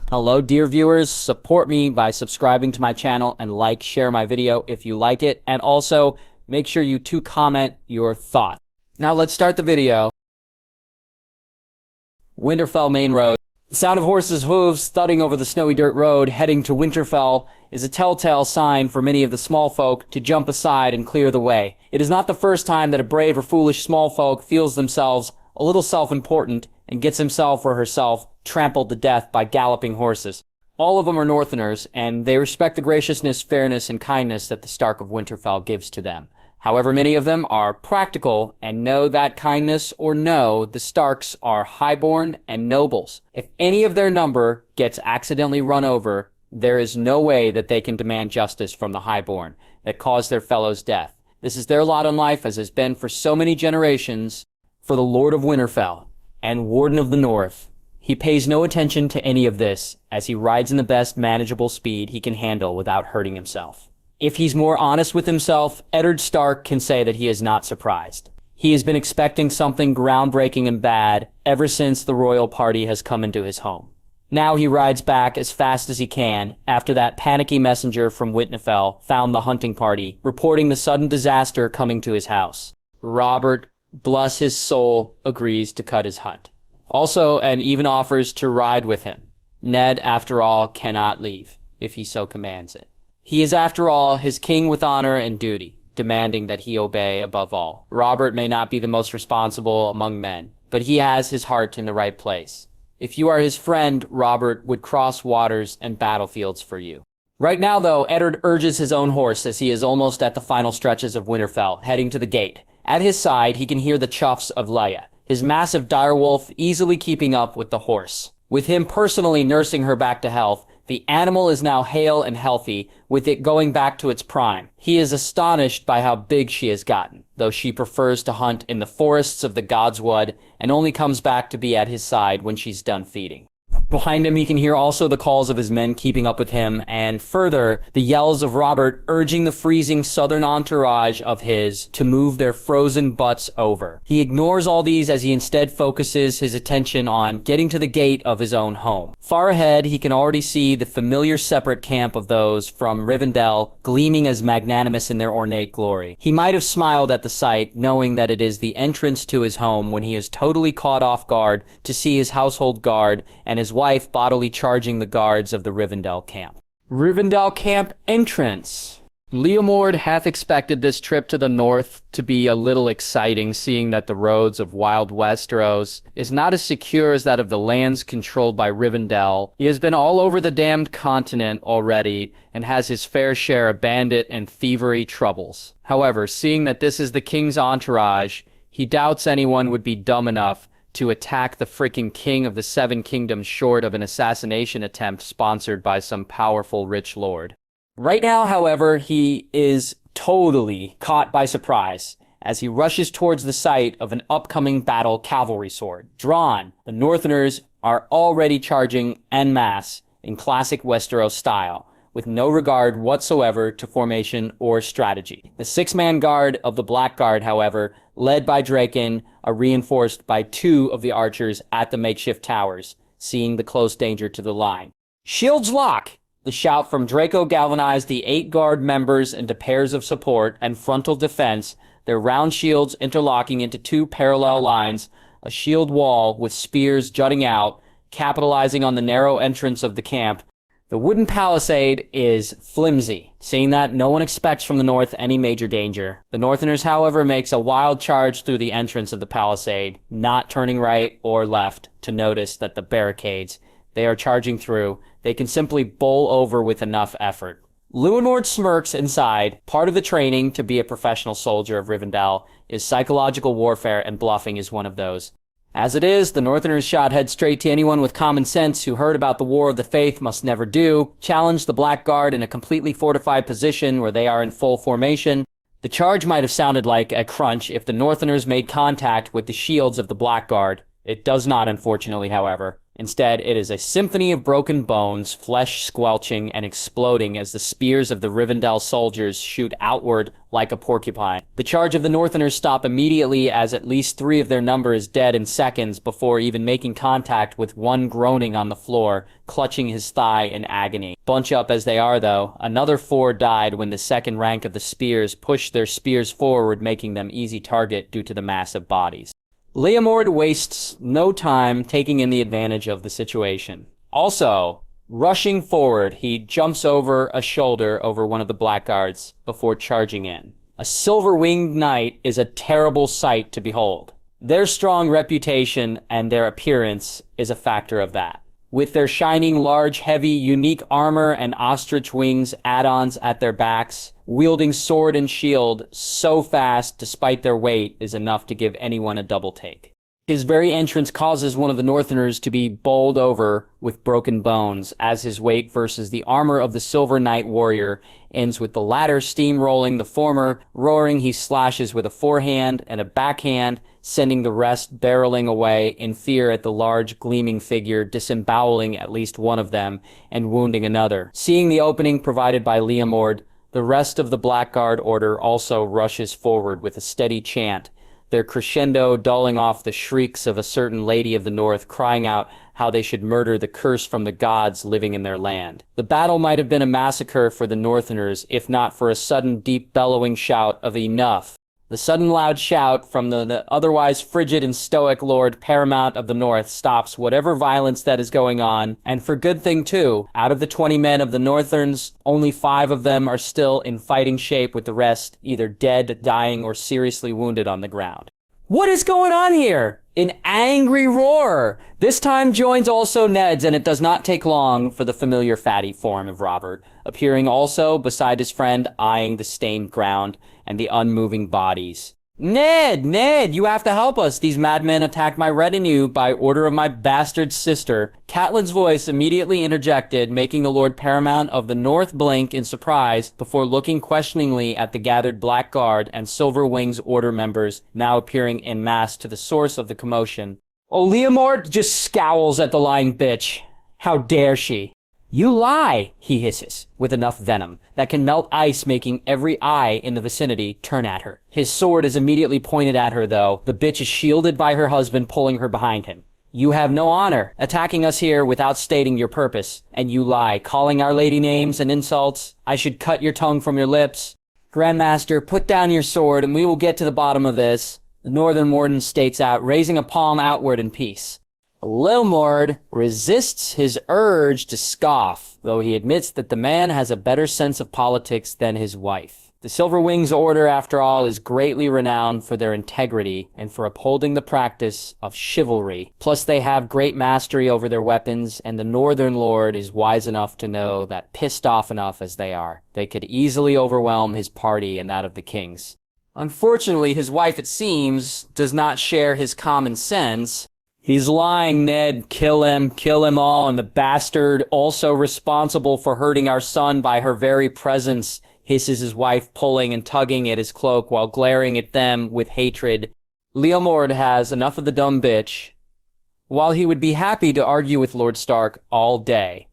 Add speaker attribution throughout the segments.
Speaker 1: Hello, dear viewers. Support me by subscribing to my channel and share my video if you like it. And also, make sure you comment your thoughts. Now let's start the video. Winterfell main road. The sound of horses' hooves thudding over the snowy dirt road heading to Winterfell is a telltale sign for many of the small folk to jump aside and clear the way. It is not the first time that a brave or foolish small folk feels themselves a little self-important and gets himself or herself trampled to death by galloping horses. All of them are Northerners, and they respect the graciousness, fairness, and kindness that the Stark of Winterfell gives to them. However, many of them are practical and know that kindness or no, the Starks are highborn and nobles. If any of their number gets accidentally run over, there is no way that they can demand justice from the highborn that caused their fellow's death. This is their lot in life, as has been for so many generations. For the Lord of Winterfell and Warden of the North, he pays no attention to any of this as he rides in the best manageable speed he can handle without hurting himself. If he's more honest with himself, Eddard Stark can say that he is not surprised. He has been expecting something groundbreaking and bad ever since the royal party has come into his home. Now he rides back as fast as he can after that panicky messenger from Winterfell found the hunting party, reporting the sudden disaster coming to his house. Robert, bless his soul, agrees to cut his hunt. Also, and even offers to ride with him. Ned, after all, cannot leave, if he so commands it. He is, after all, his king with honor and duty, demanding that he obey above all. Robert may not be the most responsible among men, but he has his heart in the right place. If you are his friend, Robert would cross waters and battlefields for you. Right now, though, Eddard urges his own horse as he is almost at the final stretches of Winterfell, heading to the gate. At his side, he can hear the chuffs of Leia, his massive direwolf easily keeping up with the horse. With him personally nursing her back to health, the animal is now hale and healthy, with it going back to its prime. He is astonished by how big she has gotten, though she prefers to hunt in the forests of the Godswood and only comes back to be at his side when she's done feeding. Behind him, he can hear also the calls of his men keeping up with him, and further, the yells of Robert urging the freezing southern entourage of his to move their frozen butts over. He ignores all these as he instead focuses his attention on getting to the gate of his own home. Far ahead, he can already see the familiar separate camp of those from Rivendell gleaming as magnanimous in their ornate glory. He might have smiled at the sight, knowing that it is the entrance to his home when he is totally caught off guard to see his household guard and his wife bodily charging the guards of the Rivendell camp. Rivendell camp entrance. Leomord hath expected this trip to the north to be a little exciting, seeing that the roads of wild Westeros is not as secure as that of the lands controlled by Rivendell. He has been all over the damned continent already and has his fair share of bandit and thievery troubles. However, seeing that this is the king's entourage, he doubts anyone would be dumb enough to attack the freaking king of the Seven Kingdoms short of an assassination attempt sponsored by some powerful rich lord. Right now, however, he is totally caught by surprise as he rushes towards the site of an upcoming battle cavalry sword. Drawn, the Northerners are already charging en masse in classic Westeros style, with no regard whatsoever to formation or strategy. The six-man guard of the Blackguard, however, led by Draken, are reinforced by two of the archers at the makeshift towers, seeing the close danger to the line. Shields lock! The shout from Draco galvanized the 8 guard members into pairs of support and frontal defense, their round shields interlocking into 2 parallel lines, a shield wall with spears jutting out, capitalizing on the narrow entrance of the camp. The wooden palisade is flimsy, seeing that no one expects from the north any major danger. The Northerners, however, makes a wild charge through the entrance of the palisade, not turning right or left to notice that the barricades they are charging through, they can simply bowl over with enough effort. Leonord smirks inside. Part of the training to be a professional soldier of Rivendell is psychological warfare, and bluffing is one of those. As it is, the Northerners shot head straight to anyone with common sense who heard about the War of the Faith must never do, challenged the Blackguard in a completely fortified position where they are in full formation. The charge might have sounded like a crunch if the Northerners made contact with the shields of the Blackguard. It does not, unfortunately, however. Instead, it is a symphony of broken bones, flesh squelching and exploding as the spears of the Rivendell soldiers shoot outward like a porcupine. The charge of the Northerners stop immediately as at least 3 of their number is dead in seconds before even making contact with one groaning on the floor, clutching his thigh in agony. Bunch up as they are, though, another 4 died when the second rank of the spears pushed their spears forward, making them easy target due to the massive bodies. Leomord wastes no time taking in the advantage of the situation. Also, rushing forward, he jumps over a shoulder over one of the blackguards before charging in. A silver-winged knight is a terrible sight to behold. Their strong reputation and their appearance is a factor of that. With their shining, large, heavy, unique armor and ostrich wings add-ons at their backs, wielding sword and shield so fast despite their weight is enough to give anyone a double take. His very entrance causes one of the Northerners to be bowled over with broken bones, as his weight versus the armor of the Silver Knight warrior ends with the latter steamrolling the former. Roaring, he slashes with a forehand and a backhand, sending the rest barreling away in fear at the large gleaming figure, disemboweling at least one of them and wounding another. Seeing the opening provided by Leomord, the rest of the Blackguard order also rushes forward with a steady chant, their crescendo dulling off the shrieks of a certain lady of the north crying out how they should murder the curse from the gods living in their land. The battle might have been a massacre for the Northerners if not for a sudden deep bellowing shout of enough. The sudden loud shout from the otherwise frigid and stoic Lord Paramount of the North stops whatever violence that is going on, and for good thing too. Out of the 20 men of the Northerns, only 5 of them are still in fighting shape, with the rest either dead, dying, or seriously wounded on the ground. What is going on here? An angry roar! This time joins also Ned's, and it does not take long for the familiar fatty form of Robert, appearing also beside his friend, eyeing the stained ground and the unmoving bodies. Ned, you have to help us. These madmen attacked my retinue by order of my bastard sister. Catelyn's voice immediately interjected, making the Lord Paramount of the North blink in surprise before looking questioningly at the gathered Black Guard and Silver Wings Order members now appearing en masse to the source of the commotion. Oh, Leomord just scowls at the lying bitch. How dare she? You lie, he hisses, with enough venom that can melt ice, making every eye in the vicinity turn at her. His sword is immediately pointed at her, though. The bitch is shielded by her husband pulling her behind him. You have no honor, attacking us here without stating your purpose. And you lie, calling our lady names and insults. I should cut your tongue from your lips. Grandmaster, put down your sword and we will get to the bottom of this. The Northern Warden states out, raising a palm outward in peace. Leomord resists his urge to scoff, though he admits that the man has a better sense of politics than his wife. The Silver Wings Order, after all, is greatly renowned for their integrity and for upholding the practice of chivalry. Plus, they have great mastery over their weapons, and the Northern Lord is wise enough to know that, pissed off enough as they are, they could easily overwhelm his party and that of the king's. Unfortunately, his wife, it seems, does not share his common sense. He's lying, Ned. Kill him all, and the bastard also responsible for hurting our son by her very presence, hisses his wife, pulling and tugging at his cloak while glaring at them with hatred. Leomord has enough of the dumb bitch. While he would be happy to argue with Lord Stark all day,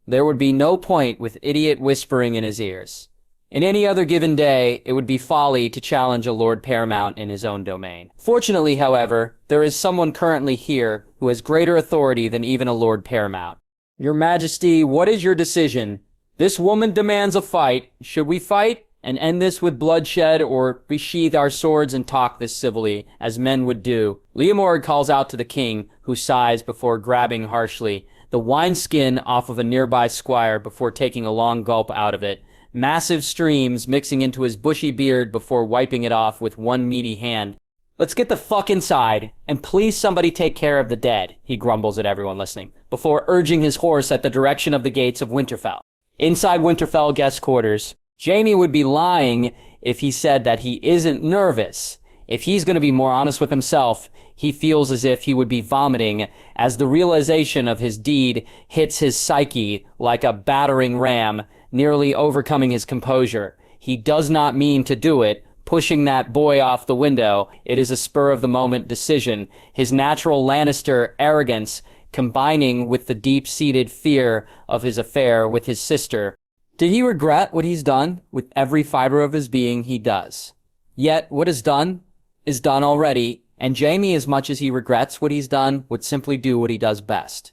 Speaker 1: there would be no point with idiot whispering in his ears. In any other given day, it would be folly to challenge a Lord Paramount in his own domain. Fortunately, however, there is someone currently here who has greater authority than even a Lord Paramount. Your Majesty, what is your decision? This woman demands a fight. Should we fight and end this with bloodshed, or resheath our swords and talk this civilly, as men would do? Leomord calls out to the king, who sighs before grabbing harshly the wineskin off of a nearby squire before taking a long gulp out of it. Massive streams mixing into his bushy beard before wiping it off with one meaty hand. Let's get the fuck inside, and please somebody take care of the dead, he grumbles at everyone listening, before urging his horse at the direction of the gates of Winterfell. Inside Winterfell guest quarters, Jaime would be lying if he said that he isn't nervous. If he's going to be more honest with himself, he feels as if he would be vomiting as the realization of his deed hits his psyche like a battering ram, nearly overcoming his composure. He does not mean to do it, pushing that boy off the window. It is a spur-of-the-moment decision. His natural Lannister arrogance combining with the deep-seated fear of his affair with his sister. Did he regret what he's done? With every fiber of his being, he does. Yet, what is done already, and Jaime, as much as he regrets what he's done, would simply do what he does best.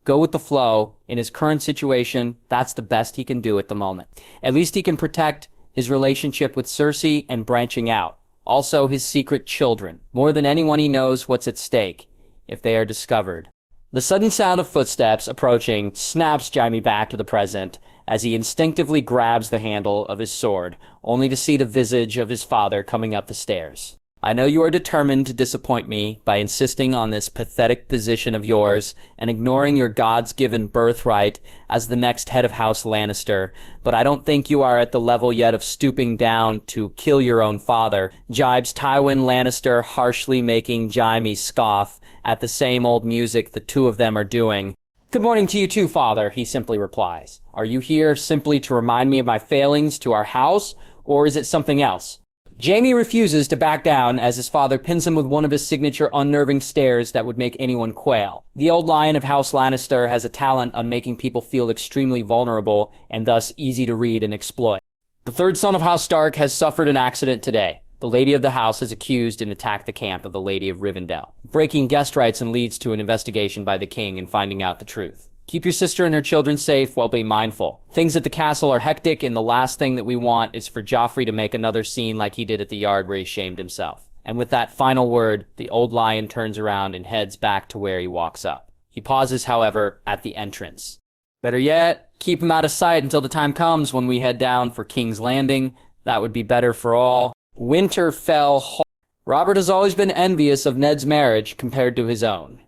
Speaker 1: Go with the flow. In his current situation, that's the best he can do at the moment. At least he can protect his relationship with Cersei and branching out. Also his secret children. More than anyone, he knows what's at stake if they are discovered. The sudden sound of footsteps approaching snaps Jaime back to the present as he instinctively grabs the handle of his sword, only to see the visage of his father coming up the stairs. I know you are determined to disappoint me by insisting on this pathetic position of yours and ignoring your God's-given birthright as the next head of House Lannister, but I don't think you are at the level yet of stooping down to kill your own father, jibes Tywin Lannister, harshly making Jaime scoff at the same old music the two of them are doing. Good morning to you too, father, he simply replies. Are you here simply to remind me of my failings to our house, or is it something else? Jaime refuses to back down as his father pins him with one of his signature unnerving stares that would make anyone quail. The old lion of House Lannister has a talent on making people feel extremely vulnerable and thus easy to read and exploit. The third son of House Stark has suffered an accident today. The lady of the house is accused and attacked the camp of the Lady of Rivendell, breaking guest rights and leads to an investigation by the king and finding out the truth. Keep your sister and her children safe while being mindful. Things at the castle are hectic, and the last thing that we want is for Joffrey to make another scene like he did at the yard where he shamed himself. And with that final word, the old lion turns around and heads back to where he walks up. He pauses, however, at the entrance. Better yet, keep him out of sight until the time comes when we head down for King's Landing. That would be better for all. Winterfell. Robert has always been envious of Ned's marriage compared to his own.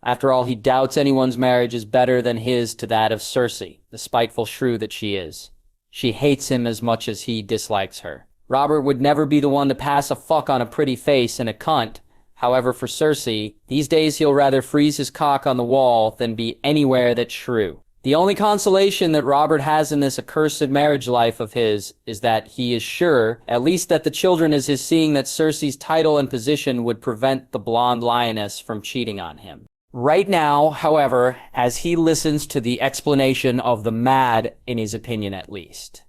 Speaker 1: After all, he doubts anyone's marriage is better than his to that of Cersei, the spiteful shrew that she is. She hates him as much as he dislikes her. Robert would never be the one to pass a fuck on a pretty face and a cunt. However, for Cersei, these days he'll rather freeze his cock on the wall than be anywhere that's shrew. The only consolation that Robert has in this accursed marriage life of his is that he is sure, at least that the children is his seeing that Cersei's title and position would prevent the blonde lioness from cheating on him. Right now, however, as he listens to the explanation of the mad, in his opinion at least,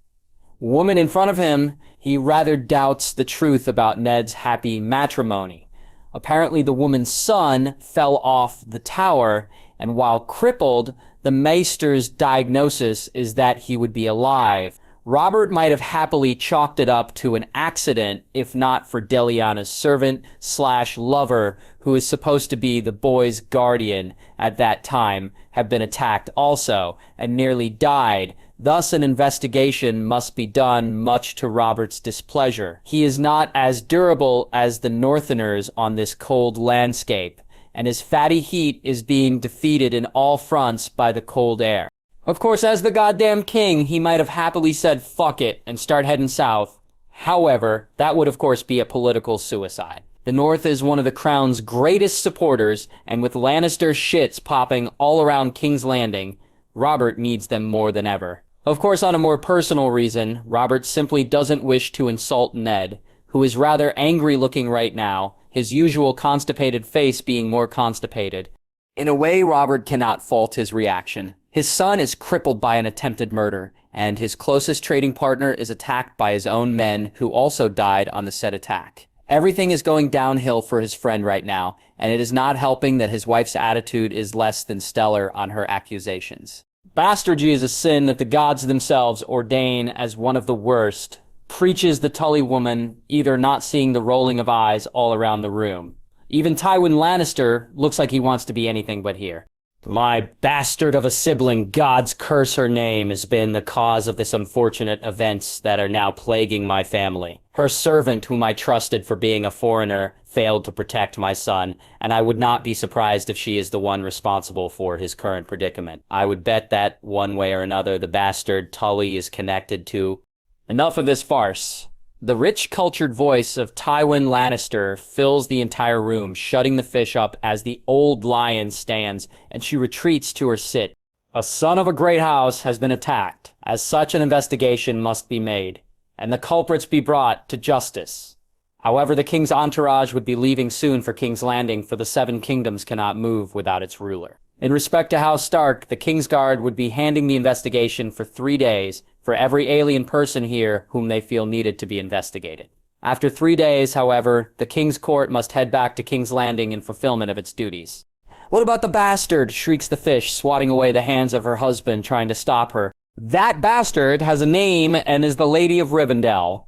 Speaker 1: woman in front of him, he rather doubts the truth about Ned's happy matrimony. Apparently the woman's son fell off the tower, and while crippled, the Maester's diagnosis is that he would be alive. Robert might have happily chalked it up to an accident if not for Deliana's servant/lover, who is supposed to be the boy's guardian at that time, have been attacked also and nearly died. Thus an investigation must be done, much to Robert's displeasure. He is not as durable as the Northerners on this cold landscape, and his fatty heat is being defeated in all fronts by the cold air. Of course, as the goddamn king, he might have happily said fuck it and start heading south. However, that would of course be a political suicide. The North is one of the Crown's greatest supporters, and with Lannister shits popping all around King's Landing, Robert needs them more than ever. Of course, on a more personal reason, Robert simply doesn't wish to insult Ned, who is rather angry looking right now, his usual constipated face being more constipated. In a way, Robert cannot fault his reaction. His son is crippled by an attempted murder, and his closest trading partner is attacked by his own men, who also died on the said attack. Everything is going downhill for his friend right now, and it is not helping that his wife's attitude is less than stellar on her accusations. Bastardy is a sin that the gods themselves ordain as one of the worst, preaches the Tully woman, either not seeing the rolling of eyes all around the room. Even Tywin Lannister looks like he wants to be anything but here. My bastard of a sibling, God's curse her name, has been the cause of this unfortunate events that are now plaguing my family. Her servant, whom I trusted for being a foreigner, failed to protect my son, and I would not be surprised if she is the one responsible for his current predicament. I would bet that, one way or another, the bastard Tully is connected to. Enough of this farce. The rich, cultured voice of Tywin Lannister fills the entire room, shutting the fish up as the old lion stands, and she retreats to her sit. A son of a great house has been attacked. As such, an investigation must be made, and the culprits be brought to justice. However, the king's entourage would be leaving soon for King's Landing, for the Seven Kingdoms cannot move without its ruler. In respect to House Stark, the Kingsguard would be handing the investigation for 3 days for every alien person here whom they feel needed to be investigated. After 3 days, however, the King's Court must head back to King's Landing in fulfillment of its duties. "What about the bastard?" shrieks the fish, swatting away the hands of her husband, trying to stop her. "That bastard has a name and is the Lady of Rivendell."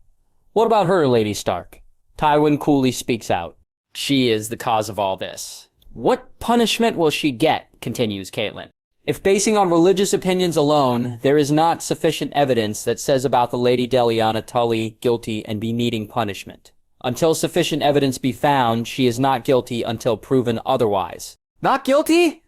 Speaker 1: "What about her, Lady Stark?" Tywin coolly speaks out. "She is the cause of all this." "What punishment will she get?" continues Caitlin. "If basing on religious opinions alone, there is not sufficient evidence that says about the Lady Deliana Tully guilty and be needing punishment. Until sufficient evidence be found, she is not guilty until proven otherwise." "Not guilty?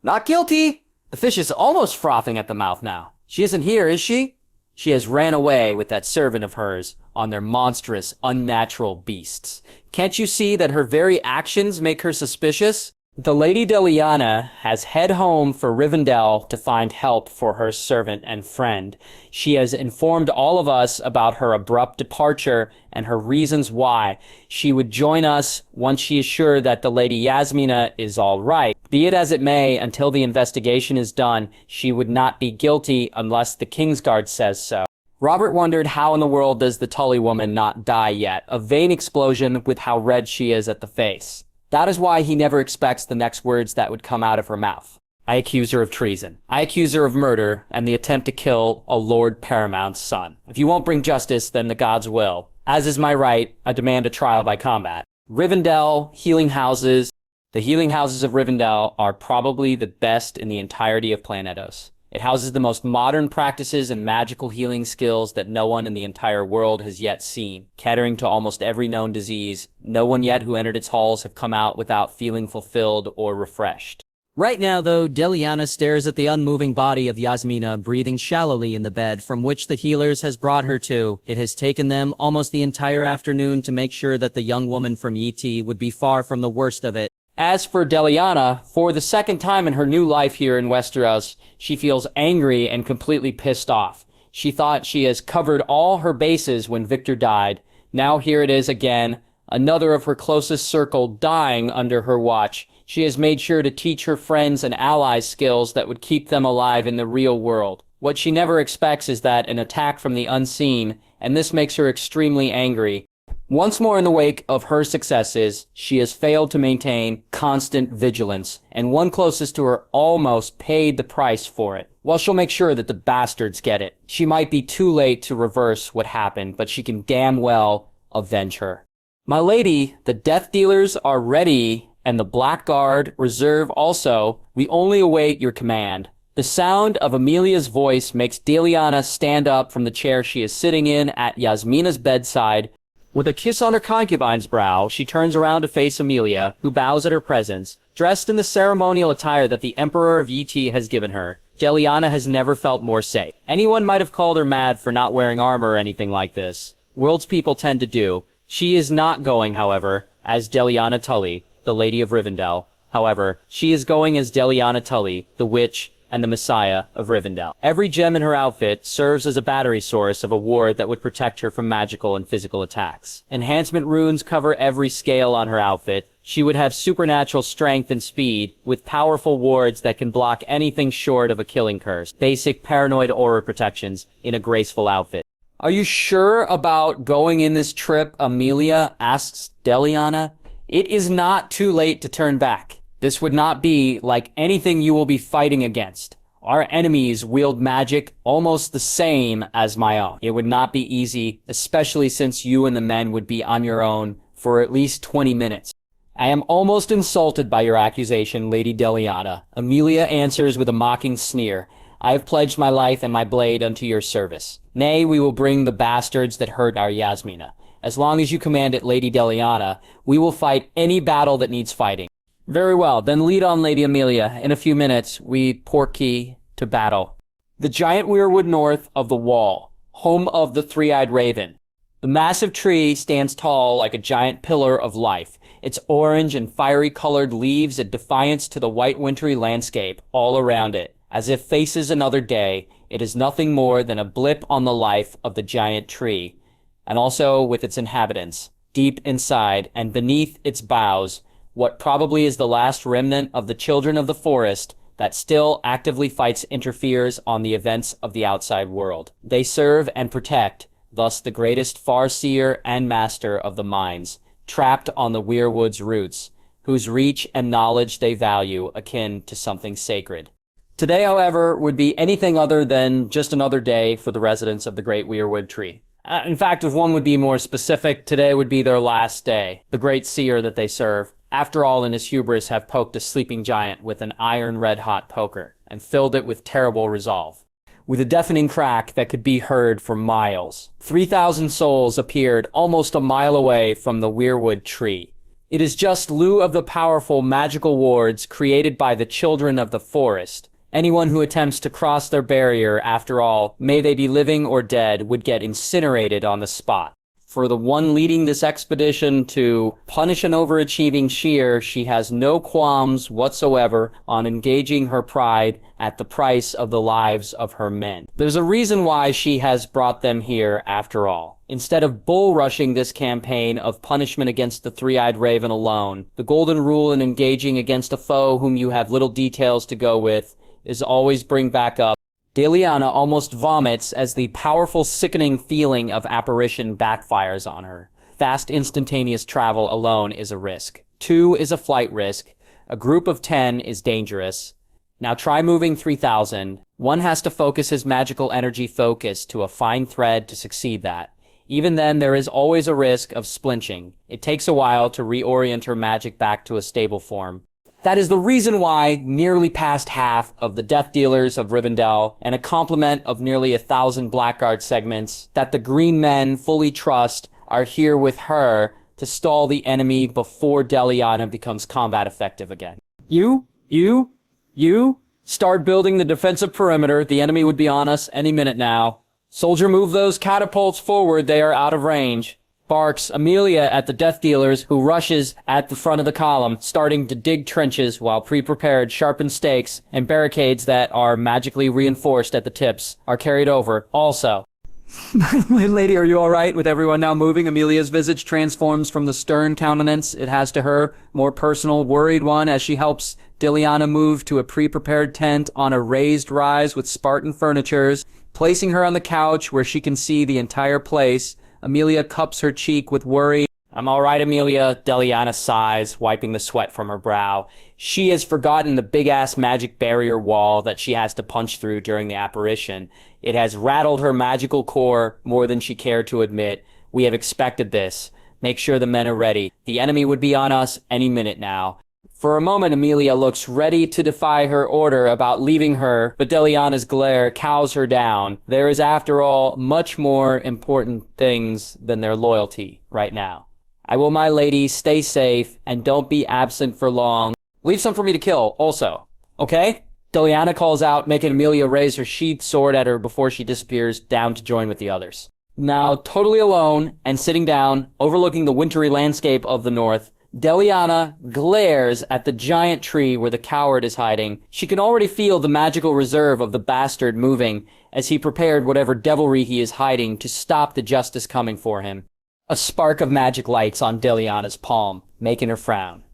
Speaker 1: Not guilty?" The fish is almost frothing at the mouth now. "She isn't here, is she?" "She has ran away with that servant of hers on their monstrous, unnatural beasts. Can't you see that her very actions make her suspicious? The Lady Deliana has head home for Rivendell to find help for her servant and friend. She has informed all of us about her abrupt departure and her reasons why. She would join us once she is sure that the Lady Yasmina is all right. Be it as it may, until the investigation is done, she would not be guilty unless the Kingsguard says so." Robert wondered how in the world does the Tully woman not die yet, a vein explosion with how red she is at the face. That is why he never expects the next words that would come out of her mouth. "I accuse her of treason. I accuse her of murder and the attempt to kill a Lord Paramount's son. If you won't bring justice, then the gods will. As is my right, I demand a trial by combat." Rivendell, healing houses. The healing houses of Rivendell are probably the best in the entirety of Planetos. It houses the most modern practices and magical healing skills that no one in the entire world has yet seen, catering to almost every known disease. No one yet who entered its halls have come out without feeling fulfilled or refreshed.
Speaker 2: Right now, though, Deliana stares at the unmoving body of Yasmina breathing shallowly in the bed from which the healers has brought her to. It has taken them almost the entire afternoon to make sure that the young woman from Yiti would be far from the worst of it.
Speaker 1: As for Deliana, for the second time in her new life here in Westeros, she feels angry and completely pissed off. She thought she has covered all her bases when Victor died. Now here it is again, another of her closest circle dying under her watch. She has made sure to teach her friends and allies skills that would keep them alive in the real world. What she never expects is that an attack from the unseen, and this makes her extremely angry. Once more in the wake of her successes, she has failed to maintain constant vigilance, and one closest to her almost paid the price for it. Well, she'll make sure that the bastards get it. She might be too late to reverse what happened, but she can damn well avenge her. "My lady, the Death Dealers are ready, and the Blackguard Reserve also. We only await your command." The sound of Amelia's voice makes Deliana stand up from the chair she is sitting in at Yasmina's bedside. With a kiss on her concubine's brow, she turns around to face Amelia, who bows at her presence. Dressed in the ceremonial attire that the Emperor of Yiti has given her, Deliana has never felt more safe. Anyone might have called her mad for not wearing armor or anything like this. World's people tend to do. She is not going, however, as Deliana Tully, the Lady of Rivendell. However, she is going as Deliana Tully, the Witch, and the Messiah of Rivendell. Every gem in her outfit serves as a battery source of a ward that would protect her from magical and physical attacks. Enhancement runes cover every scale on her outfit. She would have supernatural strength and speed, with powerful wards that can block anything short of a killing curse. Basic paranoid aura protections in a graceful outfit. "Are you sure about going in this trip?" Amelia asks Deliana. "It is not too late to turn back. This would not be like anything you will be fighting against. Our enemies wield magic almost the same as my own. It would not be easy, especially since you and the men would be on your own for at least 20 minutes. I am almost insulted by your accusation, Lady Deliana." Amelia answers with a mocking sneer. "I have pledged my life and my blade unto your service. Nay, we will bring the bastards that hurt our Yasmina. As long as you command it, Lady Deliana, we will fight any battle that needs fighting." "Very well, then lead on, Lady Amelia. In a few minutes, we portkey to battle." The giant weirwood north of the wall, home of the three-eyed raven. The massive tree stands tall like a giant pillar of life, its orange and fiery-colored leaves a defiance to the white wintry landscape all around it. As if faces another day, it is nothing more than a blip on the life of the giant tree, and also with its inhabitants. Deep inside and beneath its boughs, what probably is the last remnant of the children of the forest, that still actively fights interferes on the events of the outside world. They serve and protect, thus the greatest farseer and master of the mines, trapped on the weirwood's roots, whose reach and knowledge they value akin to something sacred. Today, however, would be anything other than just another day for the residents of the Great Weirwood Tree. In fact, if one would be more specific, today would be their last day. The great seer that they serve, after all in his hubris, have poked a sleeping giant with an iron red-hot poker, and filled it with terrible resolve. With a deafening crack that could be heard for miles, 3,000 souls appeared almost a mile away from the Weirwood Tree. It is just lieu of the powerful magical wards created by the children of the forest. Anyone who attempts to cross their barrier, after all, may they be living or dead, would get incinerated on the spot. For the one leading this expedition to punish an overachieving Sheer, she has no qualms whatsoever on engaging her pride at the price of the lives of her men. There's a reason why she has brought them here, after all. Instead of bull-rushing this campaign of punishment against the three-eyed raven alone, the golden rule in engaging against a foe whom you have little details to go with is always bring back up. Deliana almost vomits as the powerful, sickening feeling of apparition backfires on her. Fast, instantaneous travel alone is a risk. 2 is a flight risk. A group of 10 is dangerous. Now try moving 3,000. One has to focus his magical energy focus to a fine thread to succeed that. Even then, there is always a risk of splinching. It takes a while to reorient her magic back to a stable form. That is the reason why nearly past half of the Death Dealers of Rivendell and a complement of nearly 1,000 Blackguard segments that the Green Men fully trust are here with her to stall the enemy before Deliana becomes combat effective again. You start building the defensive perimeter. The enemy would be on us any minute now. Soldier, move those catapults forward. They are out of range. Barks Amelia at the Death Dealers, who rushes at the front of the column, starting to dig trenches while pre-prepared sharpened stakes and barricades that are magically reinforced at the tips are carried over. Also, my lady, are you all right with everyone now moving? Amelia's visage transforms from the stern countenance it has to her, more personal, worried one, as she helps Deliana move to a pre-prepared tent on a raised rise with Spartan furnitures, placing her on the couch where she can see the entire place. Amelia cups her cheek with worry. I'm all right, Amelia, Deliana sighs, wiping the sweat from her brow. She has forgotten the big-ass magic barrier wall that she has to punch through during the apparition. It has rattled her magical core more than she cared to admit. We have expected this. Make sure the men are ready. The enemy would be on us any minute now. For a moment, Amelia looks ready to defy her order about leaving her, but Deliana's glare cows her down. There is, after all, much more important things than their loyalty right now. I will, my lady, stay safe, and don't be absent for long. Leave some for me to kill, also. Okay? Deliana calls out, making Amelia raise her sheathed sword at her before she disappears down to join with the others. Now, totally alone, and sitting down, overlooking the wintry landscape of the north, Deliana glares at the giant tree where the coward is hiding. She can already feel the magical reserve of the bastard moving as he prepared whatever devilry he is hiding to stop the justice coming for him. A spark of magic lights on Deliana's palm, making her frown.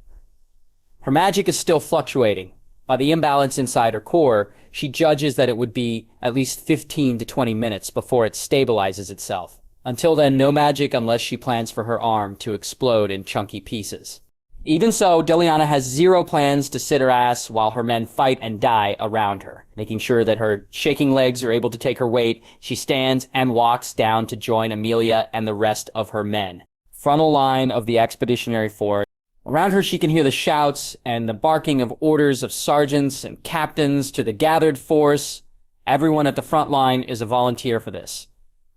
Speaker 1: Her magic is still fluctuating. By the imbalance inside her core, she judges that it would be at least 15 to 20 minutes before it stabilizes itself. Until then, no magic unless she plans for her arm to explode in chunky pieces. Even so, Deliana has zero plans to sit her ass while her men fight and die around her. Making sure that her shaking legs are able to take her weight, she stands and walks down to join Amelia and the rest of her men. Frontal line of the expeditionary force. Around her she can hear the shouts and the barking of orders of sergeants and captains to the gathered force. Everyone at the front line is a volunteer for this.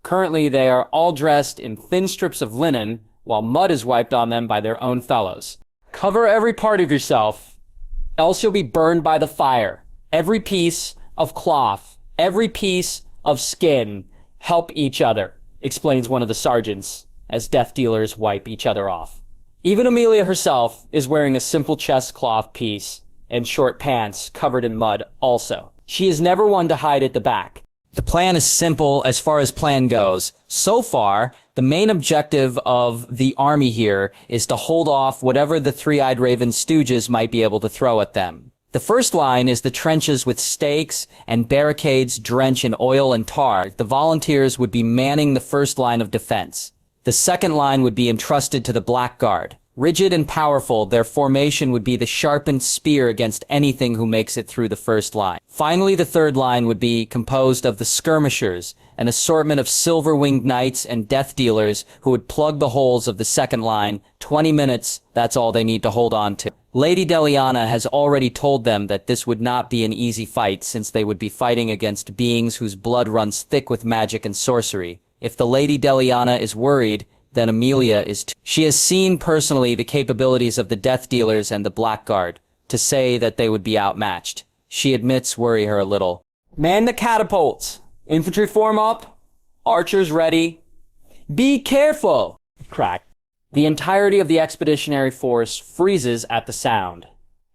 Speaker 1: Currently, they are all dressed in thin strips of linen, while mud is wiped on them by their own fellows. Cover every part of yourself, else you'll be burned by the fire. Every piece of cloth, every piece of skin, help each other, explains one of the sergeants, as Death Dealers wipe each other off. Even Amelia herself is wearing a simple chest cloth piece and short pants covered in mud also. She is never one to hide at the back. The plan is simple as far as plan goes. So far, the main objective of the army here is to hold off whatever the three-eyed raven stooges might be able to throw at them. The first line is the trenches with stakes and barricades drenched in oil and tar. The volunteers would be manning the first line of defense. The second line would be entrusted to the Blackguard. Rigid and powerful, their formation would be the sharpened spear against anything who makes it through the first line. Finally, the third line would be composed of the skirmishers, an assortment of silver-winged knights and death dealers who would plug the holes of the second line. 20 minutes, that's all they need to hold on to. Lady Deliana has already told them that this would not be an easy fight, since they would be fighting against beings whose blood runs thick with magic and sorcery. If the Lady Deliana is worried, then Emilia is too. She has seen personally the capabilities of the Death Dealers and the Blackguard to say that they would be outmatched. She admits worry her a little. Man the catapults! Infantry form up! Archers ready! Be careful! Crack. The entirety of the expeditionary force freezes at the sound.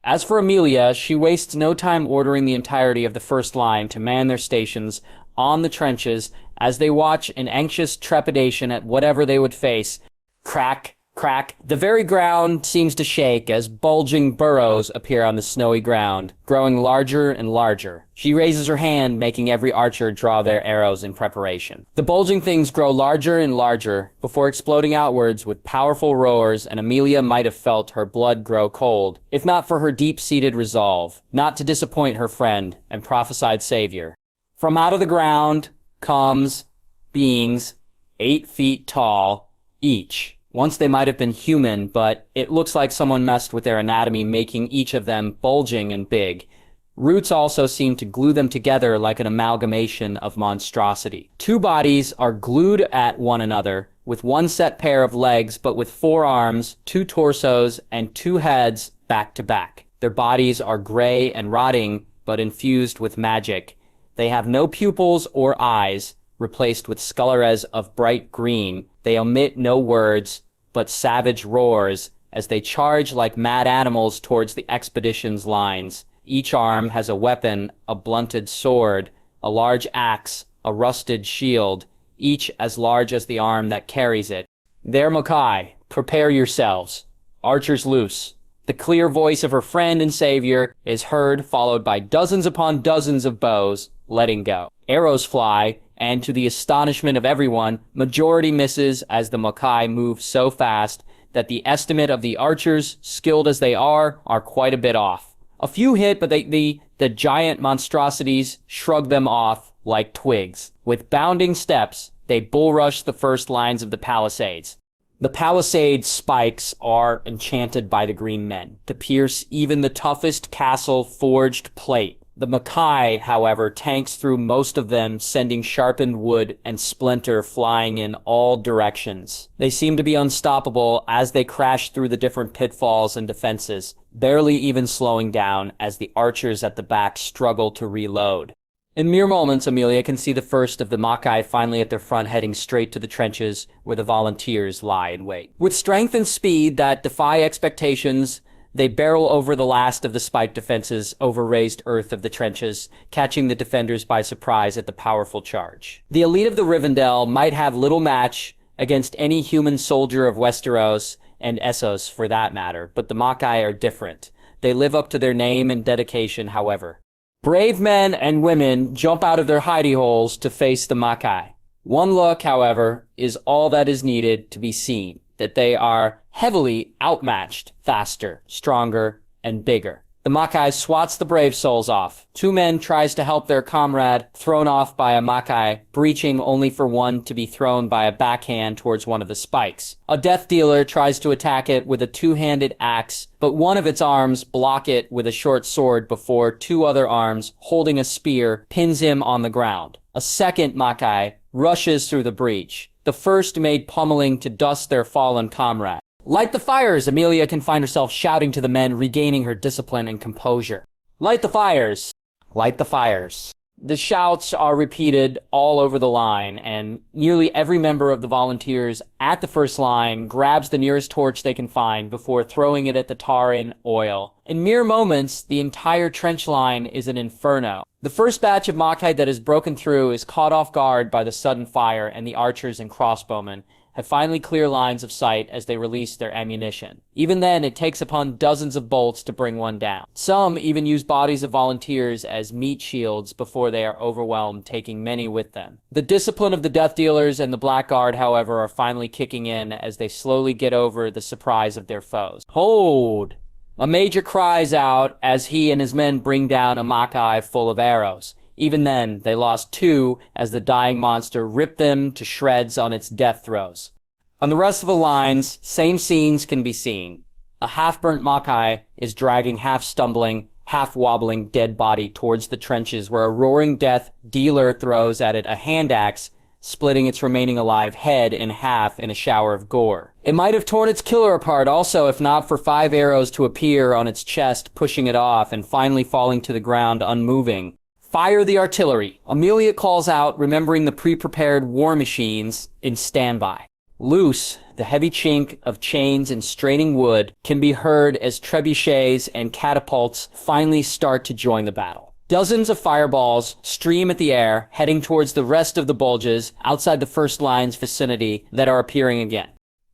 Speaker 1: As for Emilia, she wastes no time ordering the entirety of the first line to man their stations on the trenches as they watch in anxious trepidation at whatever they would face. Crack, crack. The very ground seems to shake as bulging burrows appear on the snowy ground, growing larger and larger. She raises her hand, making every archer draw their arrows in preparation. The bulging things grow larger and larger before exploding outwards with powerful roars, and Emilia might have felt her blood grow cold, if not for her deep-seated resolve, not to disappoint her friend and prophesied savior. From out of the ground comes beings 8 feet tall each. Once they might have been human, but it looks like someone messed with their anatomy, making each of them bulging and big. Roots also seem to glue them together like an amalgamation of monstrosity. 2 bodies are glued at one another, with 1 set pair of legs, but with 4 arms, 2 torsos, and 2 heads back to back. Their bodies are gray and rotting, but infused with magic. They have no pupils or eyes, replaced with sclerae of bright green. They omit no words, but savage roars, as they charge like mad animals towards the expedition's lines. Each arm has a weapon, a blunted sword, a large axe, a rusted shield, each as large as the arm that carries it. There, Makai, prepare yourselves. Archers loose. The clear voice of her friend and savior is heard, followed by dozens upon dozens of bows, letting go. Arrows fly, and to the astonishment of everyone, majority misses as the Makai move so fast that the estimate of the archers, skilled as they are quite a bit off. A few hit, but the giant monstrosities shrug them off like twigs. With bounding steps, they bull-rush the first lines of the palisades. The palisade spikes are enchanted by the green men to pierce even the toughest castle-forged plate. The Makai, however, tanks through most of them, sending sharpened wood and splinter flying in all directions. They seem to be unstoppable as they crash through the different pitfalls and defenses, barely even slowing down as the archers at the back struggle to reload. In mere moments, Emilia can see the first of the Makai finally at their front, heading straight to the trenches where the volunteers lie in wait. With strength and speed that defy expectations, they barrel over the last of the spiked defenses over raised earth of the trenches, catching the defenders by surprise at the powerful charge. The elite of the Rivendell might have little match against any human soldier of Westeros, and Essos for that matter, but the Makai are different. They live up to their name and dedication, however. Brave men and women jump out of their hidey holes to face the Makai. One look, however, is all that is needed to be seen, that they are heavily outmatched, faster, stronger, and bigger. The Makai swats the brave souls off. 2 men tries to help their comrade, thrown off by a Makai, breaching only for one to be thrown by a backhand towards one of the spikes. A death dealer tries to attack it with a 2-handed axe, but one of its arms block it with a short sword before 2 other arms, holding a spear, pins him on the ground. A second Makai rushes through the breach, the first made pummeling to dust their fallen comrade. Light the fires! Emilia can find herself shouting to the men, regaining her discipline and composure. Light the fires! Light the fires. The shouts are repeated all over the line, and nearly every member of the volunteers at the first line grabs the nearest torch they can find before throwing it at the tar and oil. In mere moments, the entire trench line is an inferno. The first batch of Makai that is broken through is caught off guard by the sudden fire and the archers and crossbowmen, have finally clear lines of sight as they release their ammunition. Even then, it takes upon dozens of bolts to bring one down. Some even use bodies of volunteers as meat shields before they are overwhelmed, taking many with them. The discipline of the Death Dealers and the Blackguard, however, are finally kicking in as they slowly get over the surprise of their foes. Hold! A major cries out as he and his men bring down a Mackay full of arrows. Even then, they lost 2 as the dying monster ripped them to shreds on its death throes. On the rest of the lines, same scenes can be seen. A half-burnt Mackay is dragging half-stumbling, half-wobbling dead body towards the trenches where a roaring death dealer throws at it a hand axe, splitting its remaining alive head in half in a shower of gore. It might have torn its killer apart also if not for 5 arrows to appear on its chest, pushing it off and finally falling to the ground unmoving. Fire the artillery. Emilia calls out, remembering the pre-prepared war machines in standby. Loose, the heavy chink of chains and straining wood can be heard as trebuchets and catapults finally start to join the battle. Dozens of fireballs stream at the air, heading towards the rest of the bulges outside the first line's vicinity that are appearing again.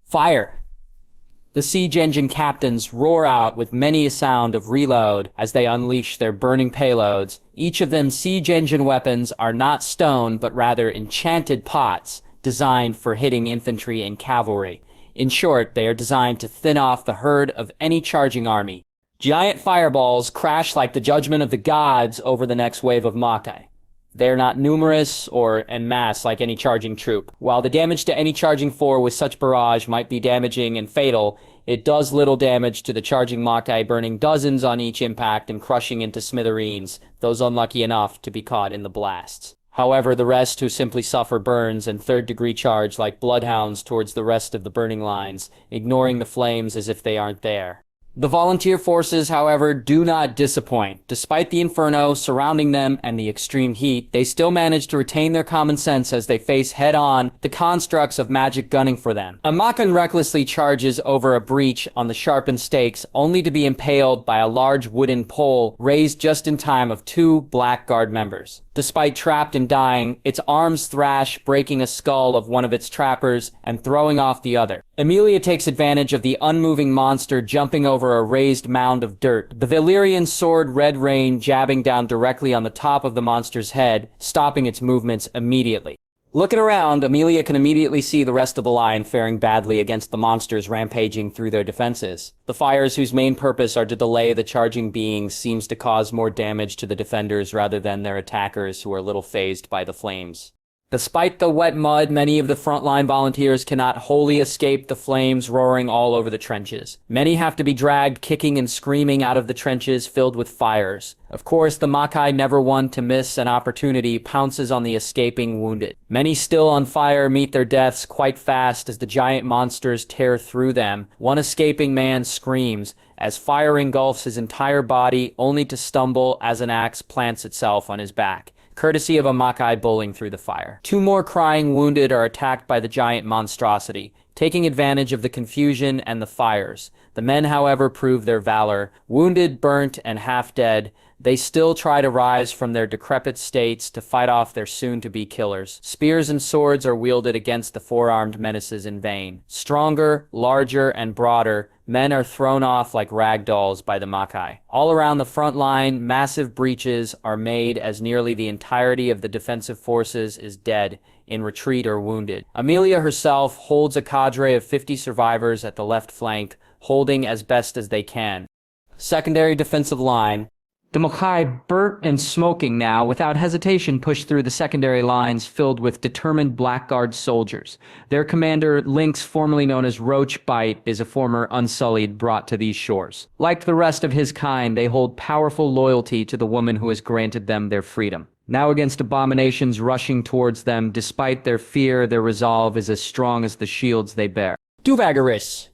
Speaker 1: Fire! The siege engine captains roar out with many a sound of reload as they unleash their burning payloads. Each of them siege engine weapons are not stone, but rather enchanted pots designed for hitting infantry and cavalry. In short, they are designed to thin off the herd of any charging army. Giant fireballs crash like the judgment of the gods over the next wave of Mackay. They are not numerous or en masse like any charging troop. While the damage to any charging four with such barrage might be damaging and fatal, it does little damage to the charging Mackay, burning dozens on each impact and crushing into smithereens those unlucky enough to be caught in the blasts. However, the rest who simply suffer burns and third-degree charge like bloodhounds towards the rest of the burning lines, ignoring the flames as if they aren't there. The volunteer forces, however, do not disappoint. Despite the inferno surrounding them and the extreme heat, they still manage to retain their common sense as they face head-on the constructs of magic gunning for them. A Makan recklessly charges over a breach on the sharpened stakes, only to be impaled by a large wooden pole raised just in time of 2 Blackguard members. Despite trapped and dying, its arms thrash, breaking a skull of one of its trappers and throwing off the other. Emilia takes advantage of the unmoving monster jumping over a raised mound of dirt, the Valyrian sword Red Rain jabbing down directly on the top of the monster's head, stopping its movements immediately. Looking around, Emilia can immediately see the rest of the line faring badly against the monsters rampaging through their defenses. The fires whose main purpose are to delay the charging beings seems to cause more damage to the defenders rather than their attackers who are little fazed by the flames. Despite the wet mud, many of the frontline volunteers cannot wholly escape the flames roaring all over the trenches. Many have to be dragged kicking and screaming out of the trenches filled with fires. Of course, the Mackay, never one to miss an opportunity, pounces on the escaping wounded. Many still on fire meet their deaths quite fast as the giant monsters tear through them. One escaping man screams as fire engulfs his entire body, only to stumble as an axe plants itself on his back, courtesy of a Mackay bowling through the fire. 2 more crying wounded are attacked by the giant monstrosity, taking advantage of the confusion and the fires. The men, however, prove their valor. Wounded, burnt, and half dead, they still try to rise from their decrepit states to fight off their soon-to-be killers. Spears and swords are wielded against the four-armed menaces in vain. Stronger, larger, and broader, men are thrown off like rag dolls by the Mackay. All around the front line, massive breaches are made as nearly the entirety of the defensive forces is dead, in retreat or wounded. Emilia herself holds a cadre of 50 survivors at the left flank, holding as best as they can. Secondary defensive line. The Mackay, burnt and smoking now, without hesitation pushed through the secondary lines filled with determined Blackguard soldiers. Their commander, Lynx, formerly known as Roachbite, is a former Unsullied brought to these shores. Like the rest of his kind, they hold powerful loyalty to the woman who has granted them their freedom. Now against abominations rushing towards them, despite their fear, their resolve is as strong as the shields they bear. Duvagaris!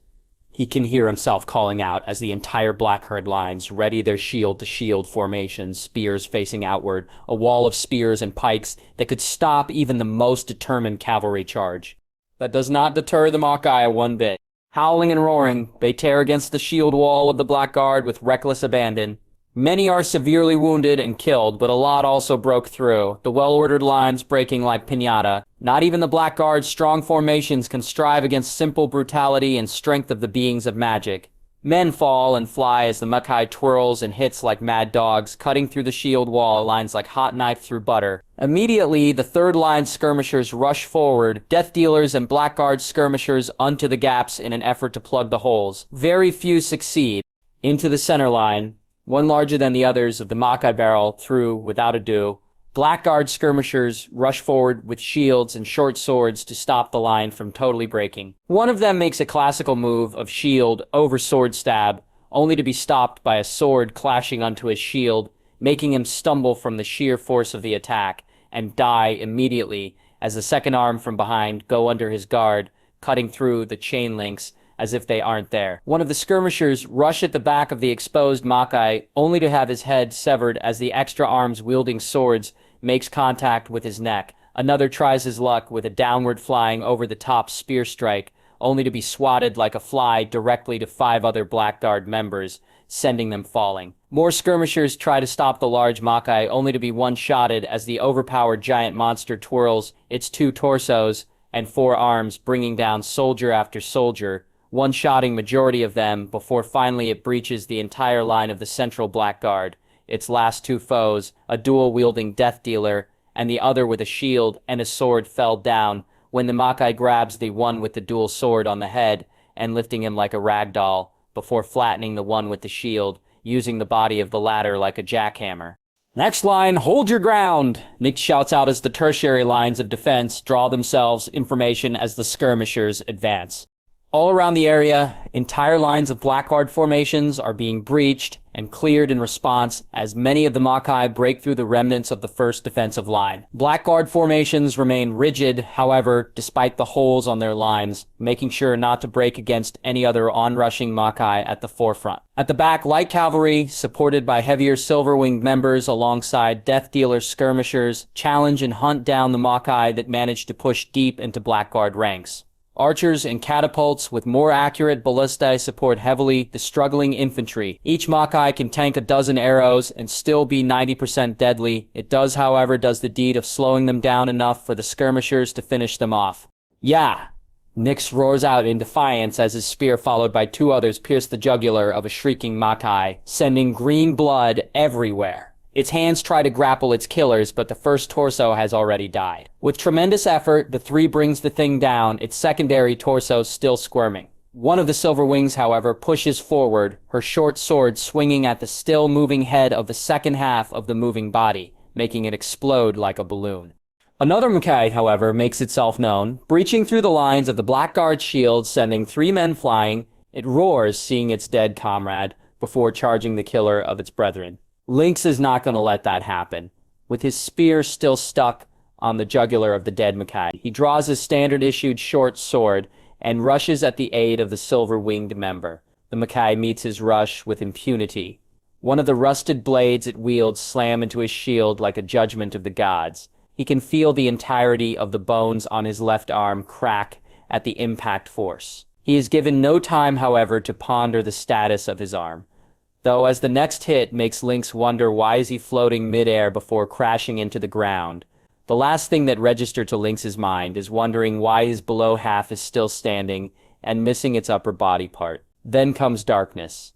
Speaker 1: He can hear himself calling out as the entire Blackherd lines ready their shield-to-shield formation, spears facing outward, a wall of spears and pikes that could stop even the most determined cavalry charge. That does not deter the Mackay one bit. Howling and roaring, they tear against the shield wall of the Blackguard with reckless abandon. Many are severely wounded and killed, but a lot also broke through, the well-ordered lines breaking like piñata. Not even the Blackguard's strong formations can strive against simple brutality and strength of the beings of magic. Men fall and fly as the Makai twirls and hits like mad dogs, cutting through the shield wall lines like hot knife through butter. Immediately, the third-line skirmishers rush forward, death dealers and Blackguard skirmishers onto the gaps in an effort to plug the holes. Very few succeed. Into the center line, one larger than the others of the Makai barrel, through without ado. Blackguard skirmishers rush forward with shields and short swords to stop the line from totally breaking. One of them makes a classical move of shield over sword stab, only to be stopped by a sword clashing onto his shield, making him stumble from the sheer force of the attack, and die immediately as the second arm from behind go under his guard, cutting through the chain links as if they aren't there. One of the skirmishers rush at the back of the exposed Makai, only to have his head severed as the extra arms wielding swords makes contact with his neck. Another tries his luck with a downward flying over the top spear strike, only to be swatted like a fly directly to 5 other Blackguard members, sending them falling. More skirmishers try to stop the large Makai, only to be one-shotted as the overpowered giant monster twirls its 2 torsos and 4 arms, bringing down soldier after soldier, one-shotting majority of them before finally it breaches the entire line of the central Blackguard. Its last 2 foes, a dual-wielding death dealer, and the other with a shield and a sword, fell down when the Makai grabs the one with the dual sword on the head and lifting him like a rag doll, before flattening the one with the shield, using the body of the latter like a jackhammer. "Next line, hold your ground!" Nick shouts out as the tertiary lines of defense draw themselves information as the skirmishers advance. All around the area, entire lines of Blackguard formations are being breached and cleared in response as many of the Makai break through the remnants of the first defensive line. Blackguard formations remain rigid, however, despite the holes on their lines, making sure not to break against any other onrushing Makai at the forefront. At the back, light cavalry, supported by heavier silver-winged members alongside death dealer skirmishers, challenge and hunt down the Makai that manage to push deep into Blackguard ranks. Archers and catapults with more accurate ballistae support heavily the struggling infantry. Each Makai can tank a dozen arrows and still be 90% deadly. It does, however, the deed of slowing them down enough for the skirmishers to finish them off. "Yeah!" Nyx roars out in defiance as his spear followed by 2 others pierce the jugular of a shrieking Makai, sending green blood everywhere. Its hands try to grapple its killers, but the first torso has already died. With tremendous effort, the 3 brings the thing down, its secondary torso still squirming. One of the Silver Wings, however, pushes forward, her short sword swinging at the still moving head of the second half of the moving body, making it explode like a balloon. Another Makai, however, makes itself known, breaching through the lines of the Blackguard shield, sending 3 men flying. It roars, seeing its dead comrade, before charging the killer of its brethren. Lynx is not going to let that happen. With his spear still stuck on the jugular of the dead Makai, he draws his standard-issued short sword and rushes at the aid of the silver-winged member. The Makai meets his rush with impunity. One of the rusted blades it wields slam into his shield like a judgment of the gods. He can feel the entirety of the bones on his left arm crack at the impact force. He is given no time, however, to ponder the status of his arm. Though as the next hit makes Lynx wonder why is he floating mid-air before crashing into the ground. The last thing that registered to Lynx's mind is wondering why his below half is still standing and missing its upper body part. Then comes darkness.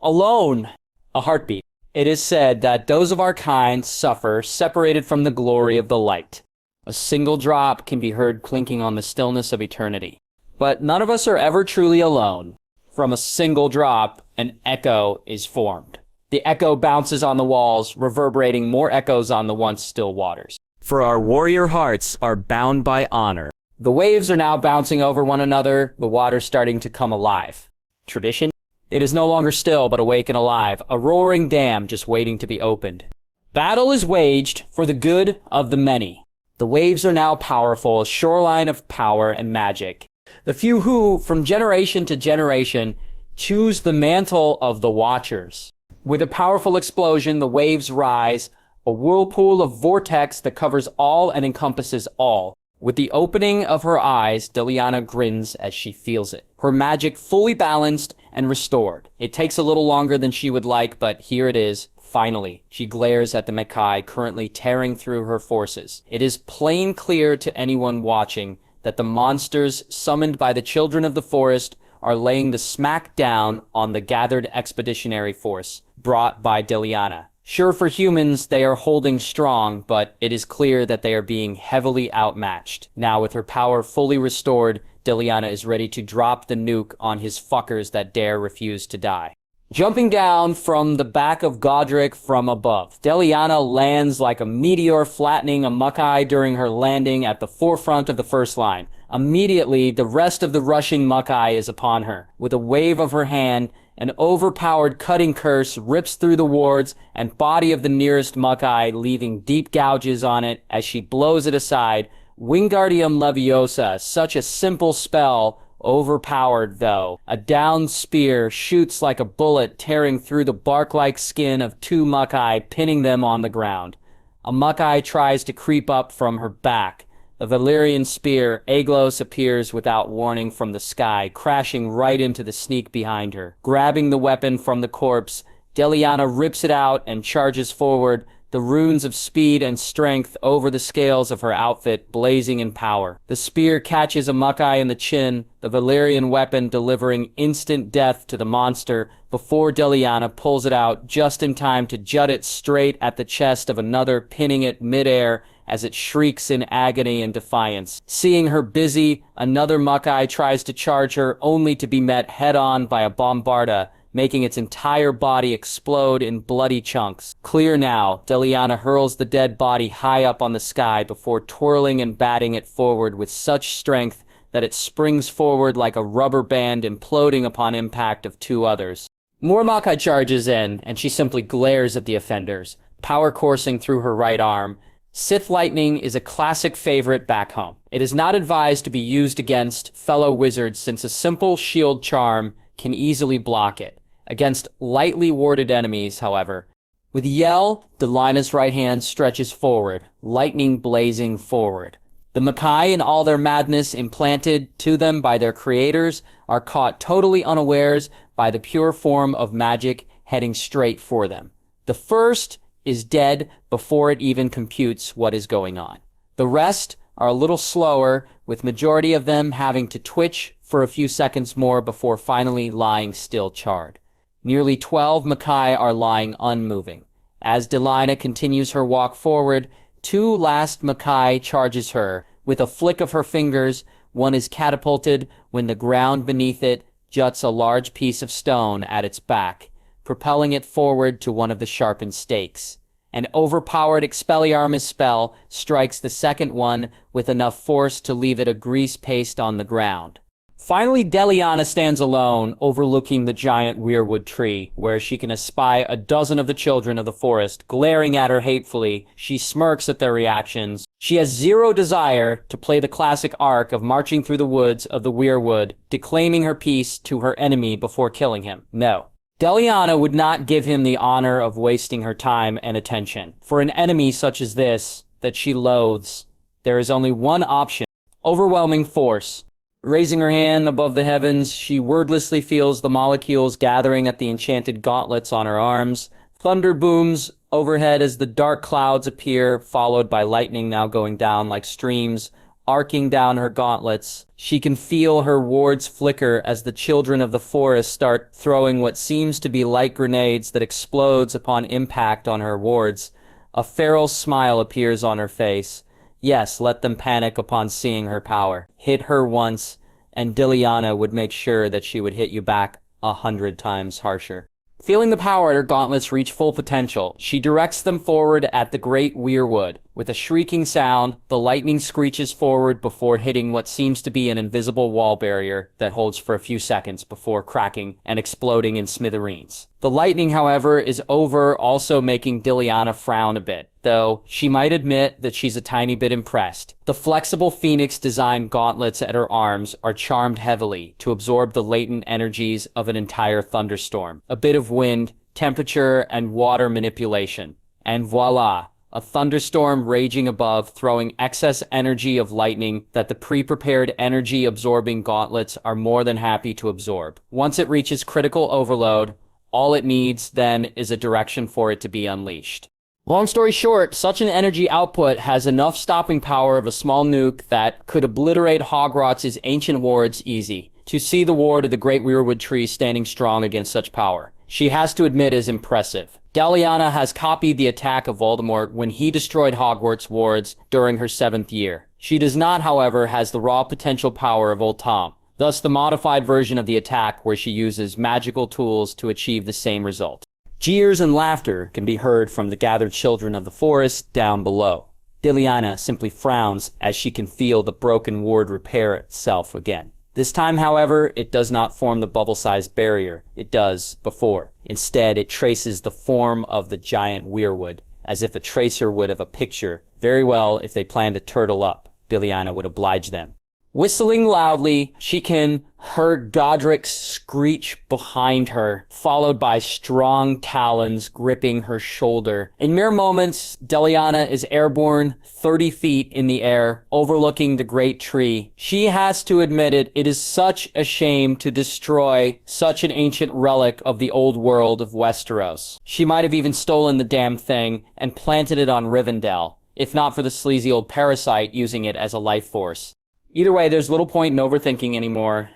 Speaker 1: Alone! A heartbeat. It is said that those of our kind suffer separated from the glory of the light. A single drop can be heard clinking on the stillness of eternity. But none of us are ever truly alone. From a single drop, an echo is formed. The echo bounces on the walls, reverberating more echoes on the once still waters. For our warrior hearts are bound by honor. The waves are now bouncing over one another, the water starting to come alive. Tradition? It is no longer still, but awake and alive, a roaring dam just waiting to be opened. Battle is waged for the good of the many. The waves are now powerful, a shoreline of power and magic. The few who, from generation to generation, choose the mantle of the Watchers. With a powerful explosion, the waves rise, a whirlpool of vortex that covers all and encompasses all. With the opening of her eyes, Deliana grins as she feels it. Her magic fully balanced and restored. It takes a little longer than she would like, but here it is, Finally, she glares at the Mackay currently tearing through her forces. It is plain clear to anyone watching that the monsters summoned by the children of the forest are laying the smack down on the gathered expeditionary force brought by Deliana. Sure, for humans, they are holding strong, but it is clear that they are being heavily outmatched. Now, with her power fully restored, Deliana is ready to drop the nuke on his fuckers that dare refuse to die. Jumping down from the back of Godric from above, Deliana lands like a meteor, flattening a Mackay during her landing at the forefront of the first line. Immediately, the rest of the rushing Mackay is upon her. With a wave of her hand, an overpowered cutting curse rips through the wards and body of the nearest Mackay, leaving deep gouges on it as she blows it aside. Wingardium Leviosa, such a simple spell, overpowered though. A downed spear shoots like a bullet, tearing through the bark-like skin of two Mackay, pinning them on the ground. A Mackay tries to creep up from her back. The Valyrian spear, Aeglos, appears without warning from the sky, crashing right into the sneak behind her. Grabbing the weapon from the corpse, Deliana rips it out and charges forward, the runes of speed and strength over the scales of her outfit blazing in power. The spear catches a Mackay in the chin, the Valyrian weapon delivering instant death to the monster before Deliana pulls it out just in time to jut it straight at the chest of another, pinning it midair as it shrieks in agony and defiance. Seeing her busy, another Mackay tries to charge her, only to be met head-on by a bombarda, making its entire body explode in bloody chunks. Clear now, Deliana hurls the dead body high up on the sky before twirling and batting it forward with such strength that it springs forward like a rubber band, imploding upon impact of two others. More Mackay charges in, and she simply glares at the offenders, power coursing through her right arm. Sith Lightning is a classic favorite back home. It is not advised to be used against fellow wizards since a simple shield charm can easily block it. Against lightly warded enemies, however. With Yell, Delina's right hand stretches forward, lightning blazing forward. The Mackay, in all their madness implanted to them by their creators, are caught totally unawares by the pure form of magic heading straight for them. The first is dead before it even computes what is going on. The rest are a little slower, with majority of them having to twitch for a few seconds more before finally lying still charred. Nearly 12 Mackay are lying unmoving. As Deliana continues her walk forward, two last Mackay charges her. With a flick of her fingers, one is catapulted when the ground beneath it juts a large piece of stone at its back, propelling it forward to one of the sharpened stakes. An overpowered Expelliarmus spell strikes the second one with enough force to leave it a grease paste on the ground. Finally, Deliana stands alone, overlooking the giant weirwood tree, where she can espy a dozen of the children of the forest, glaring at her hatefully. She smirks at their reactions. She has zero desire to play the classic arc of marching through the woods of the weirwood, declaiming her peace to her enemy before killing him. No. Deliana would not give him the honor of wasting her time and attention. For an enemy such as this, that she loathes, there is only one option: overwhelming force. Raising her hand above the heavens, she wordlessly feels the molecules gathering at the enchanted gauntlets on her arms. Thunder booms overhead as the dark clouds appear, followed by lightning now going down like streams, arcing down her gauntlets. She can feel her wards flicker as the children of the forest start throwing what seems to be light grenades that explodes upon impact on her wards. A feral smile appears on her face. Yes, let them panic upon seeing her power. Hit her once, and Deliana would make sure that she would hit you back 100 times harsher. Feeling the power at her gauntlets reach full potential, she directs them forward at the great weirwood. With a shrieking sound, the lightning screeches forward before hitting what seems to be an invisible wall barrier that holds for a few seconds before cracking and exploding in smithereens. The lightning, however, is over, also making Deliana frown a bit, though she might admit that she's a tiny bit impressed. The flexible phoenix-designed gauntlets at her arms are charmed heavily to absorb the latent energies of an entire thunderstorm, a bit of wind, temperature, and water manipulation. And voila! A thunderstorm raging above, throwing excess energy of lightning that the pre-prepared energy-absorbing gauntlets are more than happy to absorb. Once it reaches critical overload, All it needs, then, is a direction for it to be unleashed. Long story short, such an energy output has enough stopping power of a small nuke that could obliterate Hogwarts' ancient wards easy. To see the ward of the Great Weirwood Tree standing strong against such power, she has to admit is impressive. Deliana has copied the attack of Voldemort when he destroyed Hogwarts wards during her 7th year. She does not, however, has the raw potential power of Old Tom, thus the modified version of the attack where she uses magical tools to achieve the same result. Jeers and laughter can be heard from the gathered children of the forest down below. Deliana simply frowns as she can feel the broken ward repair itself again. This time, however, it does not form the bubble-sized barrier it does before. Instead, it traces the form of the giant weirwood, as if a tracer would of a picture. Very well, if they plan to turtle up, Deliana would oblige them. Whistling loudly, she can hear Godric's screech behind her, followed by strong talons gripping her shoulder. In mere moments, Deliana is airborne 30 feet in the air, overlooking the great tree. She has to admit it is such a shame to destroy such an ancient relic of the old world of Westeros. She might have even stolen the damn thing and planted it on Rivendell, if not for the sleazy old parasite using it as a life force. Either way, there's little point in overthinking anymore.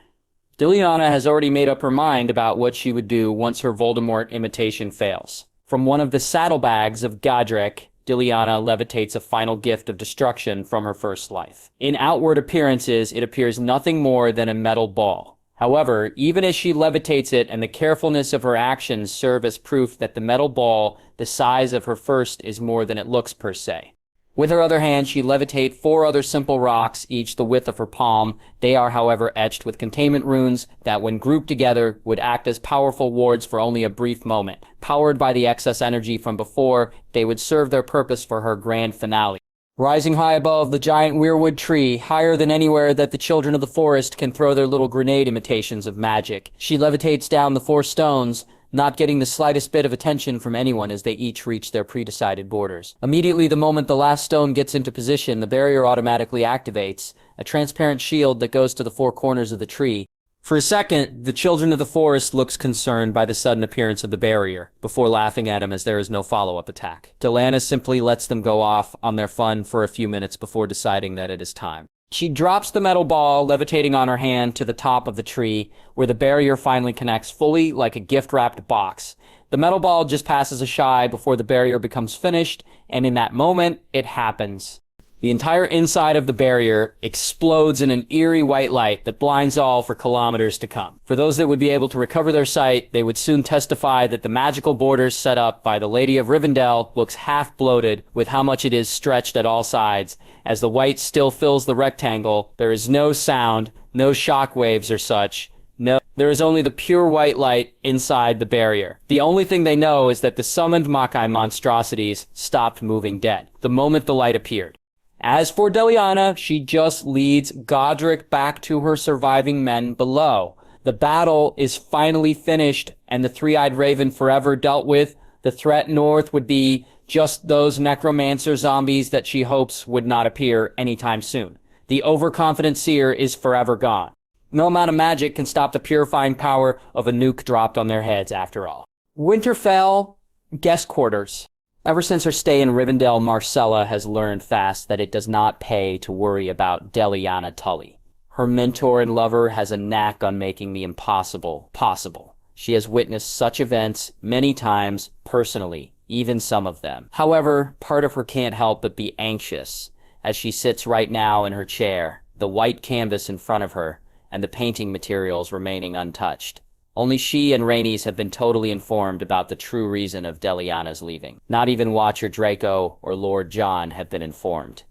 Speaker 1: Deliana has already made up her mind about what she would do once her Voldemort imitation fails. From one of the saddlebags of Godric, Deliana levitates a final gift of destruction from her first life. In outward appearances, it appears nothing more than a metal ball. However, even as she levitates it and the carefulness of her actions serve as proof that the metal ball, the size of her first, is more than it looks per se. With her other hand, she levitates 4 other simple rocks, each the width of her palm. They are, however, etched with containment runes that, when grouped together, would act as powerful wards for only a brief moment. Powered by the excess energy from before, they would serve their purpose for her grand finale. Rising high above the giant weirwood tree, higher than anywhere that the children of the forest can throw their little grenade imitations of magic, she levitates down the 4 stones, not getting the slightest bit of attention from anyone as they each reach their pre-decided borders. Immediately the moment the last stone gets into position, the barrier automatically activates, a transparent shield that goes to the 4 corners of the tree. For a second, the children of the forest looks concerned by the sudden appearance of the barrier, before laughing at him as there is no follow-up attack. Deliana simply lets them go off on their fun for a few minutes before deciding that it is time. She drops the metal ball levitating on her hand to the top of the tree, where the barrier finally connects fully like a gift-wrapped box. The metal ball just passes a shy before the barrier becomes finished, and in that moment, it happens. The entire inside of the barrier explodes in an eerie white light that blinds all for kilometers to come. For those that would be able to recover their sight, they would soon testify that the magical borders set up by the Lady of Rivendell looks half-bloated with how much it is stretched at all sides. As the white still fills the rectangle, there is no sound, no shock waves or such. No, there is only the pure white light inside the barrier. The only thing they know is that the summoned Makai monstrosities stopped moving dead the moment the light appeared. As for Deliana, she just leads Godric back to her surviving men below. The battle is finally finished, and the three-eyed raven forever dealt with. The threat north would be just those necromancer zombies that she hopes would not appear anytime soon. The overconfident seer is forever gone. No amount of magic can stop the purifying power of a nuke dropped on their heads, after all. Winterfell, guest quarters. Ever since her stay in Rivendell, Marcella has learned fast that it does not pay to worry about Deliana Tully. Her mentor and lover has a knack on making the impossible possible. She has witnessed such events many times personally, even some of them. However, part of her can't help but be anxious as she sits right now in her chair, the white canvas in front of her, and the painting materials remaining untouched. Only she and Rhaenys have been totally informed about the true reason of Deliana's leaving. Not even Watcher Draco or Lord Jon have been informed.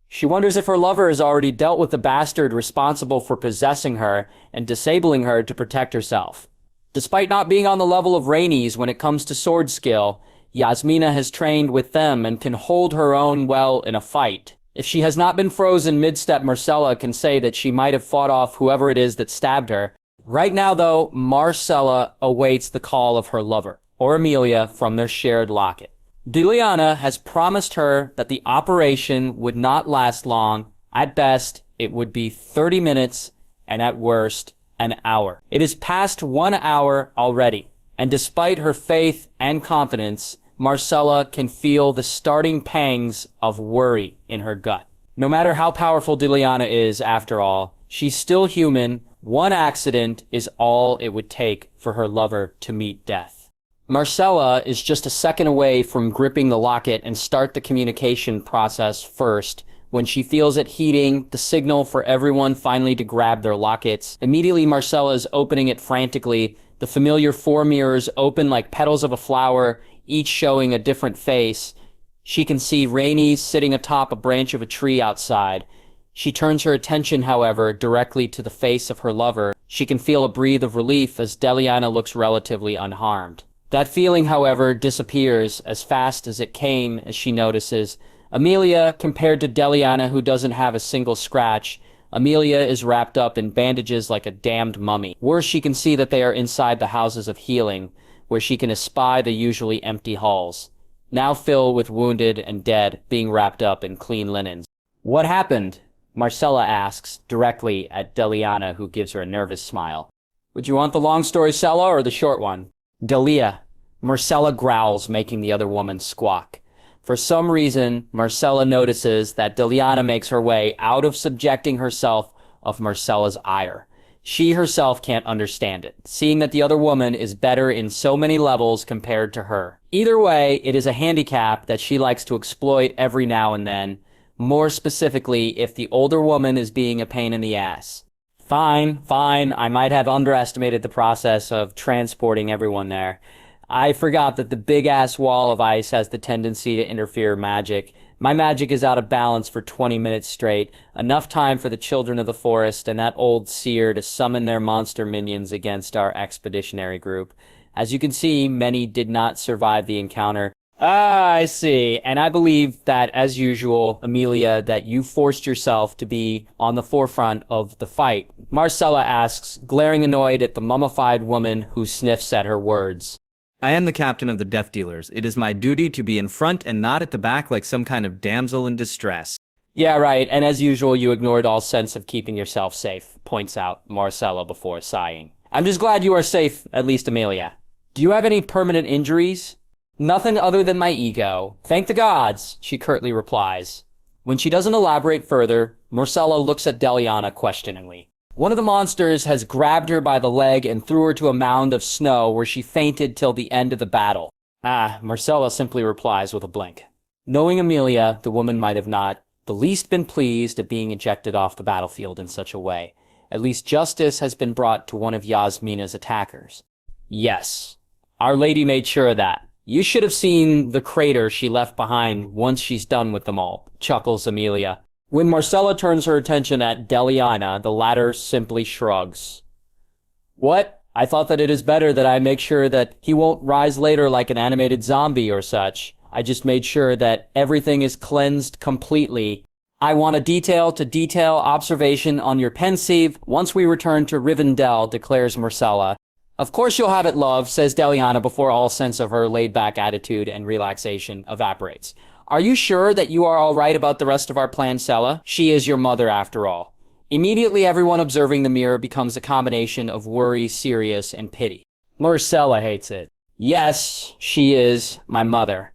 Speaker 1: She wonders if her lover has already dealt with the bastard responsible for possessing her and disabling her to protect herself. Despite not being on the level of Rhaenys when it comes to sword skill, Yasmina has trained with them and can hold her own well in a fight. If she has not been frozen mid-step, Marcella can say that she might have fought off whoever it is that stabbed her. Right now, though, Marcella awaits the call of her lover, or Emilia, from their shared locket. Deliana has promised her that the operation would not last long. At best, it would be 30 minutes, and at worst, an hour. It is past 1 hour already. And despite her faith and confidence, Marcella can feel the starting pangs of worry in her gut. No matter how powerful Deliana is, after all, she's still human. One accident is all it would take for her lover to meet death. Marcella is just a second away from gripping the locket and start the communication process first. When she feels it heating, the signal for everyone finally to grab their lockets. Immediately, Marcella is opening it frantically. The familiar four mirrors open like petals of a flower, each showing a different face. She can see Rhaenys sitting atop a branch of a tree outside. She turns her attention, however, directly to the face of her lover. She can feel a breath of relief as Deliana looks relatively unharmed. That feeling, however, disappears as fast as it came as she notices Emilia, compared to Deliana, who doesn't have a single scratch. Emilia is wrapped up in bandages like a damned mummy. Worse, she can see that they are inside the houses of healing, where she can espy the usually empty halls, now filled with wounded and dead, being wrapped up in clean linens. "What happened?" Marcella asks, directly at Deliana, who gives her a nervous smile. "Would you want the long story, Sella, or the short one?" "Delia." Marcella growls, making the other woman squawk. For some reason, Marcella notices that Deliana makes her way out of subjecting herself of Marcella's ire. She herself can't understand it, seeing that the other woman is better in so many levels compared to her. Either way, it is a handicap that she likes to exploit every now and then, more specifically if the older woman is being a pain in the ass. Fine, I might have underestimated the process of transporting everyone there. I forgot that the big-ass wall of ice has the tendency to interfere magic. My magic is out of balance for 20 minutes straight, enough time for the children of the forest and that old seer to summon their monster minions against our expeditionary group. As you can see, many did not survive the encounter. Ah, I see. And I believe that, as usual, Emilia, that you forced yourself to be on the forefront of the fight. Marcella asks, glaring annoyed at the mummified woman who sniffs at her words.
Speaker 3: "I am the captain of the Death Dealers. It is my duty to be in front and not at the back like some kind of damsel in distress."
Speaker 1: "Yeah, right, and as usual, you ignored all sense of keeping yourself safe," points out Marcella before sighing. "I'm just glad you are safe, at least, Emilia. Do you have any permanent injuries?" "Nothing other than my ego. Thank the gods," she curtly replies. When she doesn't elaborate further, Marcella looks at Deliana questioningly. One of the monsters has grabbed her by the leg and threw her to a mound of snow where she fainted till the end of the battle. "Ah," Marcella simply replies with a blink. Knowing Emilia, the woman might have not the least been pleased at being ejected off the battlefield in such a way. At least justice has been brought to one of Yasmina's attackers. "Yes, Our Lady made sure of that. You should have seen the crater she left behind once she's done with them all," chuckles Emilia. When Marcella turns her attention at Deliana, the latter simply shrugs. "What? I thought that it is better that I make sure that he won't rise later like an animated zombie or such. I just made sure that everything is cleansed completely. I want a detail-to-detail observation on your pensieve once we return to Rivendell," declares Marcella. "Of course you'll have it, love," says Deliana before all sense of her laid-back attitude and relaxation evaporates. "Are you sure that you are all right about the rest of our plan, Sella? She is your mother, after all." Immediately, everyone observing the mirror becomes a combination of worry, serious, and pity. Marcella hates it. "Yes, she is my mother.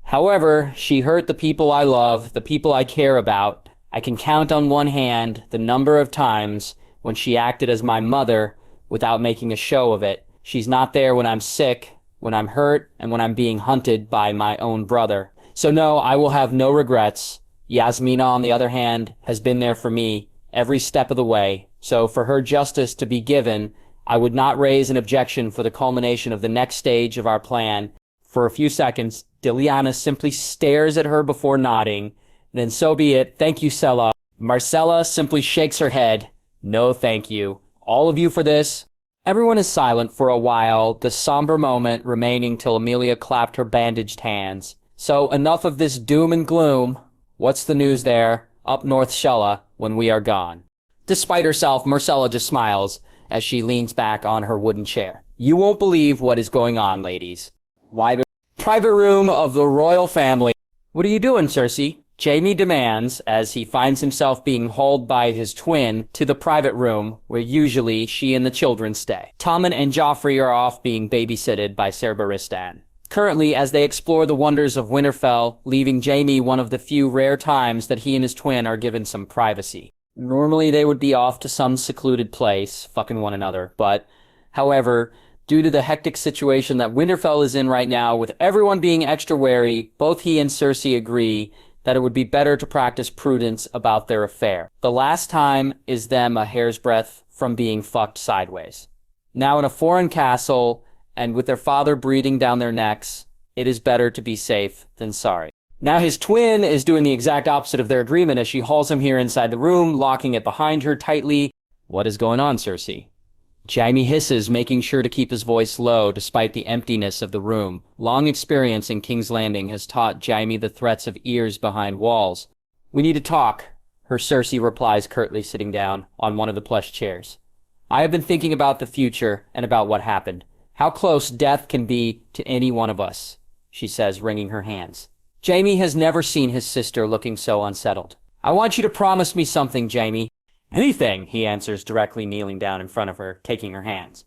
Speaker 1: However, she hurt the people I love, the people I care about. I can count on one hand the number of times when she acted as my mother without making a show of it. She's not there when I'm sick, when I'm hurt, and when I'm being hunted by my own brother. So no, I will have no regrets. Yasmina, on the other hand, has been there for me every step of the way. So for her justice to be given, I would not raise an objection for the culmination of the next stage of our plan." For a few seconds, Deliana simply stares at her before nodding. "Then so be it. Thank you, Sella." Marcella simply shakes her head. "No, thank you. All of you for this." Everyone is silent for a while, the somber moment remaining till Emilia clapped her bandaged hands. "So enough of this doom and gloom. What's the news there, up north Shella, when we are gone?" Despite herself, Marcella just smiles as she leans back on her wooden chair. "You won't believe what is going on, ladies. Why, the private room of the royal family." "What are you doing, Cersei?" Jaime demands, as he finds himself being hauled by his twin to the private room where usually she and the children stay. Tommen and Joffrey are off being babysitted by Ser Barristan. Currently, as they explore the wonders of Winterfell, leaving Jaime one of the few rare times that he and his twin are given some privacy. Normally they would be off to some secluded place, fucking one another, but, however, due to the hectic situation that Winterfell is in right now, with everyone being extra wary, both he and Cersei agree that it would be better to practice prudence about their affair. The last time is them a hair's breadth from being fucked sideways. Now in a foreign castle, and with their father breathing down their necks, it is better to be safe than sorry. Now his twin is doing the exact opposite of their agreement as she hauls him here inside the room, locking it behind her tightly. What is going on, Cersei? Jaime hisses, making sure to keep his voice low despite the emptiness of the room. Long experience in King's Landing has taught Jaime the threats of ears behind walls. We need to talk, her Cersei replies curtly, sitting down on one of the plush chairs. I have been thinking about the future and about what happened. How close death can be to any one of us, she says, wringing her hands. Jaime has never seen his sister looking so unsettled. I want you to promise me something, Jaime. Anything, he answers, directly kneeling down in front of her, taking her hands.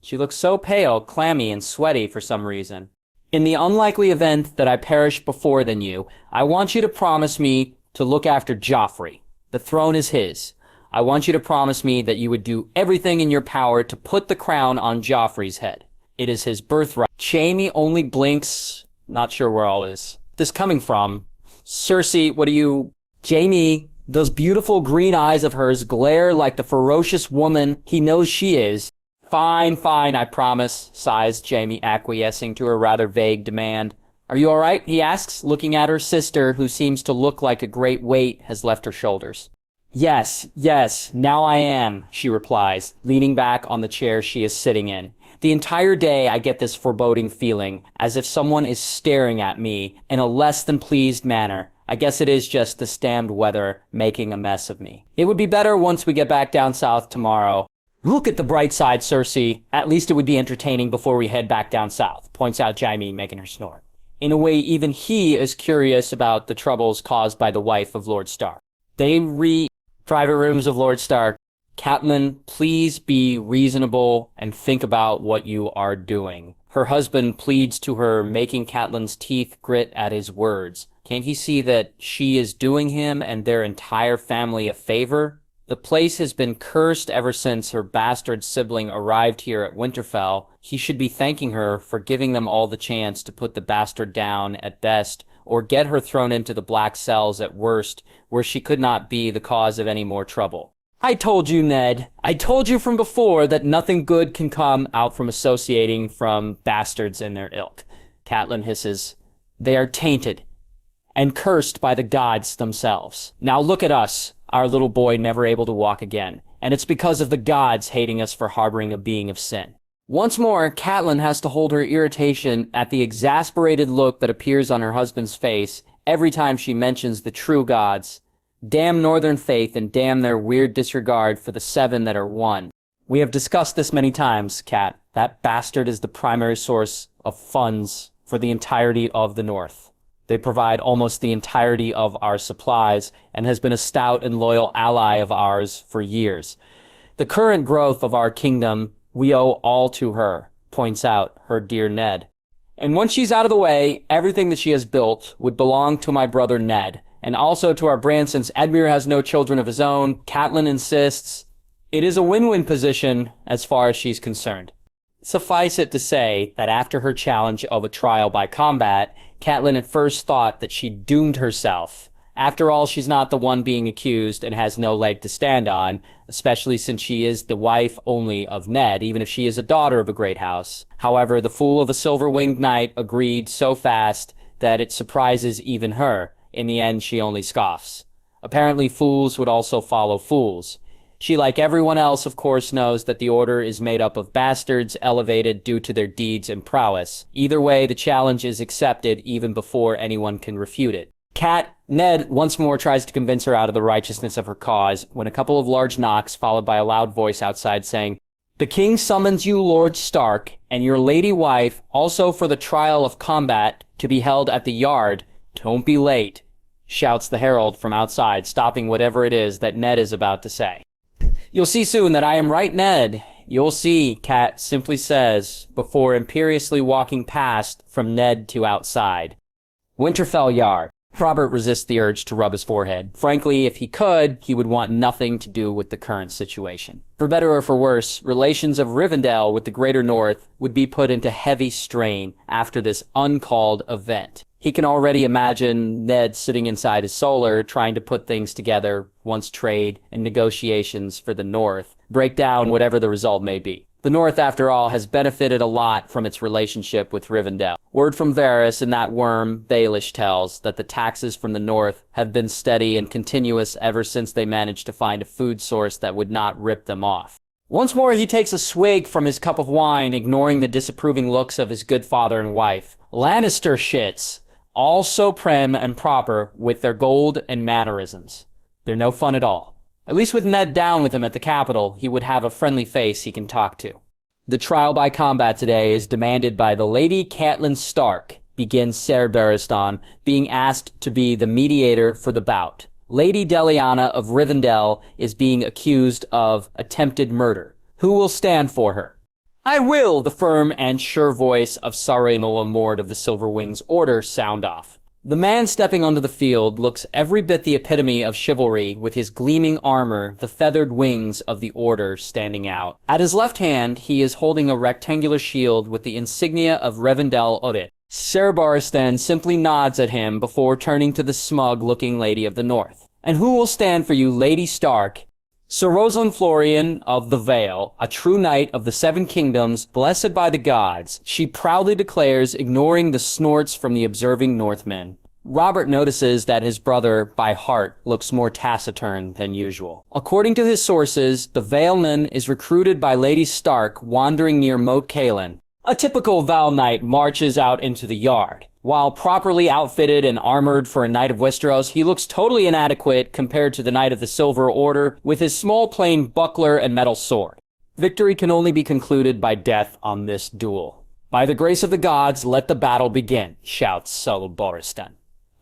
Speaker 1: She looks so pale, clammy, and sweaty for some reason. In the unlikely event that I perish before than you, I want you to promise me to look after Joffrey. The throne is his. I want you to promise me that you would do everything in your power to put the crown on Joffrey's head. It is his birthright. Jaime only blinks, not sure where all is this coming from. Cersei, what do you... Jaime... Those beautiful green eyes of hers glare like the ferocious woman he knows she is. Fine, I promise, sighs Jaime, acquiescing to her rather vague demand. Are you all right? He asks, looking at her sister, who seems to look like a great weight has left her shoulders. Yes, now I am, she replies, leaning back on the chair she is sitting in. The entire day I get this foreboding feeling, as if someone is staring at me in a less than pleased manner. I guess it is just the stammed weather making a mess of me. It would be better once we get back down south tomorrow. Look at the bright side, Cersei. At least it would be entertaining before we head back down south, points out Jaime, making her snort. In a way, even he is curious about the troubles caused by the wife of Lord Stark. Private rooms of Lord Stark. Catelyn, please be reasonable and think about what you are doing. Her husband pleads to her, making Catelyn's teeth grit at his words. Can't he see that she is doing him and their entire family a favor? The place has been cursed ever since her bastard sibling arrived here at Winterfell. He should be thanking her for giving them all the chance to put the bastard down at best, or get her thrown into the black cells at worst, where she could not be the cause of any more trouble. I told you, Ned. I told you from before that nothing good can come out from associating from bastards and their ilk. Catelyn hisses. They are tainted and cursed by the gods themselves. Now look at us, our little boy never able to walk again, and it's because of the gods hating us for harboring a being of sin. Once more, Catelyn has to hold her irritation at the exasperated look that appears on her husband's face every time she mentions the true gods. Damn Northern faith and damn their weird disregard for the seven that are one. We have discussed this many times, Cat. That bastard is the primary source of funds for the entirety of the North. They provide almost the entirety of our supplies and has been a stout and loyal ally of ours for years. The current growth of our kingdom we owe all to her, points out her dear Ned. And once she's out of the way, everything that she has built would belong to my brother Ned, and also to our brand since Edmure has no children of his own. Catelyn insists it is a win-win position as far as she's concerned. Suffice it to say that after her challenge of a trial by combat, Catelyn at first thought that she doomed herself. After all, she's not the one being accused and has no leg to stand on, especially since she is the wife only of Ned, even if she is a daughter of a great house. However, the fool of a silver-winged knight agreed so fast that it surprises even her. In the end, she only scoffs. Apparently, fools would also follow fools. She, like everyone else, of course, knows that the Order is made up of bastards elevated due to their deeds and prowess. Either way, the challenge is accepted even before anyone can refute it. Ned once more tries to convince her out of the righteousness of her cause, when a couple of large knocks, followed by a loud voice outside saying, "The king summons you, Lord Stark, and your lady wife, also for the trial of combat to be held at the yard. Don't be late." shouts the herald from outside, stopping whatever it is that Ned is about to say. You'll see soon that I am right, Ned. You'll see, Cat simply says, before imperiously walking past from Ned to outside. Winterfell Yard. Robert resists the urge to rub his forehead. Frankly, if he could, he would want nothing to do with the current situation. For better or for worse, relations of Rivendell with the Greater North would be put into heavy strain after this uncalled event. He can already imagine Ned sitting inside his solar, trying to put things together once trade and negotiations for the North break down whatever the result may be. The North, after all, has benefited a lot from its relationship with Rivendell. Word from Varys and that worm, Baelish, tells that the taxes from the North have been steady and continuous ever since they managed to find a food source that would not rip them off. Once more, he takes a swig from his cup of wine, ignoring the disapproving looks of his good father and wife. Lannister shits, all so prim and proper with their gold and mannerisms. They're no fun at all. At least with Ned down with him at the capital, he would have a friendly face he can talk to. The trial by combat today is demanded by the Lady Catelyn Stark, begins Ser Barristan, being asked to be the mediator for the bout. Lady Deliana of Rivendell is being accused of attempted murder. Who will stand for her? I will, the firm and sure voice of Sarray Lord of the Silver Wings order sound off. The man stepping onto the field looks every bit the epitome of chivalry, with his gleaming armor, the feathered wings of the order standing out. At his left hand, he is holding a rectangular shield with the insignia of Rivendell Orit. Ser Barristan simply nods at him before turning to the smug-looking Lady of the North. And who will stand for you, Lady Stark? Sir Rosalind Florian of the Vale, a true knight of the Seven Kingdoms, blessed by the gods, she proudly declares, ignoring the snorts from the observing Northmen. Robert notices that his brother, by heart, looks more taciturn than usual. According to his sources, the Valeman is recruited by Lady Stark wandering near Moat Cailin. A typical Val knight marches out into the yard. While properly outfitted and armored for a Knight of Westeros, he looks totally inadequate compared to the Knight of the Silver Order with his small plain buckler and metal sword. Victory can only be concluded by death on this duel. By the grace of the gods, let the battle begin, shouts Ser Barristan.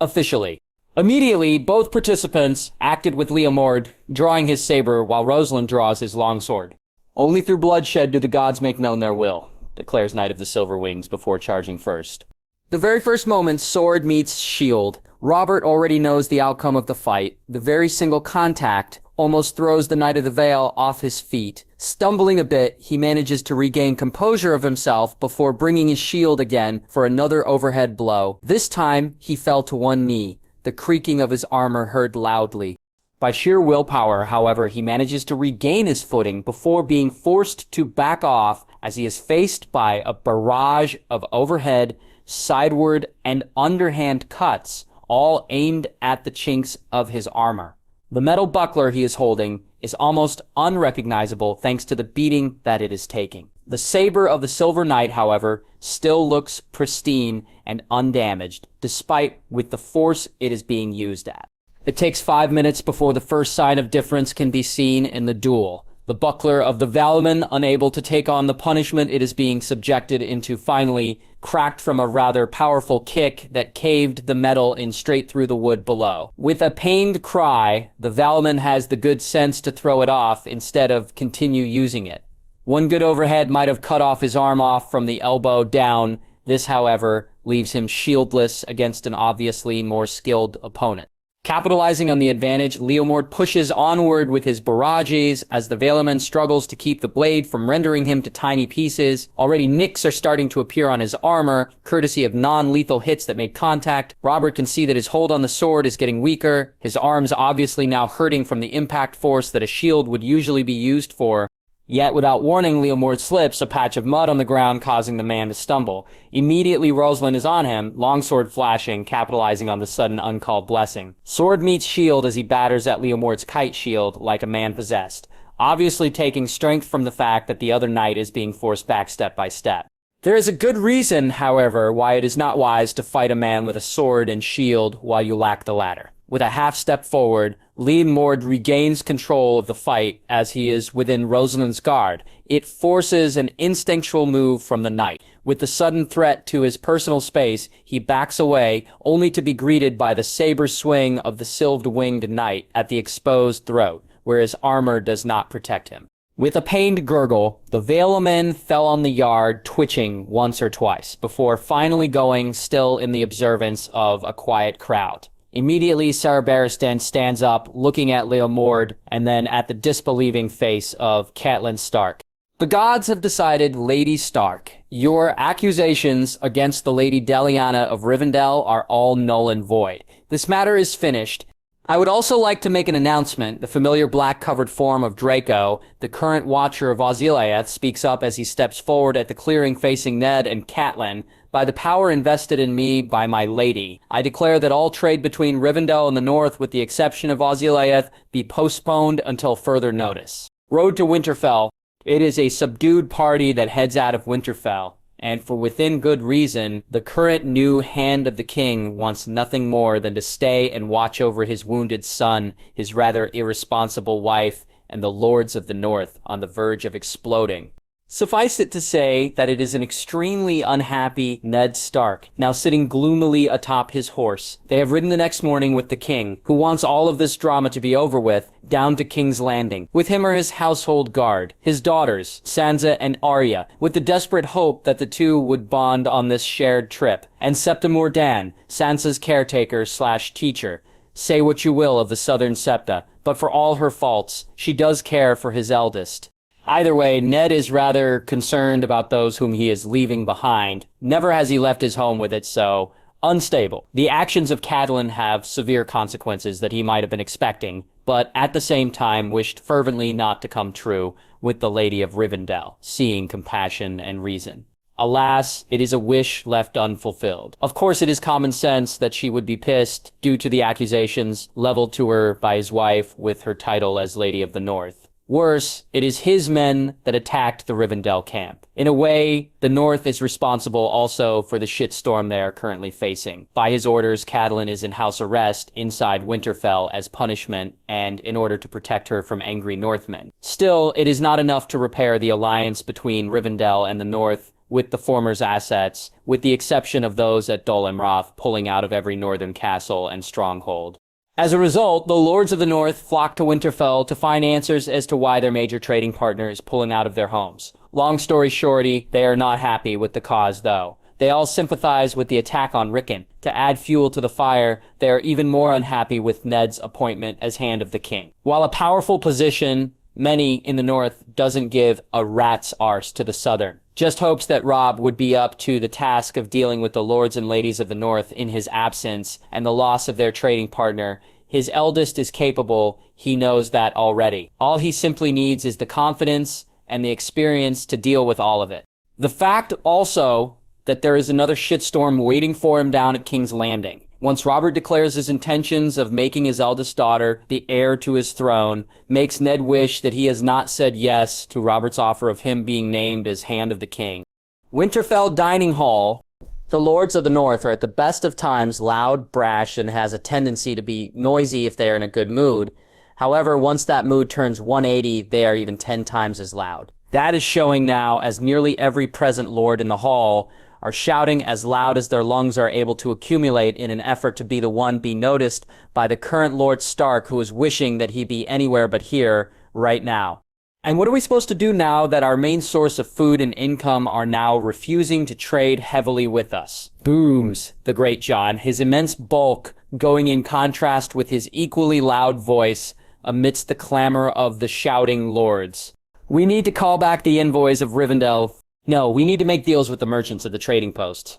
Speaker 1: Officially. Immediately, both participants acted with Leomord, drawing his saber while Rosalind draws his longsword. Only through bloodshed do the gods make known their will, declares Knight of the Silver Wings before charging first. The very first moment sword meets shield, Robert already knows the outcome of the fight. The very single contact almost throws the Knight of the Vale off his feet. Stumbling a bit, he manages to regain composure of himself before bringing his shield again for another overhead blow. This time, he fell to one knee, the creaking of his armor heard loudly. By sheer willpower, however, he manages to regain his footing before being forced to back off as he is faced by a barrage of overhead, sideward, and underhand cuts, all aimed at the chinks of his armor. The metal buckler he is holding is almost unrecognizable thanks to the beating that it is taking. The saber of the Silver Knight, however, still looks pristine and undamaged, despite with the force it is being used at. It takes 5 minutes before the first sign of difference can be seen in the duel. The buckler of the Valman, unable to take on the punishment it is being subjected into, finally cracked from a rather powerful kick that caved the metal in straight through the wood below. With a pained cry, the Valman has the good sense to throw it off instead of continue using it. One good overhead might have cut off his arm off from the elbow down. This, however, leaves him shieldless against an obviously more skilled opponent. Capitalizing on the advantage, Leomord pushes onward with his barrages as the Valeman struggles to keep the blade from rendering him to tiny pieces. Already nicks are starting to appear on his armor, courtesy of non-lethal hits that made contact. Robert can see that his hold on the sword is getting weaker, his arms obviously now hurting from the impact force that a shield would usually be used for. Yet, without warning, Leomord slips, a patch of mud on the ground causing the man to stumble. Immediately, Rosalind is on him, longsword flashing, capitalizing on the sudden uncalled blessing. Sword meets shield as he batters at Leomord's kite shield like a man possessed, obviously taking strength from the fact that the other knight is being forced back step by step. There is a good reason, however, why it is not wise to fight a man with a sword and shield while you lack the latter. With a half step forward, Mord regains control of the fight as he is within Rosalind's guard. It forces an instinctual move from the knight. With the sudden threat to his personal space, he backs away, only to be greeted by the saber swing of the silver-winged knight at the exposed throat, where his armor does not protect him. With a pained gurgle, the Valeman fell on the yard, twitching once or twice, before finally going still in the observance of a quiet crowd. Immediately, Sarah Barristan stands up, looking at Mord, and then at the disbelieving face of Catelyn Stark. The gods have decided, Lady Stark, your accusations against the Lady Deliana of Rivendell are all null and void. This matter is finished. I would also like to make an announcement. The familiar black-covered form of Draco, the current Watcher of Osgiliath, speaks up as he steps forward at the clearing facing Ned and Catelyn. By the power invested in me by my lady, I declare that all trade between Rivendell and the North, with the exception of Osgiliath, be postponed until further notice. Road to Winterfell. It is a subdued party that heads out of Winterfell, and for within good reason. The current new Hand of the King wants nothing more than to stay and watch over his wounded son, his rather irresponsible wife, and the lords of the North on the verge of exploding. Suffice it to say that it is an extremely unhappy Ned Stark, now sitting gloomily atop his horse. They have ridden the next morning with the king, who wants all of this drama to be over with, down to King's Landing. With him are his household guard, his daughters, Sansa and Arya, with the desperate hope that the two would bond on this shared trip. And Septa Mordan, Sansa's caretaker/teacher. Say what you will of the Southern Septa, but for all her faults, she does care for his eldest. Either way, Ned is rather concerned about those whom he is leaving behind. Never has he left his home with it, so unstable. The actions of Catelyn have severe consequences that he might have been expecting, but at the same time wished fervently not to come true with the Lady of Rivendell, seeing compassion and reason. Alas, it is a wish left unfulfilled. Of course, it is common sense that she would be pissed due to the accusations leveled to her by his wife with her title as Lady of the North. Worse, it is his men that attacked the Rivendell camp. In a way, the North is responsible also for the shitstorm they are currently facing. By his orders, Catelyn is in house arrest inside Winterfell as punishment and in order to protect her from angry Northmen. Still, it is not enough to repair the alliance between Rivendell and the North with the former's assets, with the exception of those at Dol Amroth pulling out of every northern castle and stronghold. As a result, the Lords of the North flock to Winterfell to find answers as to why their major trading partner is pulling out of their homes. Long story shorty, they are not happy with the cause, though. They all sympathize with the attack on Rickon. To add fuel to the fire, they are even more unhappy with Ned's appointment as Hand of the King. While a powerful position, many in the North doesn't give a rat's arse to the Southern. Just hopes that Robb would be up to the task of dealing with the lords and ladies of the North in his absence and the loss of their trading partner. His eldest is capable, he knows that already. All he simply needs is the confidence and the experience to deal with all of it. The fact also that there is another shitstorm waiting for him down at King's Landing. Once Robert declares his intentions of making his eldest daughter the heir to his throne, makes Ned wish that he has not said yes to Robert's offer of him being named as Hand of the King. Winterfell Dining Hall. The Lords of the North are at the best of times loud, brash, and has a tendency to be noisy if they are in a good mood. However, once that mood turns 180, they are even 10 times as loud. That is showing now as nearly every present lord in the hall are shouting as loud as their lungs are able to accumulate in an effort to be the one be noticed by the current Lord Stark, who is wishing that he be anywhere but here right now. And what are we supposed to do now that our main source of food and income are now refusing to trade heavily with us? Booms the great John, his immense bulk going in contrast with his equally loud voice amidst the clamor of the shouting lords. We need to call back the envoys of Rivendell. No, we need to make deals with the merchants at the trading posts.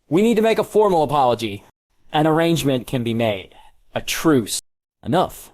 Speaker 1: We need to make a formal apology. An arrangement can be made. A truce. Enough.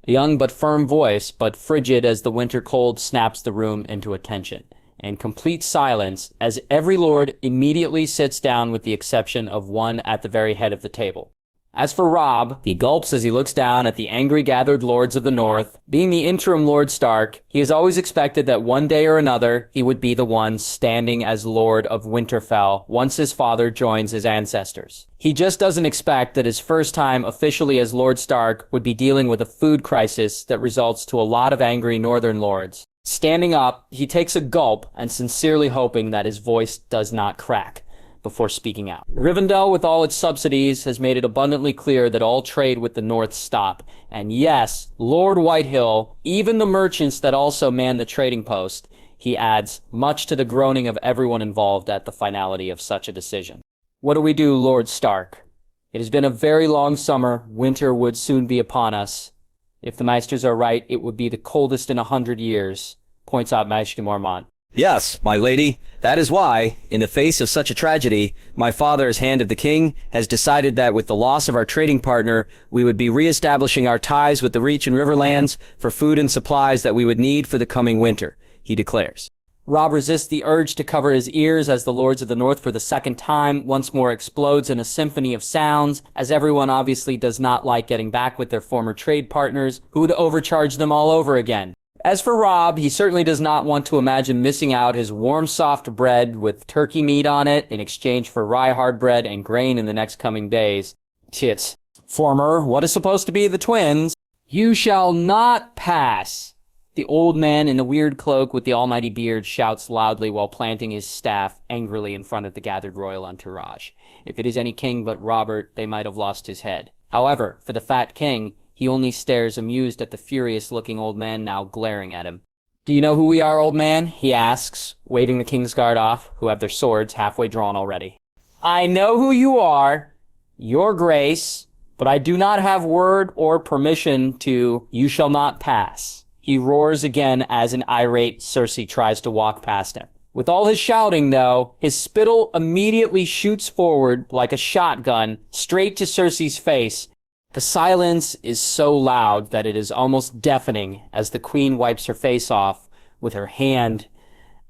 Speaker 1: A young but firm voice, but frigid as the winter cold, snaps the room into attention, and complete silence as every lord immediately sits down with the exception of one at the very head of the table. As for Robb, he gulps as he looks down at the angry gathered lords of the North. Being the interim Lord Stark, he has always expected that one day or another he would be the one standing as Lord of Winterfell once his father joins his ancestors. He just doesn't expect that his first time officially as Lord Stark would be dealing with a food crisis that results to a lot of angry Northern lords. Standing up, he takes a gulp and sincerely hoping that his voice does not crack before speaking out. Rivendell, with all its subsidies, has made it abundantly clear that all trade with the North stop. And yes, Lord Whitehill, even the merchants that also man the trading post, he adds, much to the groaning of everyone involved at the finality of such a decision. What do we do, Lord Stark? It has been a very long summer. Winter would soon be upon us. If the Meisters are right, it would be the coldest in 100 years, points out Maester Mormont.
Speaker 4: Yes, my lady. That is why, in the face of such a tragedy, my father, as Hand of the King, has decided that with the loss of our trading partner, we would be re-establishing our ties with the Reach and Riverlands for food and supplies that we would need for the coming winter, he declares.
Speaker 1: Robb resists the urge to cover his ears as the Lords of the North for the second time once more explodes in a symphony of sounds, as everyone obviously does not like getting back with their former trade partners, who would overcharge them all over again. As for Robb, he certainly does not want to imagine missing out his warm, soft bread with turkey meat on it in exchange for rye hard bread and grain in the next coming days. Tits. Former, what is supposed to be the twins, you shall not pass. The old man in the weird cloak with the almighty beard shouts loudly while planting his staff angrily in front of the gathered royal entourage. If it is any king but Robert, they might have lost his head. However, for the fat king, he only stares amused at the furious-looking old man now glaring at him. Do you know who we are, old man? He asks, waving the Kingsguard off, who have their swords halfway drawn already. I know who you are, your grace, but I do not have word or permission to you shall not pass. He roars again as an irate Cersei tries to walk past him. With all his shouting, though, his spittle immediately shoots forward like a shotgun straight to Cersei's face. The silence is so loud that it is almost deafening as the queen wipes her face off with her hand.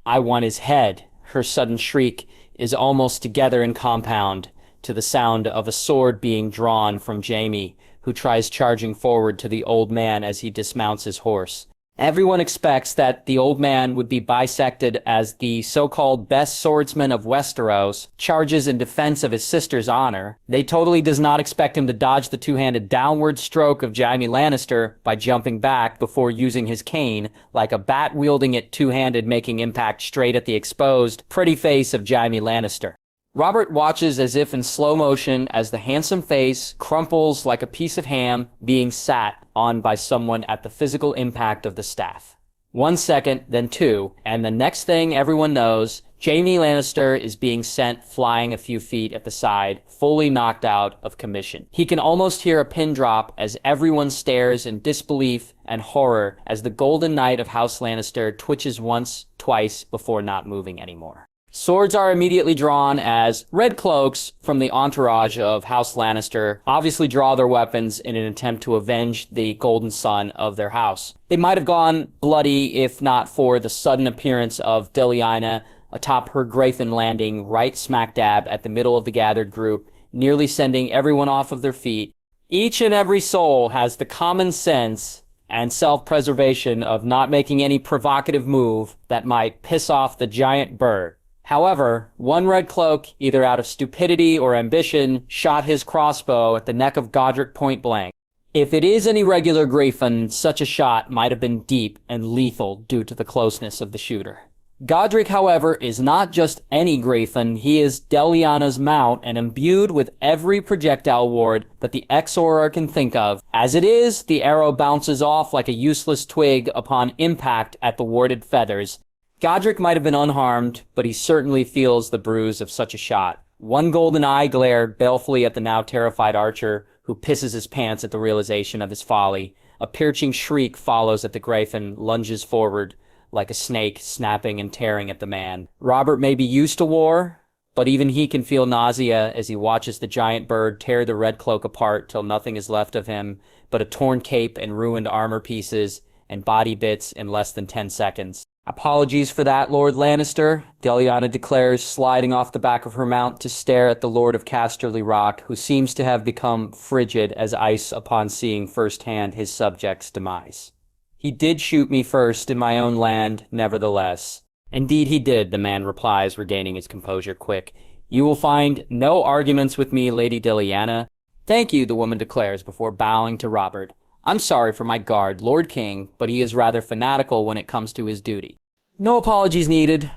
Speaker 1: I want his head. Her sudden shriek is almost together in compound to the sound of a sword being drawn from Jaime, who tries charging forward to the old man as he dismounts his horse. Everyone expects that the old man would be bisected as the so-called best swordsman of Westeros charges in defense of his sister's honor. They totally does not expect him to dodge the two-handed downward stroke of Jaime Lannister by jumping back before using his cane like a bat wielding it two-handed, making impact straight at the exposed, pretty face of Jaime Lannister. Robert watches as if in slow motion as the handsome face crumples like a piece of ham being sat on by someone at the physical impact of the staff. 1 second, then 2, and the next thing everyone knows, Jaime Lannister is being sent flying a few feet at the side, fully knocked out of commission. He can almost hear a pin drop as everyone stares in disbelief and horror as the Golden Knight of House Lannister twitches once, twice before not moving anymore. Swords are immediately drawn as red cloaks from the entourage of House Lannister obviously draw their weapons in an attempt to avenge the golden son of their house. They might have gone bloody if not for the sudden appearance of Deliana atop her Graythen landing right smack dab at the middle of the gathered group, nearly sending everyone off of their feet. Each and every soul has the common sense and self-preservation of not making any provocative move that might piss off the giant bird. However, one red cloak, either out of stupidity or ambition, shot his crossbow at the neck of Godric point blank. If it is any regular Graythen, such a shot might have been deep and lethal due to the closeness of the shooter. Godric, however, is not just any Graythen, he is Deliana's mount and imbued with every projectile ward that the Exoror can think of. As it is, the arrow bounces off like a useless twig upon impact at the warded feathers. Godric might have been unharmed, but he certainly feels the bruise of such a shot. One golden eye glared balefully at the now terrified archer, who pisses his pants at the realization of his folly. A piercing shriek follows as the Graythen lunges forward, like a snake snapping and tearing at the man. Robert may be used to war, but even he can feel nausea as he watches the giant bird tear the red cloak apart till nothing is left of him but a torn cape and ruined armor pieces and body bits in less than 10 seconds. Apologies for that, Lord Lannister, Deliana declares, sliding off the back of her mount to stare at the Lord of Casterly Rock, who seems to have become frigid as ice upon seeing firsthand his subjects' demise. He did shoot me first in my own land, nevertheless. Indeed he did, the man replies, regaining his composure quick. You will find no arguments with me, Lady Deliana. Thank you, the woman declares before bowing to Robert. I'm sorry for my guard, Lord King, but he is rather fanatical when it comes to his duty. No apologies needed,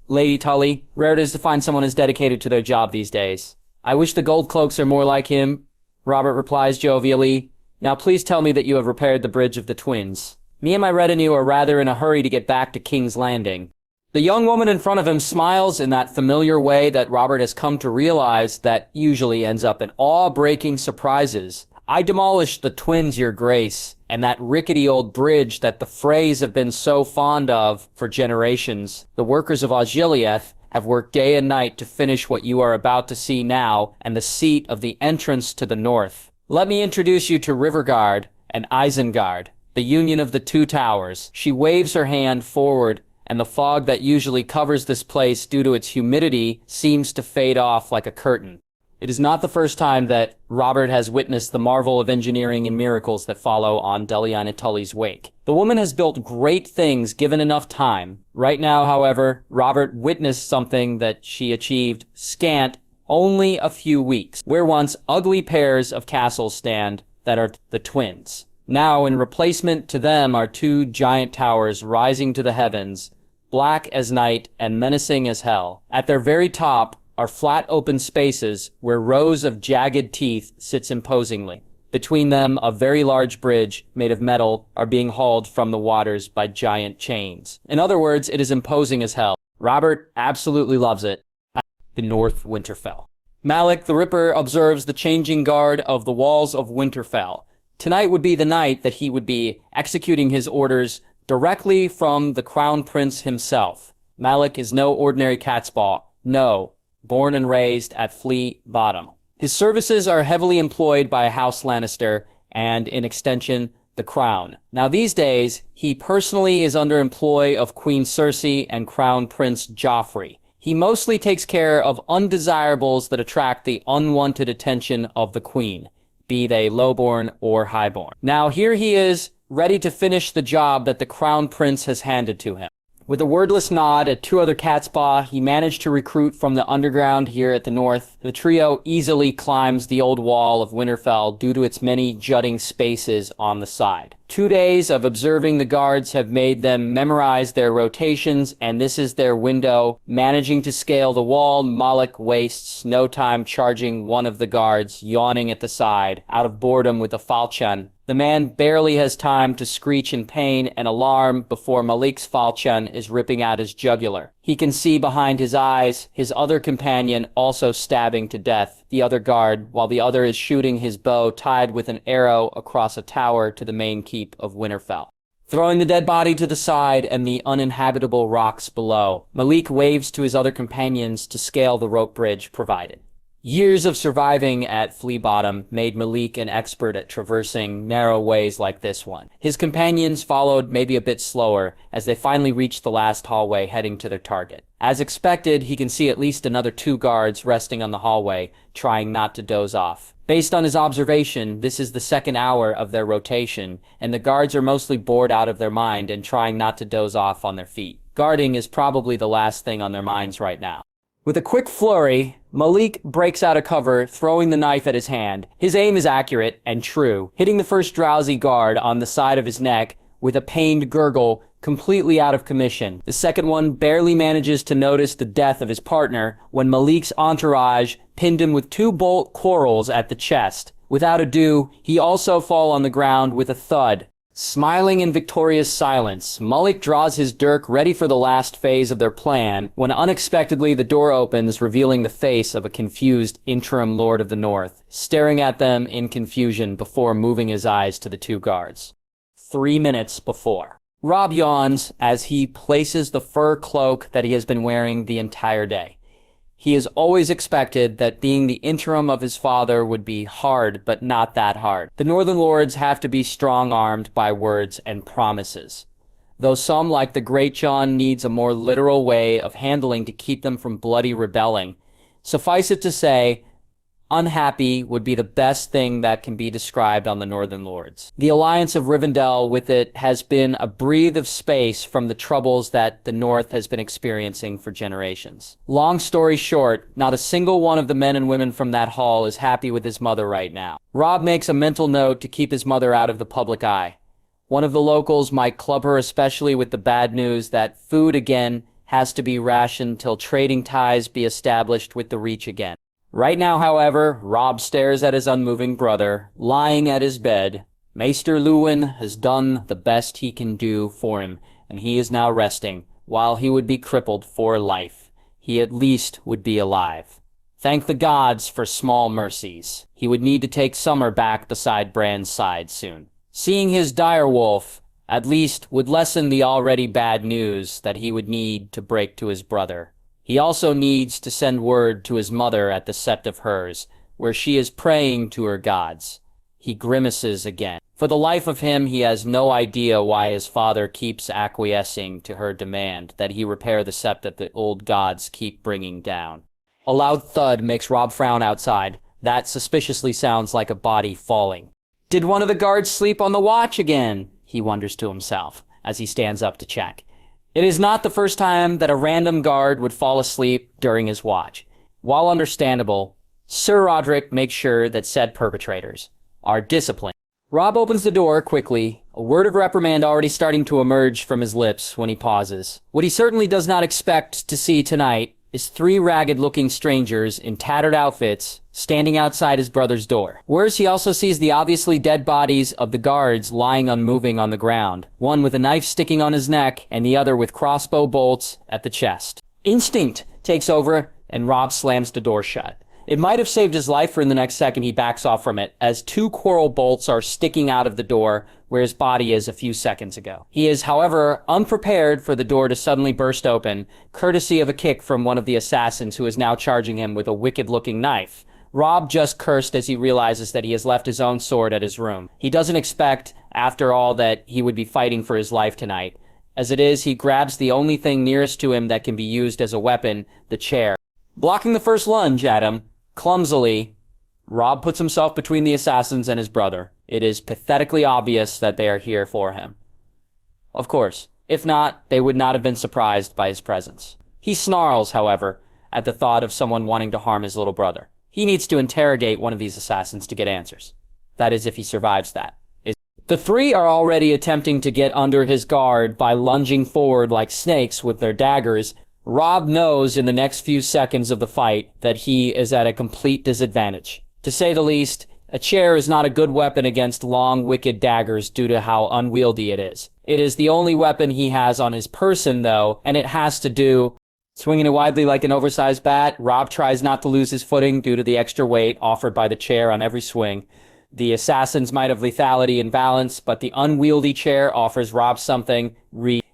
Speaker 1: Lady Tully. Rare it is to find someone as dedicated to their job these days. I wish the gold cloaks are more like him, Robert replies jovially. Now please tell me that you have repaired the bridge of the twins. Me and my retinue are rather in a hurry to get back to King's Landing. The young woman in front of him smiles in that familiar way that Robert has come to realize that usually ends up in awe-breaking surprises. I demolished the twins, your grace, and that rickety old bridge that the Freys have been so fond of for generations. The workers of Osgiliath have worked day and night to finish what you are about to see now, and the seat of the entrance to the north. Let me introduce you to Riverguard and Isengard, the union of the two towers. She waves her hand forward, and the fog that usually covers this place due to its humidity seems to fade off like a curtain. It is not the first time that Robert has witnessed the marvel of engineering and miracles that follow on Deliana Tully's wake. The woman has built great things given enough time. Right now, however, Robert witnessed something that she achieved scant only a few weeks, where once ugly pairs of castles stand that are the twins. Now, in replacement to them are two giant towers rising to the heavens, black as night and menacing as hell. At their very top are flat open spaces where rows of jagged teeth sits imposingly. Between them, a very large bridge made of metal are being hauled from the waters by giant chains. In other words, it is imposing as hell. Robert absolutely loves it. The North Winterfell. Malik the Ripper observes the changing guard of the walls of Winterfell. Tonight would be the night that he would be executing his orders directly from the Crown Prince himself. Malik is no ordinary catspaw. No. Born and raised at Flea Bottom. His services are heavily employed by House Lannister and, in extension, the Crown. Now these days, he personally is under employ of Queen Cersei and Crown Prince Joffrey. He mostly takes care of undesirables that attract the unwanted attention of the Queen, be they lowborn or highborn. Now here he is, ready to finish the job that the Crown Prince has handed to him. With a wordless nod at two other catspaw, he managed to recruit from the underground here at the north. The trio easily climbs the old wall of Winterfell due to its many jutting spaces on the side. 2 days of observing the guards have made them memorize their rotations, and this is their window. Managing to scale the wall, Malik wastes no time charging one of the guards, yawning at the side, out of boredom with a falchion. The man barely has time to screech in pain and alarm before Malik's falchion is ripping out his jugular. He can see behind his eyes his other companion also stabbing to death, the other guard, while the other is shooting his bow tied with an arrow across a tower to the main keep of Winterfell. Throwing the dead body to the side and the uninhabitable rocks below, Malik waves to his other companions to scale the rope bridge provided. Years of surviving at Flea Bottom made Malik an expert at traversing narrow ways like this one. His companions followed maybe a bit slower as they finally reached the last hallway heading to their target. As expected, he can see at least another 2 guards resting on the hallway, trying not to doze off. Based on his observation, this is the 2nd hour of their rotation, and the guards are mostly bored out of their mind and trying not to doze off on their feet. Guarding is probably the last thing on their minds right now. With a quick flurry, Malik breaks out of cover, throwing the knife at his hand. His aim is accurate and true, hitting the first drowsy guard on the side of his neck with a pained gurgle, completely out of commission. The second one barely manages to notice the death of his partner when Malik's entourage pinned him with 2 bolt quarrels at the chest. Without ado, he also fall on the ground with a thud. Smiling in victorious silence, Malik draws his dirk ready for the last phase of their plan when unexpectedly the door opens, revealing the face of a confused interim Lord of the North, staring at them in confusion before moving his eyes to the 2 guards. 3 minutes before. Robb yawns as he places the fur cloak that he has been wearing the entire day. He has always expected that being the interim of his father would be hard, but not that hard. The Northern Lords have to be strong-armed by words and promises. though some, like the Great John, needs a more literal way of handling to keep them from bloody rebelling. Suffice it to say, unhappy would be the best thing that can be described on the Northern Lords. The alliance of Rivendell with it has been a breath of space from the troubles that the North has been experiencing for generations. Long story short, not a single one of the men and women from that hall is happy with his mother right now. Robb makes a mental note to keep his mother out of the public eye. One of the locals might club her especially with the bad news that food again has to be rationed till trading ties be established with the Reach again. Right now, however, Robb stares at his unmoving brother, lying at his bed. Maester Luwin has done the best he can do for him, and he is now resting. While he would be crippled for life, he at least would be alive. Thank the gods for small mercies. He would need to take Summer back beside Bran's side soon. Seeing his direwolf, at least, would lessen the already bad news that he would need to break to his brother. He also needs to send word to his mother at the Sept of Hers, where she is praying to her gods. He grimaces again. For the life of him, he has no idea why his father keeps acquiescing to her demand that he repair the Sept that the old gods keep bringing down. A loud thud makes Robb frown outside. That suspiciously sounds like a body falling. Did one of the guards sleep on the watch again? He wonders to himself as he stands up to check. It is not the first time that a random guard would fall asleep during his watch. While understandable, Sir Roderick makes sure that said perpetrators are disciplined. Robb opens the door quickly, a word of reprimand already starting to emerge from his lips when he pauses. What he certainly does not expect to see tonight is three ragged-looking strangers in tattered outfits standing outside his brother's door. Worse, he also sees the obviously dead bodies of the guards lying unmoving on the ground, one with a knife sticking on his neck and the other with crossbow bolts at the chest. Instinct takes over and Robb slams the door shut. It might have saved his life, for in the next second he backs off from it, as two coral bolts are sticking out of the door where his body is a few seconds ago. He is, however, unprepared for the door to suddenly burst open, courtesy of a kick from one of the assassins who is now charging him with a wicked-looking knife. Robb just cursed as he realizes that he has left his own sword at his room. He doesn't expect, after all, that he would be fighting for his life tonight. As it is, he grabs the only thing nearest to him that can be used as a weapon, the chair. Blocking the first lunge at him, clumsily, Robb puts himself between the assassins and his brother. It is pathetically obvious that they are here for him. Of course, if not, they would not have been surprised by his presence. He snarls, however, at the thought of someone wanting to harm his little brother. He needs to interrogate one of these assassins to get answers. That is, if he survives that. The three are already attempting to get under his guard by lunging forward like snakes with their daggers. Robb knows in the next few seconds of the fight that he is at a complete disadvantage. To say the least, a chair is not a good weapon against long, wicked daggers due to how unwieldy it is. It is the only weapon he has on his person, though, and it has to do. Swinging it widely like an oversized bat, Robb tries not to lose his footing due to the extra weight offered by the chair on every swing. The assassins might have lethality and balance, but the unwieldy chair offers Robb something.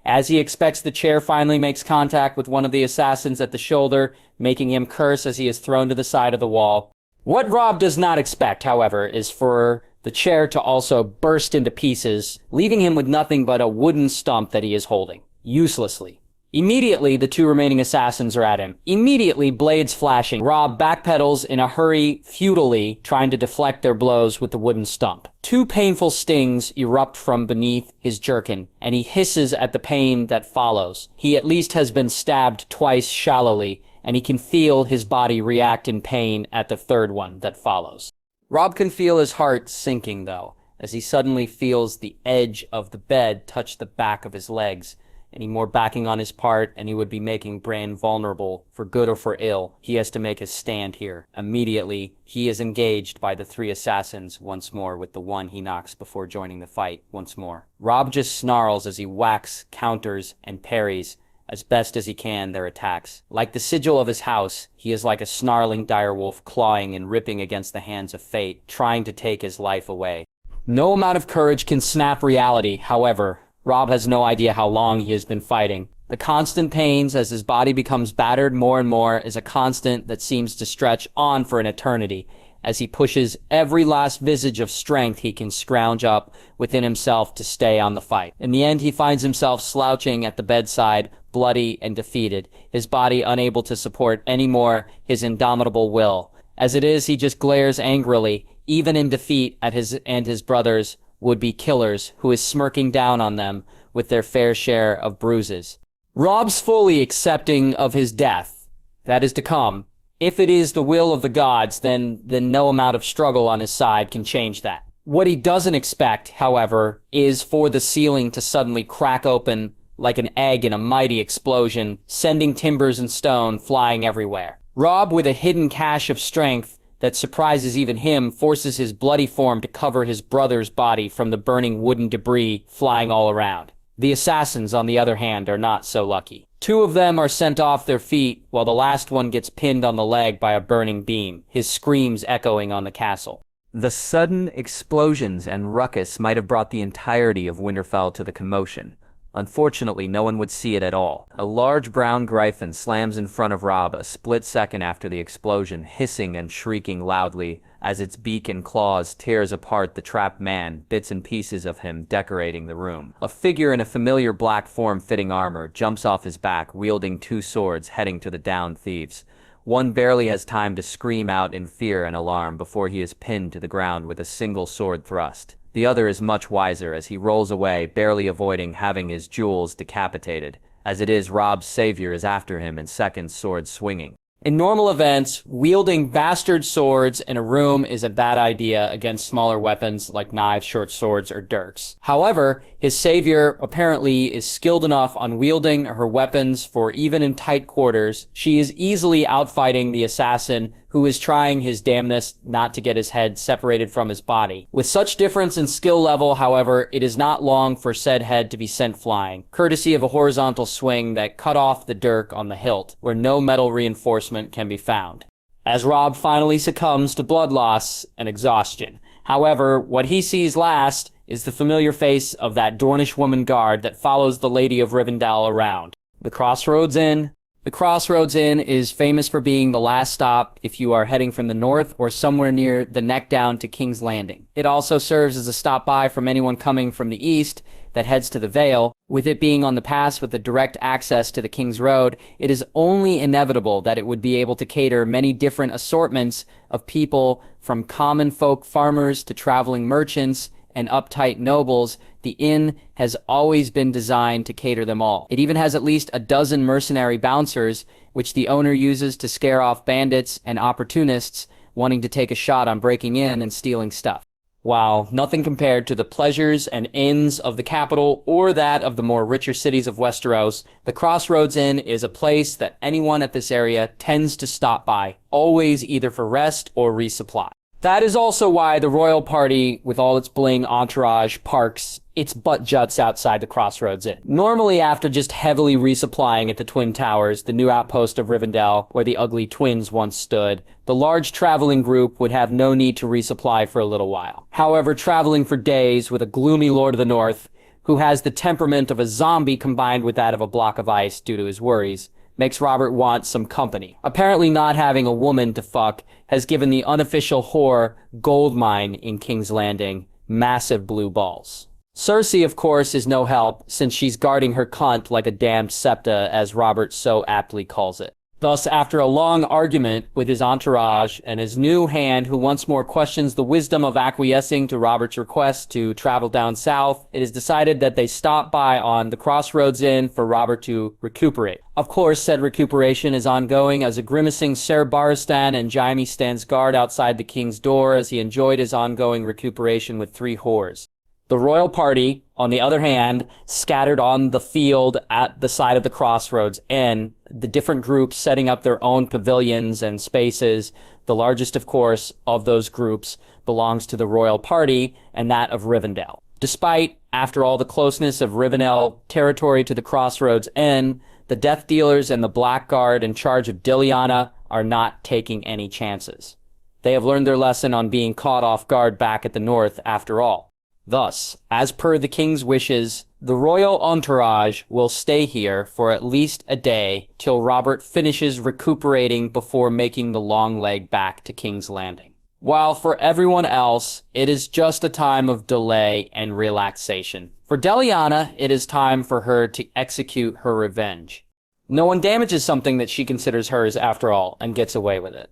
Speaker 1: As he expects, the chair finally makes contact with one of the assassins at the shoulder, making him curse as he is thrown to the side of the wall. What Robb does not expect, however, is for the chair to also burst into pieces, leaving him with nothing but a wooden stump that he is holding, uselessly. Immediately, the two remaining assassins are at him. Immediately, blades flashing. Robb backpedals in a hurry, futilely, trying to deflect their blows with the wooden stump. Two painful stings erupt from beneath his jerkin, and he hisses at the pain that follows. He at least has been stabbed twice shallowly, and he can feel his body react in pain at the third one that follows. Robb can feel his heart sinking, though, as he suddenly feels the edge of the bed touch the back of his legs. Any more backing on his part, and he would be making Bran vulnerable, for good or for ill. He has to make his stand here. Immediately, he is engaged by the three assassins once more, with the one he knocks before joining the fight once more. Robb just snarls as he whacks, counters, and parries, as best as he can, their attacks. Like the sigil of his house, he is like a snarling direwolf clawing and ripping against the hands of fate, trying to take his life away. No amount of courage can snap reality, however. Robb has no idea how long he has been fighting. The constant pains as his body becomes battered more and more is a constant that seems to stretch on for an eternity, as he pushes every last visage of strength he can scrounge up within himself to stay on the fight. In the end, he finds himself slouching at the bedside, bloody and defeated, his body unable to support any more his indomitable will. As it is, he just glares angrily, even in defeat, at his brothers, would-be killers, who is smirking down on them with their fair share of bruises. Robb's fully accepting of his death, that is to come. If it is the will of the gods, then no amount of struggle on his side can change that. What he doesn't expect, however, is for the ceiling to suddenly crack open like an egg in a mighty explosion, sending timbers and stone flying everywhere. Robb, with a hidden cache of strength that surprises even him, forces his bloody form to cover his brother's body from the burning wooden debris flying all around. The assassins, on the other hand, are not so lucky. 2 of them are sent off their feet, while the last one gets pinned on the leg by a burning beam, his screams echoing on the castle.
Speaker 3: The sudden explosions and ruckus might have brought the entirety of Winterfell to the commotion. Unfortunately, no one would see it at all. A large brown griffin slams in front of Robb a split second after the explosion, hissing and shrieking loudly as its beak and claws tears apart the trapped man, bits and pieces of him decorating the room. A figure in a familiar black form-fitting armor jumps off his back, wielding 2 swords, heading to the downed thieves. One barely has time to scream out in fear and alarm before he is pinned to the ground with a single sword thrust. The other is much wiser as he rolls away, barely avoiding having his jewels decapitated. As it is, Robb's savior is after him in second sword swinging.
Speaker 1: In normal events, wielding bastard swords in a room is a bad idea against smaller weapons like knives, short swords, or dirks. However, his savior apparently is skilled enough on wielding her weapons for even in tight quarters. She is easily outfighting the assassin who is trying his damnedest not to get his head separated from his body. With such difference in skill level, however, it is not long for said head to be sent flying, courtesy of a horizontal swing that cut off the dirk on the hilt, where no metal reinforcement can be found. As Robb finally succumbs to blood loss and exhaustion. However, what he sees last is the familiar face of that Dornish woman guard that follows the Lady of Rivendell around. The Crossroads Inn. The Crossroads Inn is famous for being the last stop if you are heading from the north or somewhere near the neck down to King's Landing. It also serves as a stop-by from anyone coming from the east that heads to the Vale. With it being on the pass with the direct access to the King's Road, it is only inevitable that it would be able to cater many different assortments of people, from common folk farmers to traveling merchants and uptight nobles. The inn has always been designed to cater them all. It even has at least a dozen mercenary bouncers, which the owner uses to scare off bandits and opportunists wanting to take a shot on breaking in and stealing stuff. While nothing compared to the pleasures and inns of the capital or that of the more richer cities of Westeros, the Crossroads Inn is a place that anyone at this area tends to stop by, always either for rest or resupply. That is also why the royal party, with all its bling entourage, parks its butt juts outside the Crossroads Inn. Normally, after just heavily resupplying at the Twin Towers, the new outpost of Rivendell, where the ugly twins once stood, the large traveling group would have no need to resupply for a little while. However, traveling for days with a gloomy Lord of the North, who has the temperament of a zombie combined with that of a block of ice due to his worries, makes Robert want some company. Apparently not having a woman to fuck has given the unofficial whore gold mine in King's Landing massive blue balls. Cersei, of course, is no help, since she's guarding her cunt like a damned septa, as Robert so aptly calls it. Thus, after a long argument with his entourage and his new hand, who once more questions the wisdom of acquiescing to Robert's request to travel down south, it is decided that they stop by on the Crossroads Inn for Robert to recuperate. Of course, said recuperation is ongoing as a grimacing Ser Barristan and Jaime stands guard outside the king's door as he enjoyed his ongoing recuperation with 3 whores. The royal party, on the other hand, scattered on the field at the side of the Crossroads Inn, the different groups setting up their own pavilions and spaces. The largest, of course, of those groups belongs to the royal party, and that of Rivendell. Despite, after all, the closeness of Rivendell territory to the Crossroads Inn, the Death Dealers and the Blackguard in charge of Deliana are not taking any chances. They have learned their lesson on being caught off guard back at the north, after all. Thus, as per the king's wishes, the royal entourage will stay here for at least a day till Robert finishes recuperating before making the long leg back to King's Landing. while for everyone else, it is just a time of delay and relaxation. For Deliana, it is time for her to execute her revenge. No one damages something that she considers hers after all, and gets away with it.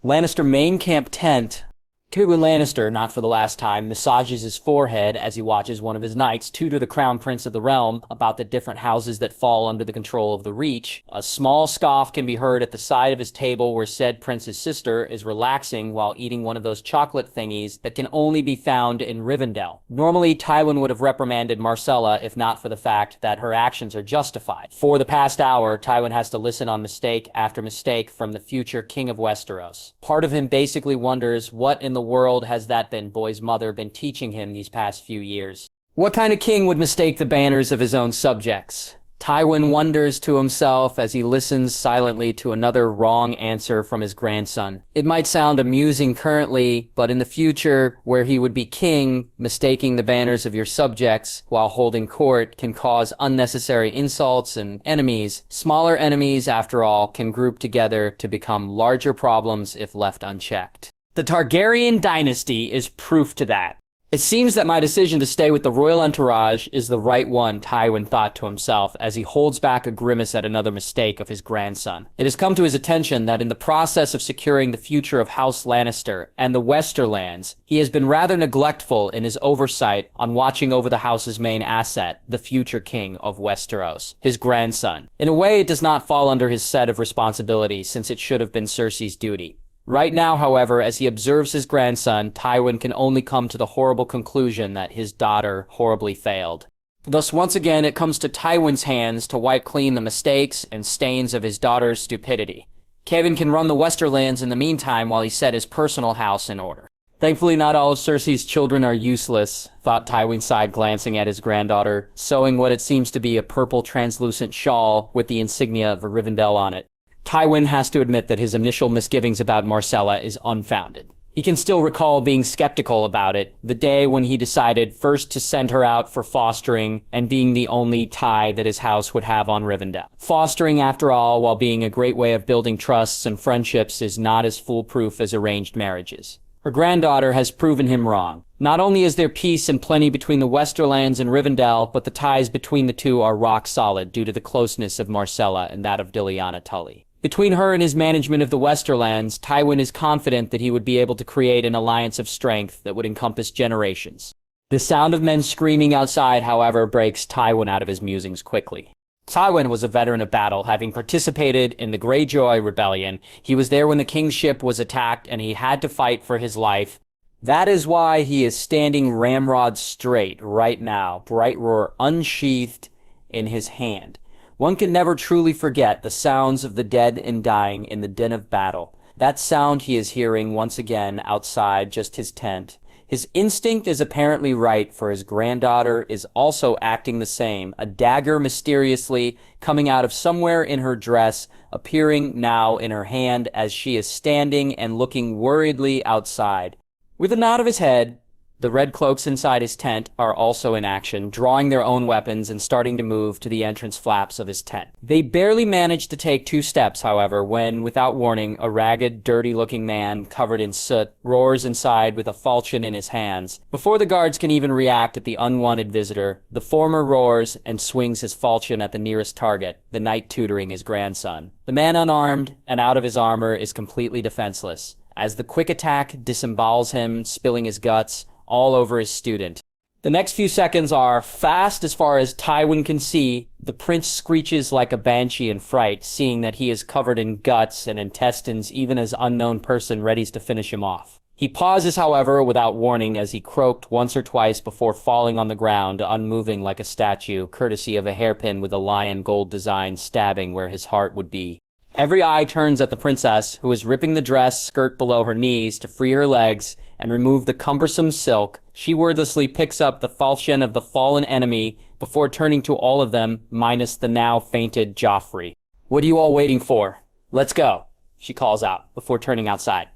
Speaker 1: Lannister main camp tent. Tywin Lannister, not for the last time, massages his forehead as he watches one of his knights tutor the crown prince of the realm about the different houses that fall under the control of the Reach. A small scoff can be heard at the side of his table where said prince's sister is relaxing while eating one of those chocolate thingies that can only be found in Rivendell. Normally, Tywin would have reprimanded Myrcella if not for the fact that her actions are justified. For the past hour, Tywin has to listen on mistake after mistake from the future king of Westeros. Part of him basically wonders what in the world has that boy's mother been teaching him these past few years. What kind of king would mistake the banners of his own subjects? Tywin wonders to himself as he listens silently to another wrong answer from his grandson. It might sound amusing currently, but in the future, where he would be king, mistaking the banners of your subjects while holding court can cause unnecessary insults and enemies. Smaller enemies, after all, can group together to become larger problems if left unchecked. The Targaryen dynasty is proof to that. It seems that my decision to stay with the royal entourage is the right one, Tywin thought to himself as he holds back a grimace at another mistake of his grandson. It has come to his attention that in the process of securing the future of House Lannister and the Westerlands, he has been rather neglectful in his oversight on watching over the house's main asset, the future king of Westeros, his grandson. In a way, it does not fall under his set of responsibilities since it should have been Cersei's duty. Right now, however, as he observes his grandson, Tywin can only come to the horrible conclusion that his daughter horribly failed. Thus, once again, it comes to Tywin's hands to wipe clean the mistakes and stains of his daughter's stupidity. Kevin can run the Westerlands in the meantime while he set his personal house in order. Thankfully, not all of Cersei's children are useless, thought Tywin sighed, glancing at his granddaughter, sewing what it seems to be a purple translucent shawl with the insignia of Rivendell on it. Tywin has to admit that his initial misgivings about Myrcella is unfounded. He can still recall being skeptical about it, the day when he decided first to send her out for fostering and being the only tie that his house would have on Rivendell. Fostering, after all, while being a great way of building trusts and friendships, is not as foolproof as arranged marriages. Her granddaughter has proven him wrong. Not only is there peace and plenty between the Westerlands and Rivendell, but the ties between the two are rock solid due to the closeness of Myrcella and that of Deliana Tully. Between her and his management of the Westerlands, Tywin is confident that he would be able to create an alliance of strength that would encompass generations. The sound of men screaming outside, however, breaks Tywin out of his musings quickly. Tywin was a veteran of battle, having participated in the Greyjoy Rebellion. He was there when the king's ship was attacked, and he had to fight for his life. That is why he is standing ramrod straight right now, bright roar unsheathed in his hand. One can never truly forget the sounds of the dead and dying in the din of battle. That sound he is hearing once again outside just his tent. His instinct is apparently right, for his granddaughter is also acting the same, a dagger mysteriously coming out of somewhere in her dress, appearing now in her hand as she is standing and looking worriedly outside. With a nod of his head, the red cloaks inside his tent are also in action, drawing their own weapons and starting to move to the entrance flaps of his tent. They barely manage to take 2 steps, however, when, without warning, a ragged, dirty-looking man covered in soot roars inside with a falchion in his hands. Before the guards can even react at the unwanted visitor, the former roars and swings his falchion at the nearest target, the knight tutoring his grandson. The man, unarmed and out of his armor, is completely defenseless, as the quick attack disembowels him, spilling his guts all over his student. The next few seconds are fast as far as Tywin can see. The prince screeches like a banshee in fright, seeing that he is covered in guts and intestines even as unknown person readies to finish him off. He pauses, however, without warning as he croaked once or twice before falling on the ground, unmoving like a statue, courtesy of a hairpin with a lion gold design stabbing where his heart would be. Every eye turns at the princess, who is ripping the dress skirt below her knees to free her legs and remove the cumbersome silk. She wordlessly picks up the falchion of the fallen enemy before turning to all of them, minus the now fainted Joffrey. "What are you all waiting for? Let's go," she calls out, before turning outside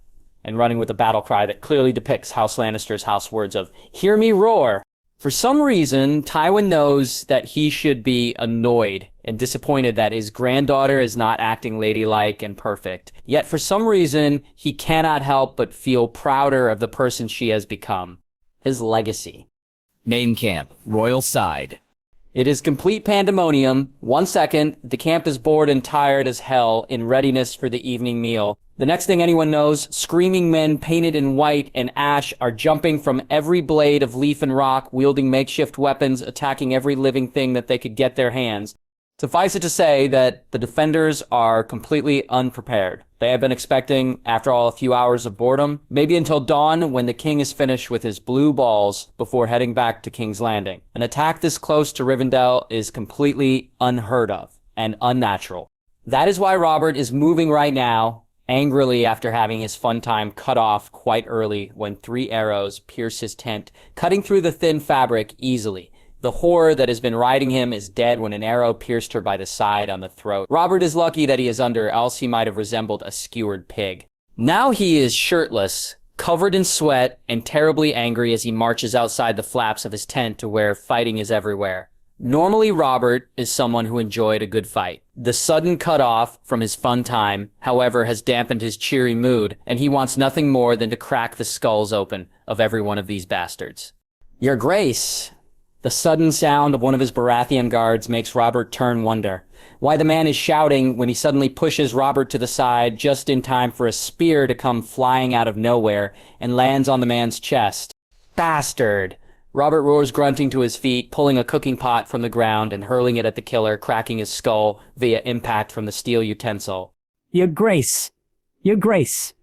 Speaker 1: and running with a battle cry that clearly depicts House Lannister's house words of, "Hear me roar!" For some reason, Tywin knows that he should be annoyed and disappointed that his granddaughter is not acting ladylike and perfect. Yet for some reason, he cannot help but feel prouder of the person she has become. His legacy.
Speaker 5: Main camp, Royal Side.
Speaker 1: It is complete pandemonium. 1 second, the camp is bored and tired as hell in readiness for the evening meal. The next thing anyone knows, screaming men painted in white and ash are jumping from every blade of leaf and rock, wielding makeshift weapons, attacking every living thing that they could get their hands. Suffice it to say that the defenders are completely unprepared. They have been expecting, after all, a few hours of boredom, maybe until dawn when the king is finished with his blue balls before heading back to King's Landing. An attack this close to Rivendell is completely unheard of and unnatural. That is why Robert is moving right now, angrily after having his fun time cut off quite early when 3 arrows pierce his tent, cutting through the thin fabric easily. The whore that has been riding him is dead when an arrow pierced her by the side on the throat. Robert is lucky that he is under, else he might have resembled a skewered pig. Now he is shirtless, covered in sweat, and terribly angry as he marches outside the flaps of his tent to where fighting is everywhere. Normally Robert is someone who enjoyed a good fight. The sudden cut-off from his fun time, however, has dampened his cheery mood, and he wants nothing more than to crack the skulls open of every one of these bastards. Your Grace. The sudden sound of one of his Baratheon guards makes Robert turn wonder. Why the man is shouting when he suddenly pushes Robert to the side just in time for a spear to come flying out of nowhere and lands on the man's chest. Bastard! Robert roars, grunting to his feet, pulling a cooking pot from the ground and hurling it at the killer, cracking his skull via impact from the steel utensil.
Speaker 6: Your Grace! Your Grace!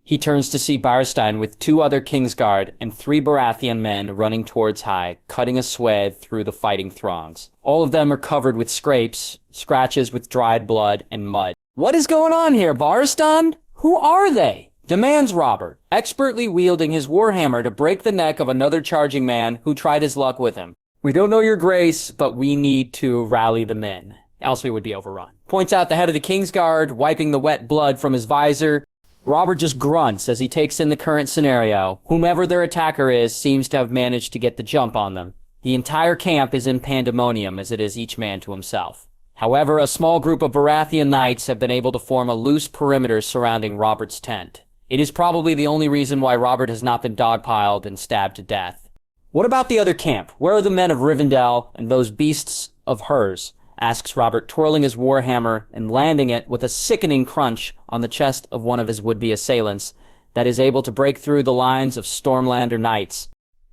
Speaker 1: He turns to see Barstein with 2 other Kingsguard and 3 Baratheon men running towards High, cutting a swathe through the fighting throngs. All of them are covered with scrapes, scratches with dried blood, and mud. What is going on here, Barstein? Who are they? Demands Robert, expertly wielding his warhammer to break the neck of another charging man who tried his luck with him. We don't know your grace, but we need to rally the men, else we would be overrun. Points out the head of the Kingsguard, wiping the wet blood from his visor. Robert just grunts as he takes in the current scenario. Whomever their attacker is seems to have managed to get the jump on them. The entire camp is in pandemonium as it is each man to himself. However, a small group of Baratheon knights have been able to form a loose perimeter surrounding Robert's tent. It is probably the only reason why Robert has not been dogpiled and stabbed to death. What about the other camp? Where are the men of Rivendell and those beasts of hers? Asks Robert, twirling his warhammer and landing it with a sickening crunch on the chest of one of his would-be assailants that is able to break through the lines of Stormlander knights.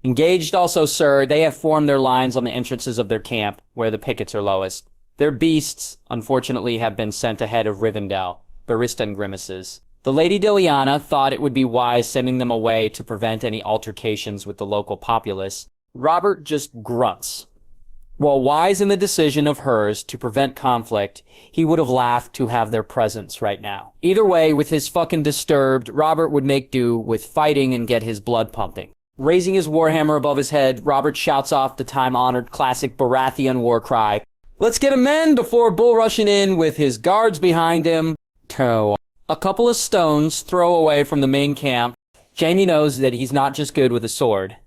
Speaker 1: Engaged also, sir, they have formed their lines on the entrances of their camp, where the pickets are lowest. Their beasts, unfortunately, have been sent ahead of Rivendell. Barristan grimaces. The Lady Deliana thought it would be wise sending them away to prevent any altercations with the local populace. Robert just grunts. While wise in the decision of hers to prevent conflict, he would have laughed to have their presence right now. Either way, with his fucking disturbed, Robert would make do with fighting and get his blood pumping. Raising his warhammer above his head, Robert shouts off the time-honored classic Baratheon war cry. Let's get him in before bull rushing in with his guards behind him. A couple of stones throw away from the main camp. Jaime knows that he's not just good with a sword.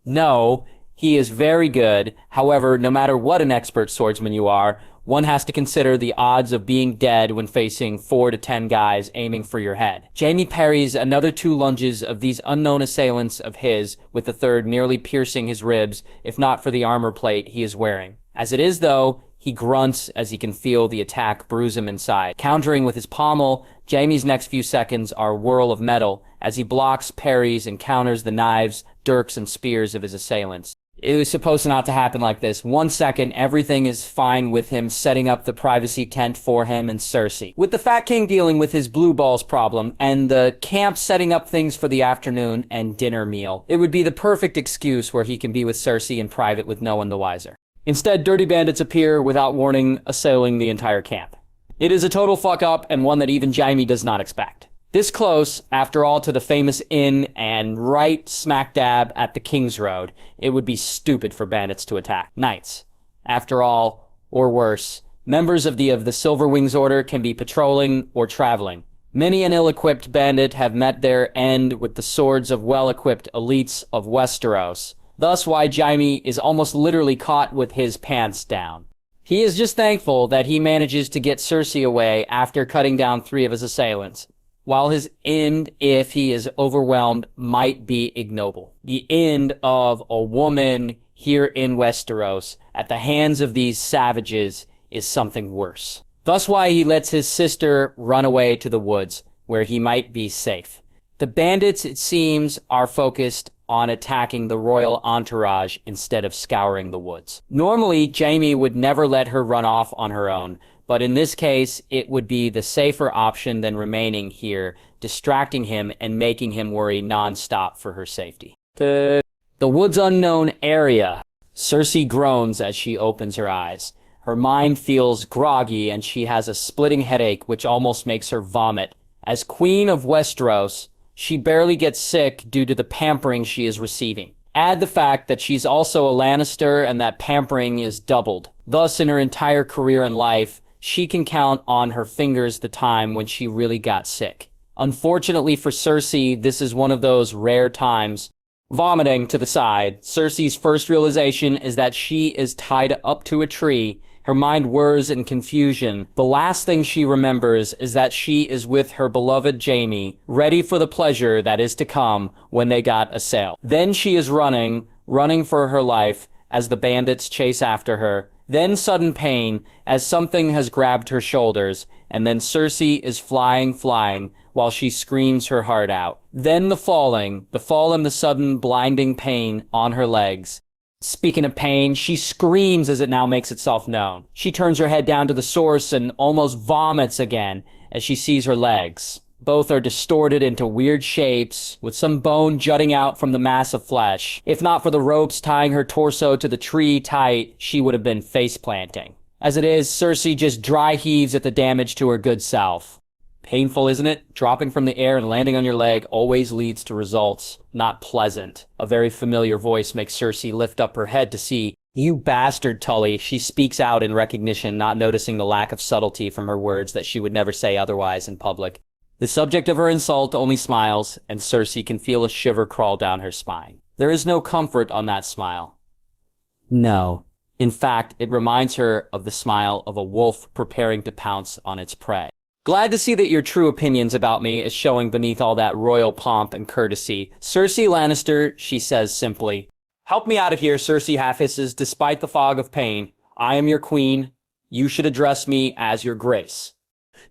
Speaker 1: No, he is very good. However, no matter what an expert swordsman you are, one has to consider the odds of being dead when facing 4 to 10 guys aiming for your head. Jaime parries another 2 lunges of these unknown assailants of his, with the third nearly piercing his ribs, if not for the armor plate he is wearing. As it is, though, he grunts as he can feel the attack bruise him inside. Countering with his pommel, Jaime's next few seconds are a whirl of metal as he blocks, parries, and counters the knives, dirks, and spears of his assailants. It was supposed to not to happen like this. 1 second, everything is fine with him setting up the privacy tent for him and Cersei. With the Fat King dealing with his blue balls problem, and the camp setting up things for the afternoon and dinner meal, it would be the perfect excuse where he can be with Cersei in private with no one the wiser. Instead, dirty bandits appear without warning, assailing the entire camp. It is a total fuck-up, and one that even Jaime does not expect. This close, after all, to the famous inn and right smack dab at the King's Road, it would be stupid for bandits to attack knights. After all, or worse, members of the Silver Wings Order can be patrolling or traveling. Many an ill-equipped bandit have met their end with the swords of well-equipped elites of Westeros. Thus why Jaime is almost literally caught with his pants down. He is just thankful that he manages to get Cersei away after cutting down 3 of his assailants, while his end, if he is overwhelmed, might be ignoble. The end of a woman here in Westeros at the hands of these savages is something worse. Thus why he lets his sister run away to the woods, where he might be safe. The bandits, it seems, are focused on attacking the royal entourage instead of scouring the woods. Normally, Jaime would never let her run off on her own, but in this case, it would be the safer option than remaining here, distracting him and making him worry non-stop for her safety. The woods unknown area. Cersei groans as she opens her eyes. Her mind feels groggy and she has a splitting headache which almost makes her vomit. As Queen of Westeros, she barely gets sick due to the pampering she is receiving. Add the fact that she's also a Lannister and that pampering is doubled. Thus, in her entire career and life, she can count on her fingers the time when she really got sick. Unfortunately for Cersei, this is one of those rare times. Vomiting to the side, Cersei's first realization is that she is tied up to a tree. Her mind whirs in confusion. The last thing she remembers is that she is with her beloved Jaime, ready for the pleasure that is to come when they got assailed. Then she is running for her life as the bandits chase after her. Then sudden pain as something has grabbed her shoulders, and then Cersei is flying while she screams her heart out. Then the fall and the sudden blinding pain on her legs. Speaking of pain, she screams as it now makes itself known. She turns her head down to the source and almost vomits again as she sees her legs. Both are distorted into weird shapes, with some bone jutting out from the mass of flesh. If not for the ropes tying her torso to the tree tight, she would have been face-planting. As it is, Cersei just dry heaves at the damage to her good self. Painful, isn't it? Dropping from the air and landing on your leg always leads to results not pleasant. A very familiar voice makes Cersei lift up her head to see. "You bastard, Tully," she speaks out in recognition, not noticing the lack of subtlety from her words that she would never say otherwise in public. The subject of her insult only smiles, and Cersei can feel a shiver crawl down her spine. There is no comfort on that smile. No. In fact, it reminds her of the smile of a wolf preparing to pounce on its prey. Glad to see that your true opinions about me is showing beneath all that royal pomp and courtesy. Cersei Lannister, she says simply. "Help me out of here," Cersei half-hisses, despite the fog of pain. "I am your queen. You should address me as your grace."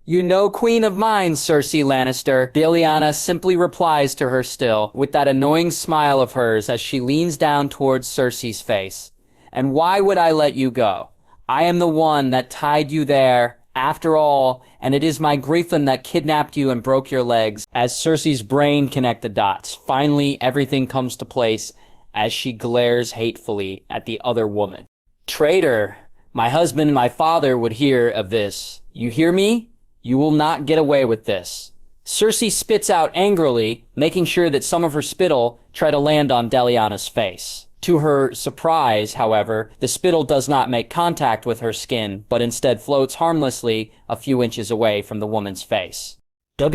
Speaker 1: "You know, queen of mine, Cersei Lannister," Deliana simply replies to her still, with that annoying smile of hers as she leans down towards Cersei's face. "And why would I let you go? I am the one that tied you there, after all, and it is my griffin that kidnapped you and broke your legs." As Cersei's brain connects the dots, finally everything comes to place as she glares hatefully at the other woman. "Traitor! My husband and my father would hear of this. You hear me? You will not get away with this." Cersei spits out angrily, making sure that some of her spittle try to land on Deliana's face. To her surprise, however, the spittle does not make contact with her skin, but instead floats harmlessly a few inches away from the woman's face. Which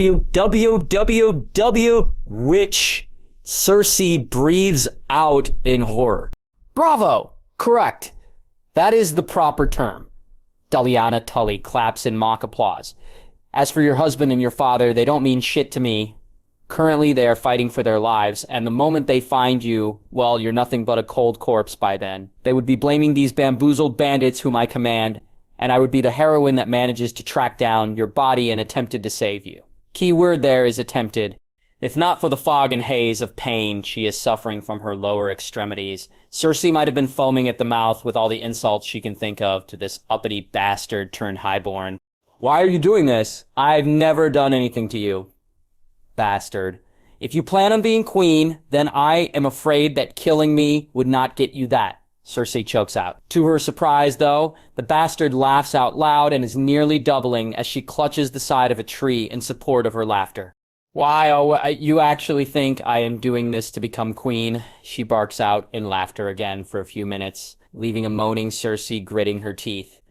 Speaker 1: Cersei breathes out in horror. "Bravo! Correct. That is the proper term." Deliana Tully claps in mock applause. "As for your husband and your father, they don't mean shit to me. Currently, they are fighting for their lives, and the moment they find you, well, you're nothing but a cold corpse by then. They would be blaming these bamboozled bandits whom I command, and I would be the heroine that manages to track down your body and attempted to save you." Key word there is attempted. If not for the fog and haze of pain she is suffering from her lower extremities, Cersei might have been foaming at the mouth with all the insults she can think of to this uppity bastard turned highborn. "Why are you doing this? I've never done anything to you." Bastard. "If you plan on being queen, then I am afraid that killing me would not get you that," Cersei chokes out. To her surprise, though, the bastard laughs out loud and is nearly doubling as she clutches the side of a tree in support of her laughter. "Why, oh, you actually think I am doing this to become queen?" She barks out in laughter again for a few minutes, leaving a moaning Cersei gritting her teeth.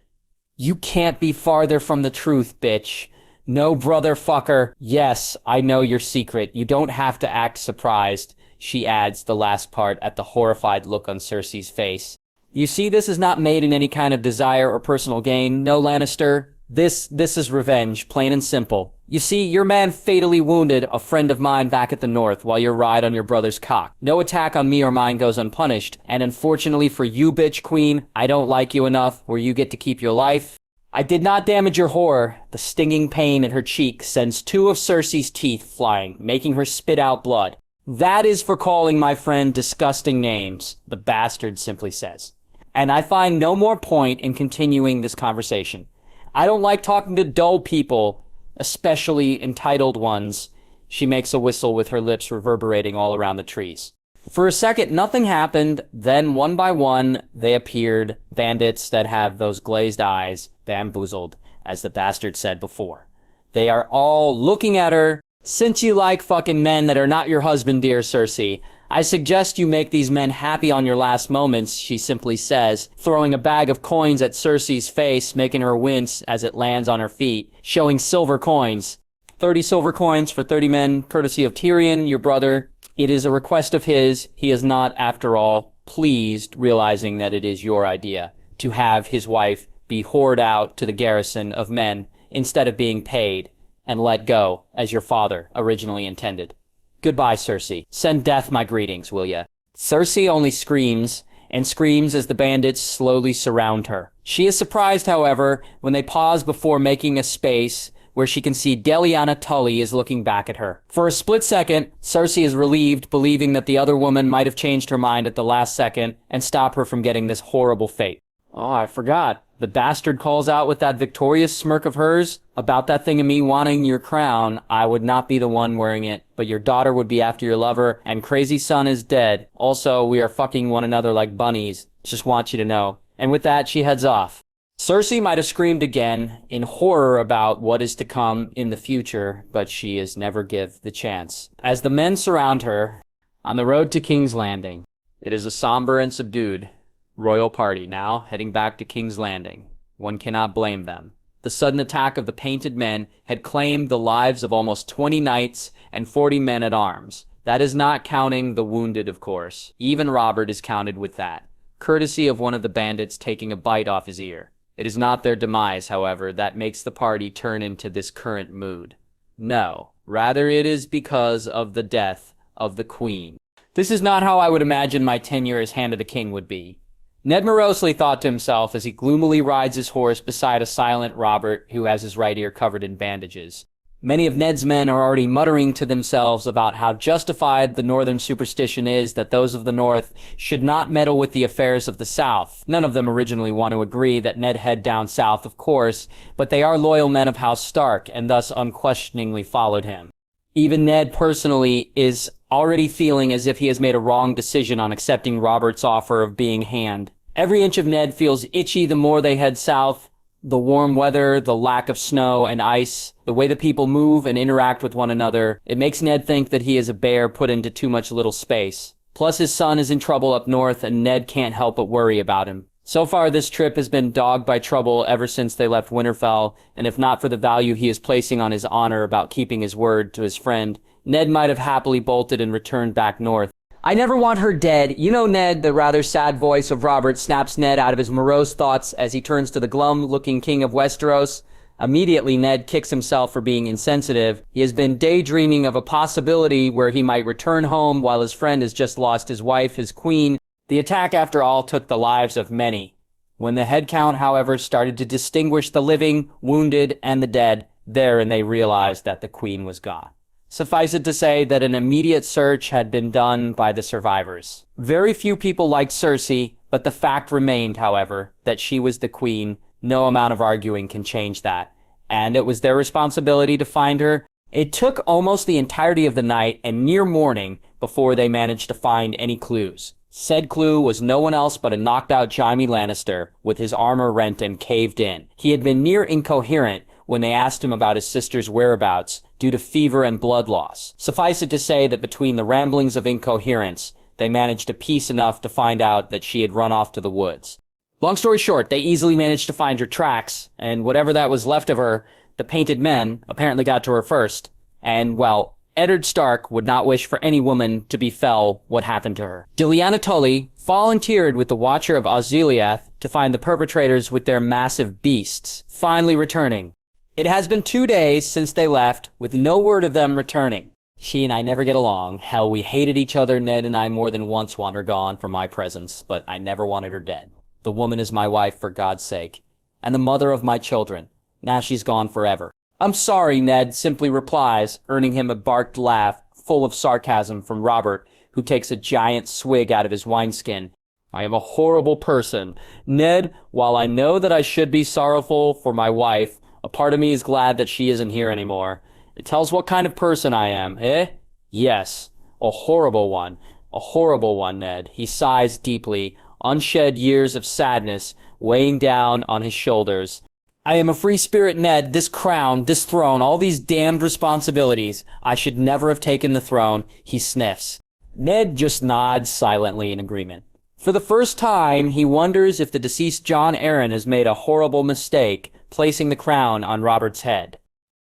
Speaker 1: "You can't be farther from the truth, bitch. No, brother fucker. Yes, I know your secret. You don't have to act surprised. she adds the last part at the horrified look on Cersei's face. You see, this is not made in any kind of desire or personal gain. No, Lannister. This is revenge, plain and simple. You see, your man fatally wounded a friend of mine back at the north while you ride on your brother's cock. No attack on me or mine goes unpunished, and unfortunately for you, bitch queen, I don't like you enough where you get to keep your life. I did not damage your whore. The stinging pain in her cheek sends 2 of Cersei's teeth flying, making her spit out blood. That is for calling my friend disgusting names, the bastard simply says. And I find no more point in continuing this conversation. I don't like talking to dull people, especially entitled ones. She makes a whistle with her lips reverberating all around the trees. For a second, nothing happened. Then, one by one, they appeared, bandits that have those glazed eyes, bamboozled, as the bastard said before. They are all looking at her. Since you like fucking men that are not your husband, dear Cersei, I suggest you make these men happy on your last moments, she simply says, throwing a bag of coins at Cersei's face, making her wince as it lands on her feet, showing silver coins. 30 silver coins for 30 men, courtesy of Tyrion, your brother. It is a request of his. He is not, after all, pleased, realizing that it is your idea, to have his wife be whored out to the garrison of men instead of being paid and let go, as your father originally intended. Goodbye, Cersei. Send death my greetings, will ya? Cersei only screams, and screams as the bandits slowly surround her. She is surprised, however, when they pause before making a space where she can see Deliana Tully is looking back at her. For a split second, Cersei is relieved, believing that the other woman might have changed her mind at the last second and stop her from getting this horrible fate. Oh, I forgot. The bastard calls out with that victorious smirk of hers, about that thing of me wanting your crown. I would not be the one wearing it, but your daughter would be after your lover, and crazy son is dead. Also, we are fucking one another like bunnies. Just want you to know. And with that, she heads off. Cersei might have screamed again, in horror about what is to come in the future, but she is never give the chance. As the men surround her, on the road to King's Landing, it is a somber and subdued royal party now heading back to King's Landing. One cannot blame them. The sudden attack of the painted men had claimed the lives of almost 20 knights and 40 men at arms. That is not counting the wounded, of course. Even Robert is counted with that, courtesy of one of the bandits taking a bite off his ear. It is not their demise, however, that makes the party turn into this current mood. No, rather it is because of the death of the Queen. This is not how I would imagine my tenure as Hand of the King would be. Ned morosely thought to himself as he gloomily rides his horse beside a silent Robert who has his right ear covered in bandages. Many of Ned's men are already muttering to themselves about how justified the northern superstition is that those of the north should not meddle with the affairs of the south. None of them originally want to agree that Ned head down south, of course, but they are loyal men of House Stark and thus unquestioningly followed him. Even Ned personally is already feeling as if he has made a wrong decision on accepting Robert's offer of being Hand. Every inch of Ned feels itchy the more they head south. The warm weather, the lack of snow and ice, the way the people move and interact with one another, it makes Ned think that he is a bear put into too much little space. Plus his son is in trouble up north and Ned can't help but worry about him. So far this trip has been dogged by trouble ever since they left Winterfell, and if not for the value he is placing on his honor about keeping his word to his friend, Ned might have happily bolted and returned back north. I never want her dead. You know, Ned, the rather sad voice of Robert snaps Ned out of his morose thoughts as he turns to the glum-looking king of Westeros. Immediately, Ned kicks himself for being insensitive. He has been daydreaming of a possibility where he might return home while his friend has just lost his wife, his queen. The attack, after all, took the lives of many. When the head count, however, started to distinguish the living, wounded, and the dead, therein they realized that the queen was gone. Suffice it to say that an immediate search had been done by the survivors. Very few people liked Cersei, but the fact remained, however, that she was the queen. No amount of arguing can change that. And it was their responsibility to find her. It took almost the entirety of the night and near morning before they managed to find any clues. Said clue was no one else but a knocked-out Jaime Lannister, with his armor rent and caved in. He had been near incoherent when they asked him about his sister's whereabouts due to fever and blood loss. Suffice it to say that between the ramblings of incoherence, they managed to piece enough to find out that she had run off to the woods. Long story short, they easily managed to find her tracks, and whatever that was left of her, the painted men apparently got to her first. And, well, Eddard Stark would not wish for any woman to befell what happened to her. Deliana Tully volunteered with the Watcher of Osgiliath to find the perpetrators with their massive beasts, finally returning. It has been 2 days since they left, with no word of them returning. She and I never get along. Hell, we hated each other. Ned and I more than once want her gone from my presence, but I never wanted her dead. The woman is my wife, for God's sake, and the mother of my children. Now she's gone forever. I'm sorry, Ned simply replies, earning him a barked laugh full of sarcasm from Robert, who takes a giant swig out of his wineskin. I am a horrible person. Ned, while I know that I should be sorrowful for my wife, a part of me is glad that she isn't here anymore. It tells what kind of person I am, eh? Yes, a horrible one. A horrible one, Ned. He sighs deeply, unshed years of sadness weighing down on his shoulders. I am a free spirit, Ned. This crown, this throne, all these damned responsibilities. I should never have taken the throne. He sniffs. Ned just nods silently in agreement. For the first time, he wonders if the deceased Jon Arryn has made a horrible mistake, placing the crown on Robert's head.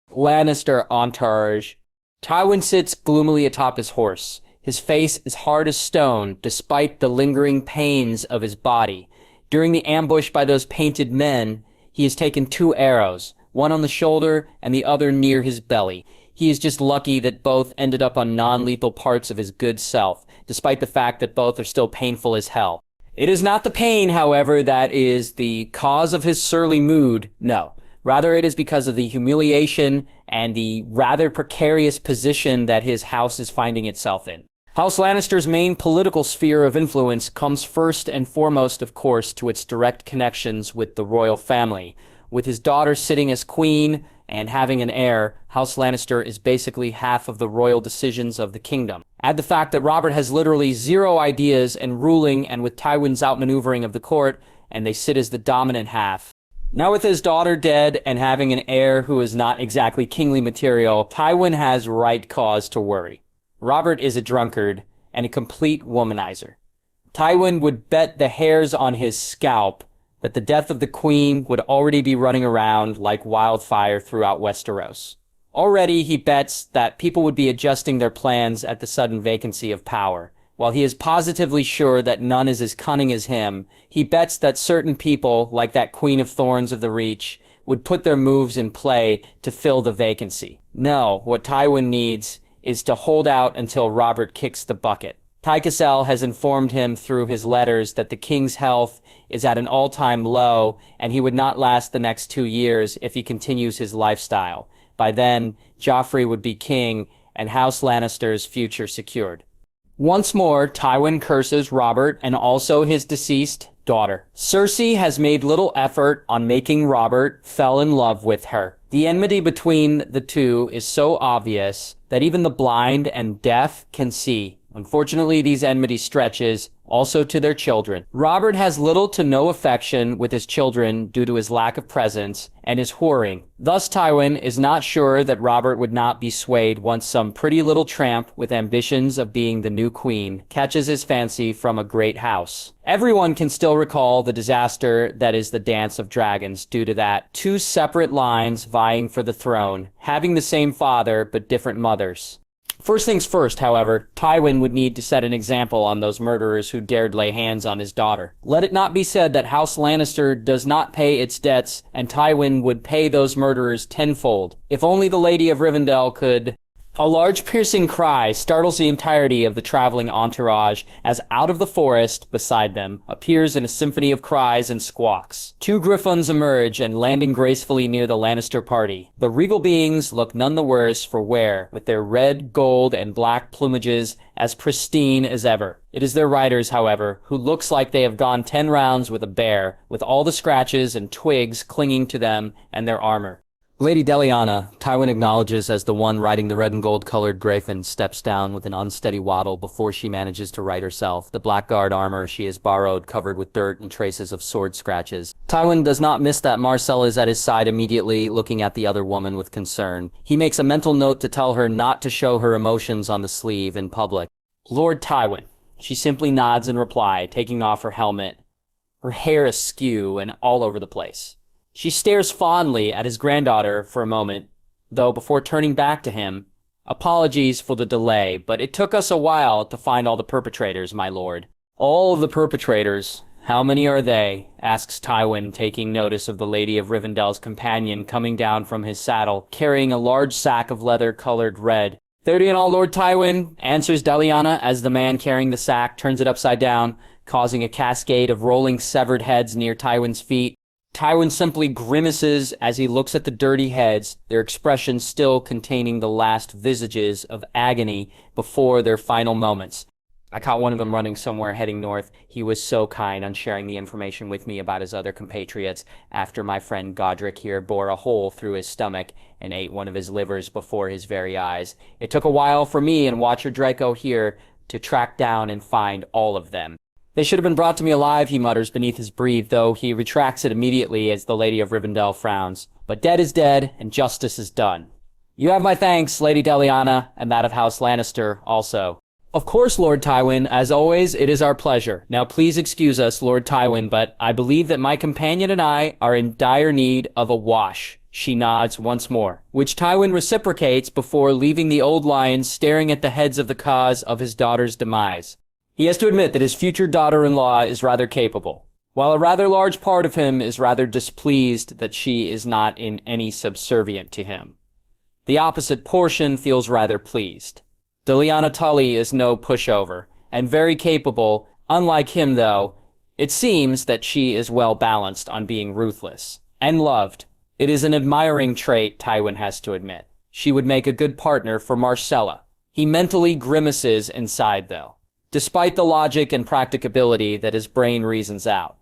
Speaker 1: Lannister entourage. Tywin sits gloomily atop his horse. His face is hard as stone, despite the lingering pains of his body. During the ambush by those painted men, he has taken 2 arrows, one on the shoulder and the other near his belly. He is just lucky that both ended up on non-lethal parts of his good self, despite the fact that both are still painful as hell. It is not the pain, however, that is the cause of his surly mood, no. Rather, it is because of the humiliation and the rather precarious position that his house is finding itself in. House Lannister's main political sphere of influence comes first and foremost, of course, to its direct connections with the royal family. With his daughter sitting as queen and having an heir, House Lannister is basically half of the royal decisions of the kingdom. Add the fact that Robert has literally 0 ideas and ruling, and with Tywin's outmaneuvering of the court, and they sit as the dominant half. Now with his daughter dead and having an heir who is not exactly kingly material, Tywin has right cause to worry. Robert is a drunkard and a complete womanizer. Tywin would bet the hairs on his scalp that the death of the queen would already be running around like wildfire throughout Westeros. Already he bets that people would be adjusting their plans at the sudden vacancy of power. While he is positively sure that none is as cunning as him, he bets that certain people, like that Queen of Thorns of the Reach, would put their moves in play to fill the vacancy. No, what Tywin needs is to hold out until Robert kicks the bucket. Tykessel has informed him through his letters that the king's health is at an all-time low, and he would not last the next 2 years if he continues his lifestyle. By then, Joffrey would be king, and House Lannister's future secured. Once more, Tywin curses Robert and also his deceased daughter. Cersei has made little effort on making Robert fall in love with her. The enmity between the two is so obvious that even the blind and deaf can see. Unfortunately, these enmity stretches also to their children. Robert has little to no affection with his children due to his lack of presence and his whoring. Thus, Tywin is not sure that Robert would not be swayed once some pretty little tramp with ambitions of being the new queen catches his fancy from a great house. Everyone can still recall the disaster that is the Dance of Dragons due to that. 2 separate lines vying for the throne, having the same father but different mothers. First things first, however, Tywin would need to set an example on those murderers who dared lay hands on his daughter. Let it not be said that House Lannister does not pay its debts, and Tywin would pay those murderers tenfold. If only the Lady of Rivendell could... A large piercing cry startles the entirety of the traveling entourage as out of the forest beside them appears in a symphony of cries and squawks. 2 griffons emerge and landing gracefully near the Lannister party. The regal beings look none the worse for wear, with their red, gold, and black plumages as pristine as ever. It is their riders, however, who looks like they have gone 10 rounds with a bear, with all the scratches and twigs clinging to them and their armor. Lady Deliana, Tywin acknowledges as the one riding the red and gold-colored Grayfen, steps down with an unsteady waddle before she manages to right herself, the blackguard armor she has borrowed covered with dirt and traces of sword scratches. Tywin does not miss that Marcel is at his side immediately, looking at the other woman with concern. He makes a mental note to tell her not to show her emotions on the sleeve in public. Lord Tywin. She simply nods in reply, taking off her helmet, her hair askew and all over the place. She stares fondly at his granddaughter for a moment, though before turning back to him, Apologies for the delay, but it took us a while to find all the perpetrators, my lord. All of the perpetrators? How many are they? Asks Tywin, taking notice of the Lady of Rivendell's companion coming down from his saddle, carrying a large sack of leather-colored red. 30 in all, Lord Tywin, answers Deliana as the man carrying the sack turns it upside down, causing a cascade of rolling severed heads near Tywin's feet. Tywin simply grimaces as he looks at the dirty heads, their expressions still containing the last visages of agony before their final moments. I caught one of them running somewhere heading north. He was so kind on sharing the information with me about his other compatriots after my friend Godric here bore a hole through his stomach and ate one of his livers before his very eyes. It took a while for me and Watcher Draco here to track down and find all of them. They should have been brought to me alive, he mutters beneath his breath, though he retracts it immediately as the Lady of Rivendell frowns. But dead is dead, and justice is done. You have my thanks, Lady Deliana, and that of House Lannister also. Of course, Lord Tywin. As always, it is our pleasure. Now please excuse us, Lord Tywin, but I believe that my companion and I are in dire need of a wash. She nods once more, which Tywin reciprocates before leaving the old lion staring at the heads of the cause of his daughter's demise. He has to admit that his future daughter-in-law is rather capable, while a rather large part of him is rather displeased that she is not in any subservient to him. The opposite portion feels rather pleased. Deliana Tully is no pushover, and very capable. Unlike him, though, it seems that she is well balanced on being ruthless. And loved. It is an admiring trait, Tywin has to admit. She would make a good partner for Marcella. He mentally grimaces inside, though, despite the logic and practicability that his brain reasons out.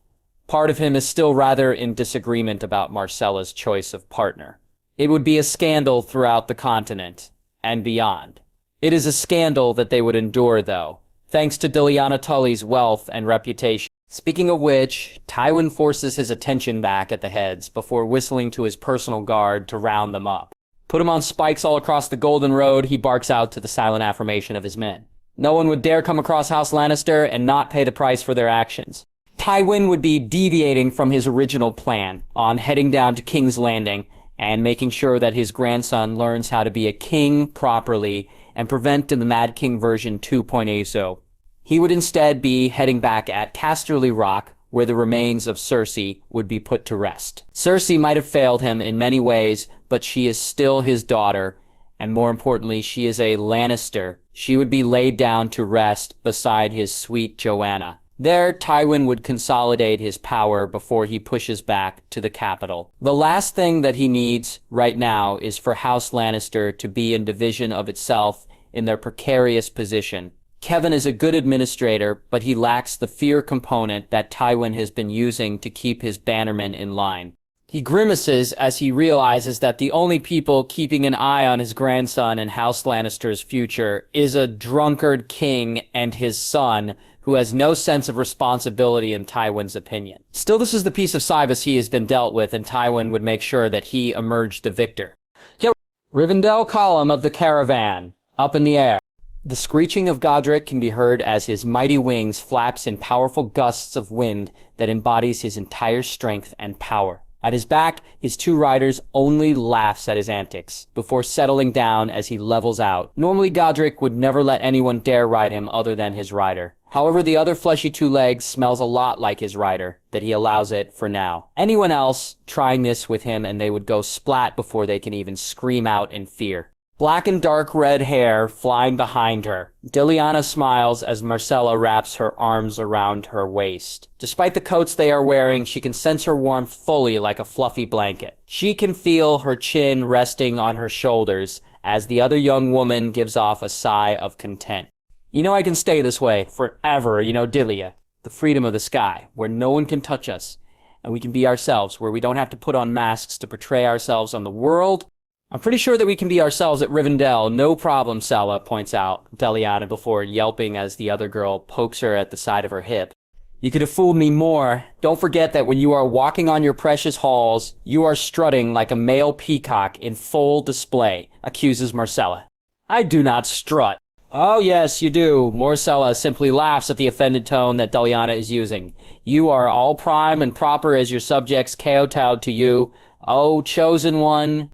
Speaker 1: Part of him is still rather in disagreement about Marcella's choice of partner. It would be a scandal throughout the continent, and beyond. It is a scandal that they would endure, though, thanks to Deliana Tully's wealth and reputation. Speaking of which, Tywin forces his attention back at the heads before whistling to his personal guard to round them up. Put him on spikes all across the Golden Road, he barks out to the silent affirmation of his men. No one would dare come across House Lannister and not pay the price for their actions. Tywin would be deviating from his original plan on heading down to King's Landing and making sure that his grandson learns how to be a king properly and prevent the Mad King version 2.0. He would instead be heading back at Casterly Rock, where the remains of Cersei would be put to rest. Cersei might have failed him in many ways, but she is still his daughter, and more importantly, she is a Lannister. She would be laid down to rest beside his sweet Joanna. There, Tywin would consolidate his power before he pushes back to the capital. The last thing that he needs right now is for House Lannister to be in division of itself in their precarious position. Kevin is a good administrator, but he lacks the fear component that Tywin has been using to keep his bannermen in line. He grimaces as he realizes that the only people keeping an eye on his grandson and House Lannister's future is a drunkard king and his son, who has no sense of responsibility in Tywin's opinion. Still, this is the piece of Cybus he has been dealt with, and Tywin would make sure that he emerged the victor. Rivendell column of the caravan, up in the air. The screeching of Godric can be heard as his mighty wings flaps in powerful gusts of wind that embodies his entire strength and power. At his back, his two riders only laughs at his antics, before settling down as he levels out. Normally, Godric would never let anyone dare ride him other than his rider. However, the other fleshy two legs smells a lot like his rider, that he allows it for now. Anyone else trying this with him and they would go splat before they can even scream out in fear. Black and dark red hair flying behind her. Deliana smiles as Marcella wraps her arms around her waist. Despite the coats they are wearing, she can sense her warmth fully like a fluffy blanket. She can feel her chin resting on her shoulders as the other young woman gives off a sigh of content. You know I can stay this way forever, Dilia. The freedom of the sky, where no one can touch us, and we can be ourselves, where we don't have to put on masks to portray ourselves on the world. I'm pretty sure that we can be ourselves at Rivendell, no problem, Sella points out, Deliana before yelping as the other girl pokes her at the side of her hip. You could have fooled me more. Don't forget that when you are walking on your precious halls, you are strutting like a male peacock in full display, accuses Marcella. I do not strut. Oh yes, you do. Marcella simply laughs at the offended tone that Deliana is using. You are all prime and proper as your subjects kowtowed to you. Oh, chosen one.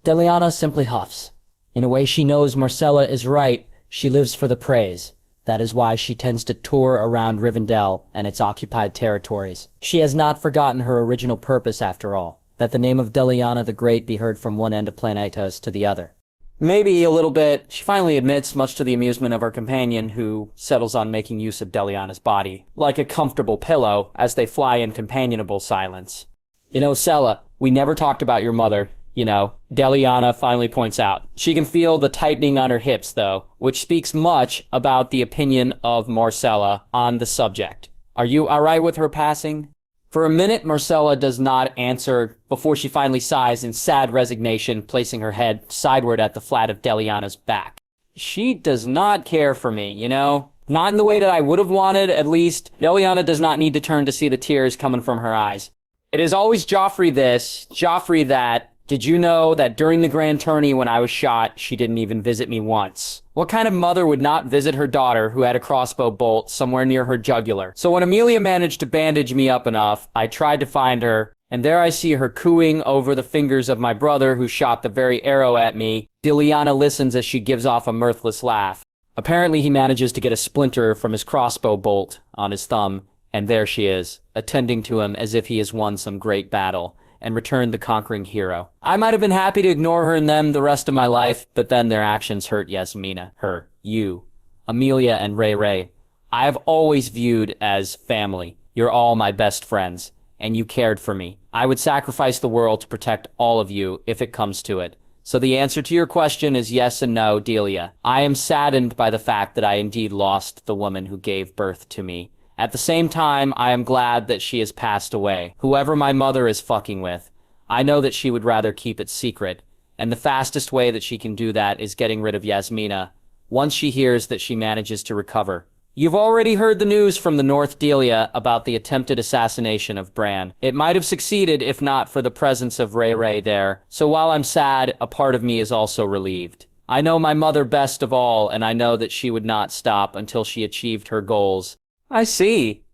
Speaker 2: Deliana simply huffs.
Speaker 1: In a way, she knows Marcella is right. She lives for the praise. That is why she tends to tour around Rivendell and its occupied territories. She has not forgotten her original purpose after all, that the name of Deliana the Great be heard from one end of Planetos to the other. Maybe a little bit, she finally admits, much to the amusement of her companion, who settles on making use of Deliana's body, like a comfortable pillow, as they fly in companionable silence. You know, Sella, we never talked about your mother. You know, Deliana finally points out. She can feel the tightening on her hips, though, which speaks much about the opinion of Marcella on the subject. Are you alright with her passing? For a minute, Marcella does not answer before she finally sighs in sad resignation, placing her head sideward at the flat of Deliana's back. She does not care for me, you know? Not in the way that I would have wanted, at least. Deliana does not need to turn to see the tears coming from her eyes. It is always Joffrey this, Joffrey that. Did you know that during the Grand Tourney when I was shot, she didn't even visit me once? What kind of mother would not visit her daughter who had a crossbow bolt somewhere near her jugular? So when Amelia managed to bandage me up enough, I tried to find her, and there I see her cooing over the fingers of my brother who shot the very arrow at me. Deliana listens as she gives off a mirthless laugh. Apparently he manages to get a splinter from his crossbow bolt on his thumb, and there she is, attending to him as if he has won some great battle and returned the conquering hero. I might have been happy to ignore her and them the rest of my life, but then their actions hurt Yasmina, her, you, Amelia, and Ray. I have always viewed as family. You're all my best friends, and you cared for me. I would sacrifice the world to protect all of you if it comes to it. So the answer to your question is yes and no, Delia. I am saddened by the fact that I indeed lost the woman who gave birth to me. At the same time, I am glad that she has passed away. Whoever my mother is fucking with, I know that she would rather keep it secret, and the fastest way that she can do that is getting rid of Yasmina, once she hears that she manages to recover. You've already heard the news from the North, Delia, about the attempted assassination of Bran. It might have succeeded if not for the presence of Ray there, so while I'm sad, a part of me is also relieved. I know my mother best of all, and I know that she would not stop until she achieved her goals. I see.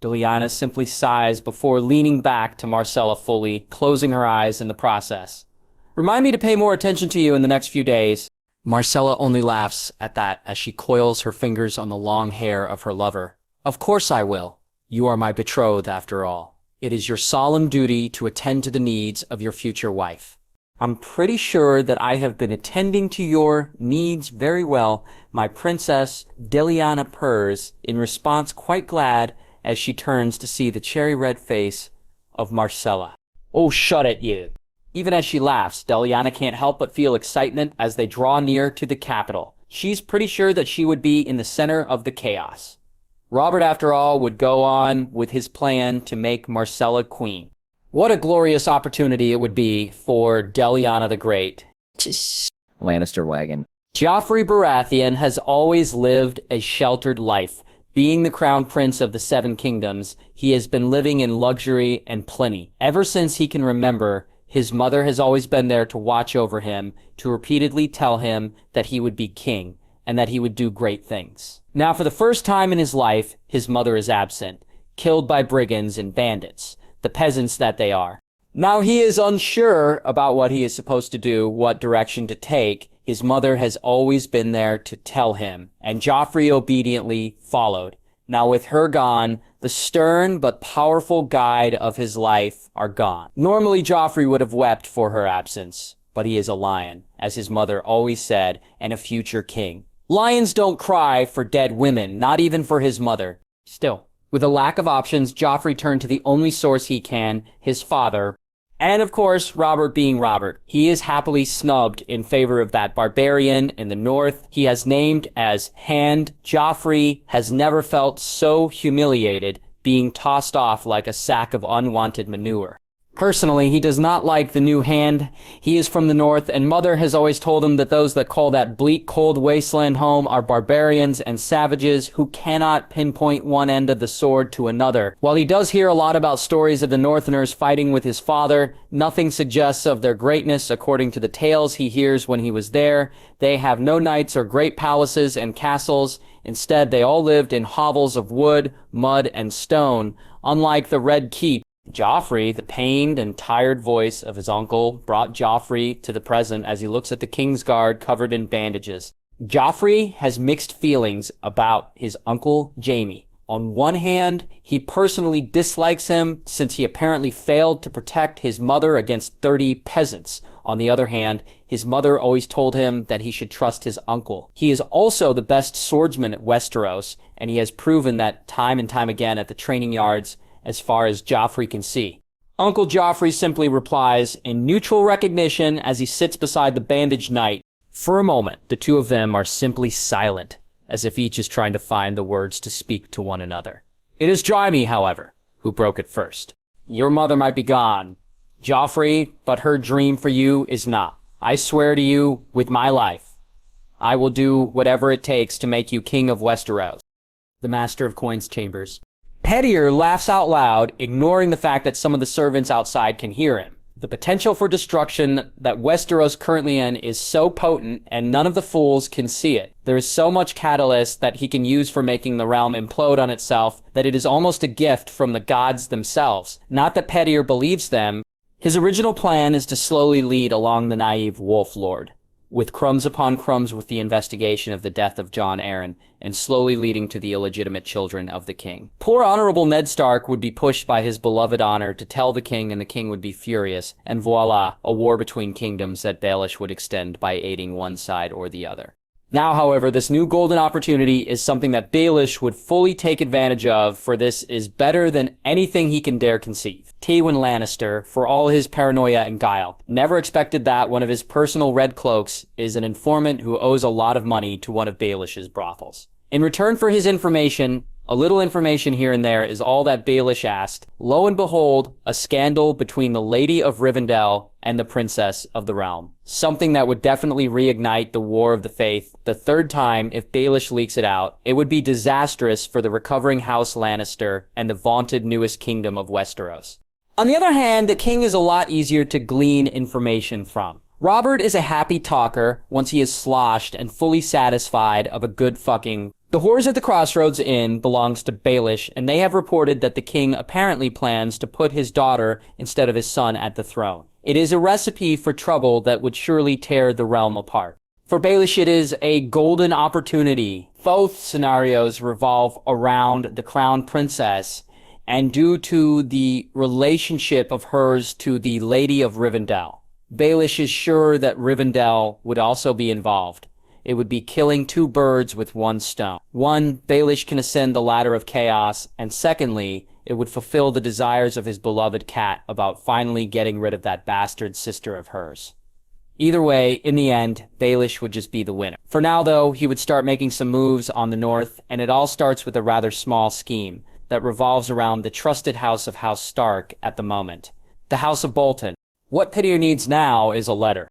Speaker 1: Deliana simply sighs before leaning back to Marcella fully, closing her eyes in the process. Remind me to pay more attention to you in the next few days. Marcella only laughs at that as she coils her fingers on the long hair of her lover. Of course I will. You are my betrothed after all. It is your solemn duty to attend to the needs of your future wife. I'm pretty sure that I have been attending to your needs very well, my princess. Deliana purrs, in response quite glad as she turns to see the cherry-red face of Marcella. Oh, shut it, you. Even as she laughs, Deliana can't help but feel excitement as they draw near to the capital. She's pretty sure that she would be in the center of the chaos. Robert, after all, would go on with his plan to make Marcella queen. What a glorious opportunity it would be for Deliana the Great.
Speaker 5: Lannister wagon.
Speaker 1: Joffrey Baratheon has always lived a sheltered life. Being the crown prince of the Seven Kingdoms, he has been living in luxury and plenty. Ever since he can remember, his mother has always been there to watch over him, to repeatedly tell him that he would be king, and that he would do great things. Now, for the first time in his life, his mother is absent, killed by brigands and bandits. The peasants that they are. Now he is unsure about what he is supposed to do, what direction to take. His mother has always been there to tell him, and Joffrey obediently followed. Now with her gone, the stern but powerful guide of his life are gone. Normally Joffrey would have wept for her absence, but he is a lion, as his mother always said, and a future king. Lions don't cry for dead women, not even for his mother. Still, with a lack of options, Joffrey turned to the only source he can, his father. And of course, Robert being Robert. He is happily snubbed in favor of that barbarian in the north he has named as Hand. Joffrey has never felt so humiliated, being tossed off like a sack of unwanted manure. Personally, he does not like the new Hand. He is from the north, and Mother has always told him that those that call that bleak, cold wasteland home are barbarians and savages who cannot pinpoint one end of the sword to another. While he does hear a lot about stories of the Northerners fighting with his father, nothing suggests of their greatness according to the tales he hears when he was there. They have no knights or great palaces and castles. Instead, they all lived in hovels of wood, mud, and stone, unlike the Red Keep, Joffrey, the pained and tired voice of his uncle, brought Joffrey to the present as he looks at the Kingsguard covered in bandages. Joffrey has mixed feelings about his uncle Jaime. On one hand, he personally dislikes him since he apparently failed to protect his mother against 30 peasants. On the other hand, his mother always told him that he should trust his uncle. He is also the best swordsman at Westeros, and he has proven that time and time again at the training yards as far as Joffrey can see. Uncle Joffrey simply replies in neutral recognition as he sits beside the bandaged knight. For a moment, the two of them are simply silent, as if each is trying to find the words to speak to one another. It is Jaime, however, who broke it first. Your mother might be gone, Joffrey, but her dream for you is not. I swear to you, with my life, I will do whatever it takes to make you king of Westeros. The Master of Coins Chambers. Pettier laughs out loud, ignoring the fact that some of the servants outside can hear him. The potential for destruction that Westeros currently in is so potent, and none of the fools can see it. There is so much catalyst that he can use for making the realm implode on itself that it is almost a gift from the gods themselves. Not that Pettier believes them. His original plan is to slowly lead along the naive Wolf Lord, with crumbs upon crumbs with the investigation of the death of Jon Arryn, and slowly leading to the illegitimate children of the king. Poor Honorable Ned Stark would be pushed by his beloved honor to tell the king, and the king would be furious, and voila, a war between kingdoms that Baelish would extend by aiding one side or the other. Now, however, this new golden opportunity is something that Baelish would fully take advantage of, for this is better than anything he can dare conceive. Tywin Lannister, for all his paranoia and guile, never expected that one of his personal red cloaks is an informant who owes a lot of money to one of Baelish's brothels. In return for his information, a little information here and there is all that Baelish asked. Lo and behold, a scandal between the Lady of Rivendell and the Princess of the Realm. Something that would definitely reignite the War of the Faith the third time if Baelish leaks it out. It would be disastrous for the recovering House Lannister and the vaunted newest kingdom of Westeros. On the other hand, the king is a lot easier to glean information from. Robert is a happy talker once he is sloshed and fully satisfied of a good fucking... The Whores at the Crossroads Inn belongs to Baelish, and they have reported that the king apparently plans to put his daughter instead of his son at the throne. It is a recipe for trouble that would surely tear the realm apart. For Baelish, it is a golden opportunity. Both scenarios revolve around the crown princess, and due to the relationship of hers to the Lady of Rivendell. Baelish is sure that Rivendell would also be involved. It would be killing two birds with one stone. One, Baelish can ascend the ladder of chaos, and secondly, it would fulfill the desires of his beloved cat about finally getting rid of that bastard sister of hers. Either way, in the end, Baelish would just be the winner. For now, though, he would start making some moves on the north, and it all starts with a rather small scheme that revolves around the trusted house of House Stark at the moment, the House of Bolton. What Pettier needs now is a letter.